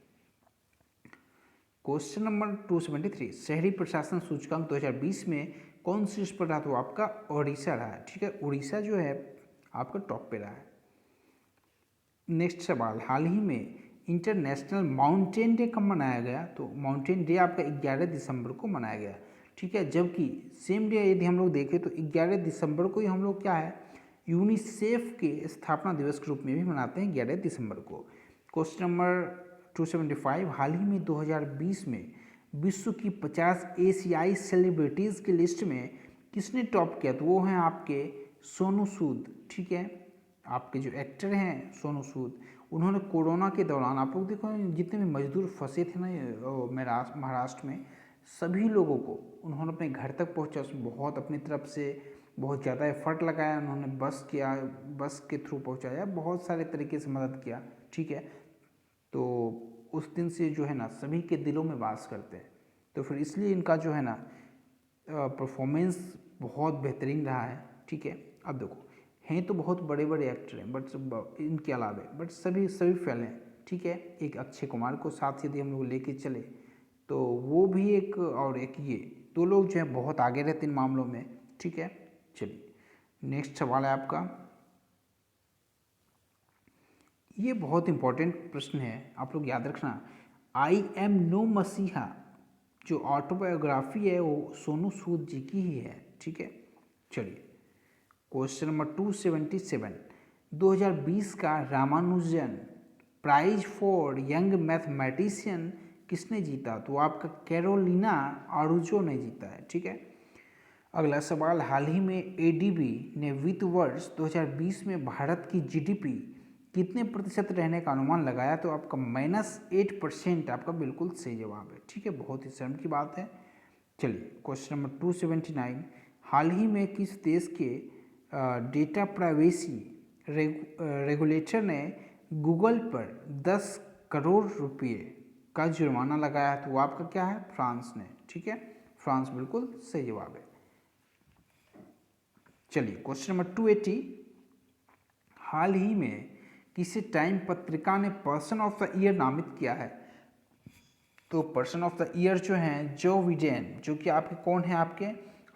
क्वेश्चन नंबर 273, शहरी प्रशासन सूचकांक 2020 में कौन शीर्ष पर रहा, तो आपका उड़ीसा रहा है, ठीक है, उड़ीसा जो है आपका टॉप पे रहा है। नेक्स्ट सवाल, हाल ही में इंटरनेशनल माउंटेन डे कब मनाया गया, तो माउंटेन डे आपका 11 दिसंबर को मनाया गया, ठीक है। जबकि सेम डे यदि हम लोग देखें तो 11 दिसंबर को ही हम लोग क्या है, यूनिसेफ के स्थापना दिवस के रूप में भी मनाते हैं 11 दिसंबर को। क्वेश्चन नंबर 275, हाल ही में 2020 में विश्व की 50 एशियाई सेलिब्रिटीज़ की लिस्ट में किसने टॉप किया, तो वो हैं आपके सोनू सूद, ठीक है। आपके जो एक्टर हैं सोनू सूद, उन्होंने कोरोना के दौरान, आप लोग देखो जितने भी मजदूर फंसे थे ना महाराष्ट्र में, सभी लोगों को उन्होंने अपने घर तक पहुंचा, उसमें बहुत अपनी तरफ से बहुत ज़्यादा एफर्ट लगाया, उन्होंने बस के थ्रू पहुंचाया, बहुत सारे तरीके से मदद किया, ठीक है। तो उस दिन से जो है ना सभी के दिलों में वास करते हैं, तो फिर इसलिए इनका जो है ना परफॉर्मेंस बहुत बेहतरीन रहा है, ठीक है। अब देखो, हैं तो बहुत बड़े बड़े एक्टर हैं बट इनके अलावे बट सभी फेल हैं, ठीक है। एक अक्षय कुमार को साथ यदि हम लोग लेके चले तो वो भी एक, और एक ये दो लोग जो है बहुत आगे रहते इन मामलों में, ठीक है। चलिए नेक्स्ट सवाल है आपका, ये बहुत इंपॉर्टेंट प्रश्न है, आप लोग याद रखना। आई एम नो मसीहा जो ऑटोबायोग्राफी है वो सोनू सूद जी की ही है, ठीक है। चलिए क्वेश्चन नंबर 277, 2020 का Ramanujan prize for young mathematician किसने जीता, तो आपका कैरोलिना आरुजो ने जीता है, ठीक है। अगला सवाल, हाल ही में एडीबी ने वित्त वर्ष 2020 में भारत की जीडीपी कितने प्रतिशत रहने का अनुमान लगाया, तो आपका -8% आपका बिल्कुल सही जवाब है, ठीक है। बहुत ही शर्म की बात है। चलिए क्वेश्चन नंबर 279, हाल ही में किस देश के डेटा प्राइवेसी रेगुलेटर ने गूगल पर 10 करोड़ रुपए का जुर्माना लगाया है, तो वो आपका क्या है, फ्रांस ने, ठीक है। फ्रांस बिल्कुल सही जवाब है। चलिए क्वेश्चन नंबर 280, हाल ही में किसी टाइम पत्रिका ने पर्सन ऑफ द ईयर नामित किया है, तो पर्सन ऑफ द ईयर जो हैं जो बिडेन, जो कि आपके कौन है, आपके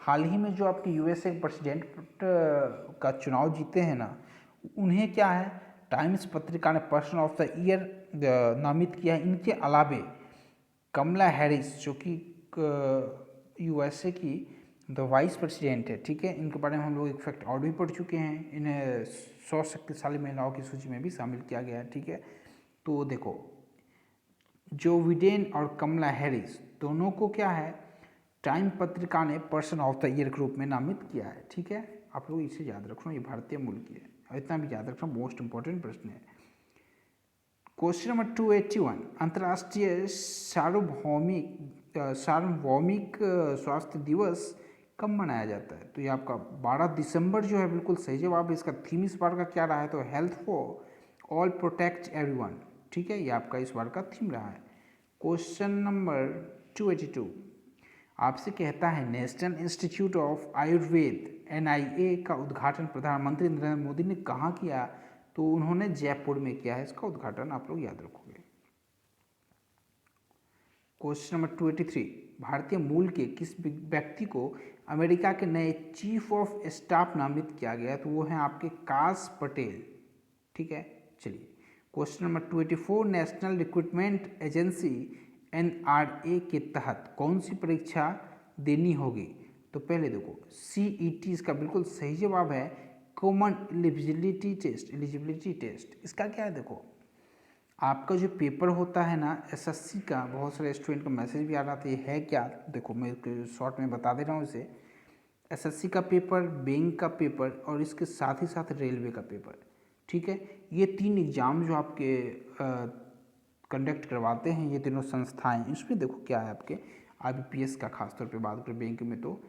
हाल ही में जो आपके यूएसए प्रेसिडेंट का चुनाव जीते हैं ना, उन्हें क्या है टाइम्स पत्रिका ने पर्सन ऑफ द ईयर नामित किया है। इनके अलावे कमला हैरिस जो कि यूएसए की द वाइस प्रेसिडेंट है, ठीक है, इनके बारे में हम लोग एक फैक्ट और भी पढ़ चुके हैं, इन्हें 100 शक्तिशाली महिलाओं की सूची में भी शामिल किया गया है, ठीक है। तो देखो जो बिडेन और कमला हैरिस दोनों को क्या है टाइम पत्रिका ने पर्सन ऑफ द ईयर के रूप में नामित किया है, ठीक है। आप लोग इसे याद रखना, ये भारतीय मूल की है, और इतना भी याद रखना, मोस्ट इंपॉर्टेंट प्रश्न है। क्वेश्चन नंबर 281, अंतर्राष्ट्रीय सार्वभौमिक स्वास्थ्य दिवस कब मनाया जाता है, तो ये आपका 12 दिसंबर जो है बिल्कुल सही जवाब है। इसका थीम इस बार का क्या रहा है, तो health for all protect everyone, ठीक है, ये आपका इस बार का थीम रहा है। क्वेश्चन नंबर 282, आपसे कहता है national institute of Ayurveda NIA का उद्घाटन प्रधानमंत्री नरेंद्र मोदी ने कहाँ किया, तो उन्होंने जयपुर में किया है इसका उद्घाटन, आप लोग याद रखोगे। क्वेश्चन नंबर 283, भारतीय मूल के किस व्यक्ति को अमेरिका के नए चीफ ऑफ स्टाफ नामित किया गया, तो वो हैं आपके काश पटेल, ठीक है। चलिए question number 284, national recruitment agency NRA के तहत कौन सी परीक्षा देनी होगी, तो पहले देखो CET इसका बिल्कुल सही जवाब है, कॉमन एलिजिबिलिटी टेस्ट। इसका क्या है, देखो आपका जो पेपर होता है ना SSC का, बहुत सारे स्टूडेंट का मैसेज भी आ रहा था, ये है क्या, देखो मैं शॉर्ट में बता दे रहा हूँ इसे। एसएससी का पेपर, बैंक का पेपर और इसके साथ ही साथ रेलवे का पेपर। ठीक है, ये 3 एग्ज़ाम जो आपके कंडक्ट करवाते हैं ये तीनों संस्थाएं, इसमें देखो क्या है आपके आईबीपीएस का खासतौर पे बात करें बैंक में तो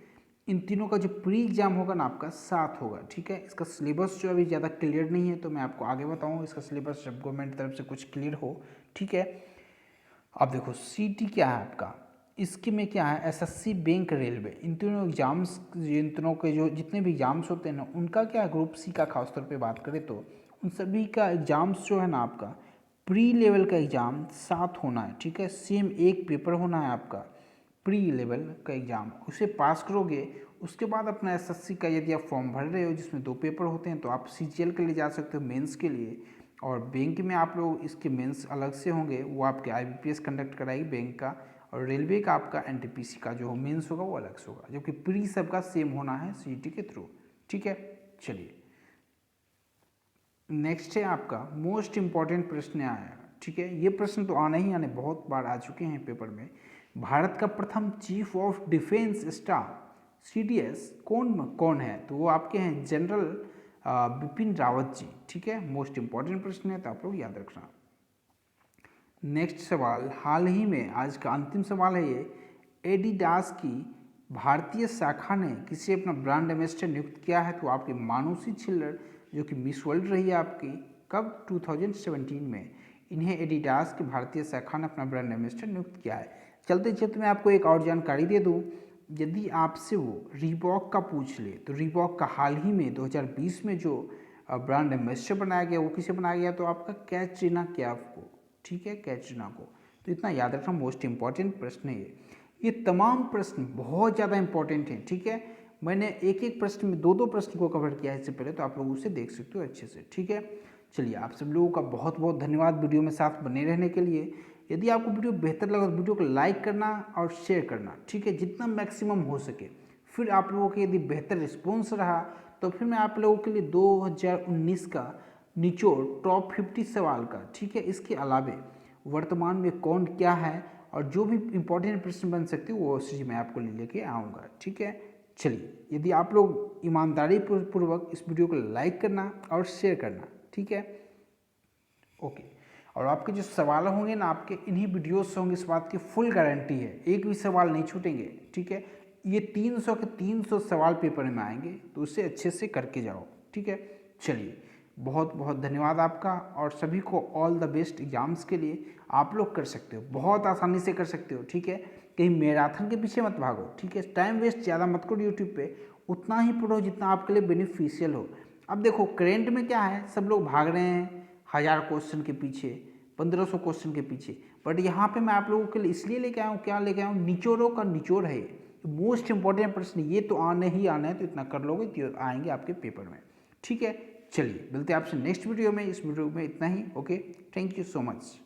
इन तीनों का जो प्री एग्जाम होगा ना आपका 7 होगा। ठीक है, इसका सिलेबस जो अभी ज़्यादा क्लियर नहीं है तो मैं आपको आगे बताऊँ इसका सिलेबस जब गवर्नमेंट तरफ से कुछ क्लियर हो। ठीक है, अब देखो सीटी क्या है आपका, इसके में क्या है एसएससी, बैंक, रेलवे, इन तीनों एग्जाम्स, इन तीनों के जो जितने भी एग्जाम्स होते हैं ना उनका क्या ग्रुप सी का खासतौर पे बात करें तो उन सभी का एग्जाम्स जो है ना आपका प्री लेवल का एग्ज़ाम 7 होना है। ठीक है, सेम एक पेपर होना है आपका प्री लेवल का एग्ज़ाम, उसे पास करोगे उसके बाद अपना एसएससी का यदि आप फॉर्म भर रहे हो जिसमें 2 पेपर होते हैं तो आप सीजीएल के लिए जा सकते हो मेंस के लिए, और बैंक में आप लोग इसके मेंस अलग से होंगे, वो आपके आईबीपीएस कंडक्ट कराएगी बैंक का, और रेलवे का आपका एनटीपीसी का जो मेंस होगा वो अलग से होगा, जबकि प्री सबका सेम होना है सीईटी के थ्रू। ठीक है, चलिए नेक्स्ट है आपका मोस्ट इम्पॉर्टेंट प्रश्न आया। ठीक है, ये प्रश्न तो आने ही आने बहुत बार आ चुके हैं पेपर में। भारत का प्रथम chief of defence staff CDS कौन है, तो वो आपके हैं जनरल बिपिन रावत जी। ठीक है, मोस्ट इम्पॉर्टेंट प्रश्न है तो आप लोग याद रखना। नेक्स्ट सवाल, हाल ही में आज का अंतिम सवाल है ये, एडिडास की भारतीय शाखा ने किसे अपना ब्रांड एम्बेसडर नियुक्त किया है, तो आपकी मानुषी छिल्लर जो कि मिस वर्ल्ड रही है आपकी कब 2017 में, इन्हें एडिडास की भारतीय शाखा ने अपना ब्रांड एम्बेसडर नियुक्त किया है। चलते चलते मैं आपको एक और जानकारी दे दूं, यदि आपसे वो रीबॉक का पूछ ले तो रीबॉक का हाल ही में 2020 में जो ब्रांड एम्बेसडर बनाया गया वो किसे बनाया गया, तो आपका कैटरीना कैफ को। ठीक है, कैटरीना को, तो इतना याद रखना, मोस्ट इंपॉर्टेंट प्रश्न है ये तमाम प्रश्न बहुत ज़्यादा इंपॉर्टेंट हैं। ठीक है, मैंने एक एक प्रश्न में 2-2 प्रश्न को कवर किया है इससे पहले, तो आप लोग उसे देख सकते हो अच्छे से। ठीक है, चलिए आप सब लोगों का बहुत बहुत धन्यवाद वीडियो में साथ बने रहने के लिए। यदि आपको वीडियो बेहतर लगा तो वीडियो को लाइक करना और शेयर करना। ठीक है, जितना मैक्सिमम हो सके। फिर आप लोगों के यदि बेहतर रिस्पॉन्स रहा तो फिर मैं आप लोगों के लिए 2019 का निचोड़ टॉप 50 सवाल का, ठीक है, इसके अलावे वर्तमान में कौन क्या है और जो भी इंपॉर्टेंट प्रश्न बन सकते हैं वो चीज़ मैं आपको लेके आऊँगा। ठीक है, चलिए यदि आप लोग ईमानदारी पूर्वक इस वीडियो को लाइक करना और शेयर करना। ठीक है, ओके, और आपके जो सवाल होंगे ना आपके इन्हीं वीडियोस से होंगे, इस बात की फुल गारंटी है, एक भी सवाल नहीं छूटेंगे। ठीक है, ये 300 के 300 सवाल पेपर में आएंगे तो उससे अच्छे से करके जाओ। ठीक है, चलिए बहुत बहुत धन्यवाद आपका, और सभी को ऑल द बेस्ट एग्जाम्स के लिए। आप लोग कर सकते हो, बहुत आसानी से कर सकते हो। ठीक है, कहीं मैराथन के पीछे मत भागो। ठीक है, टाइम वेस्ट ज़्यादा मत करो यूट्यूब पे, उतना ही पढ़ो जितना आपके लिए बेनिफिशियल हो। अब देखो करेंट में क्या है, सब लोग भाग रहे हैं 1000 क्वेश्चन के पीछे, 1500 क्वेश्चन के पीछे, बट यहाँ पे मैं आप लोगों के लिए इसलिए लेके आया हूँ, क्या लेके आया हूँ, निचोड़ों का निचोड़ है ये, मोस्ट इंपॉर्टेंट प्रश्न, ये तो आने ही आना है, तो इतना कर लोगे तो आएंगे आपके पेपर में। ठीक है, चलिए मिलते हैं आपसे नेक्स्ट वीडियो में। इस वीडियो में इतना ही। Okay, thank you so much.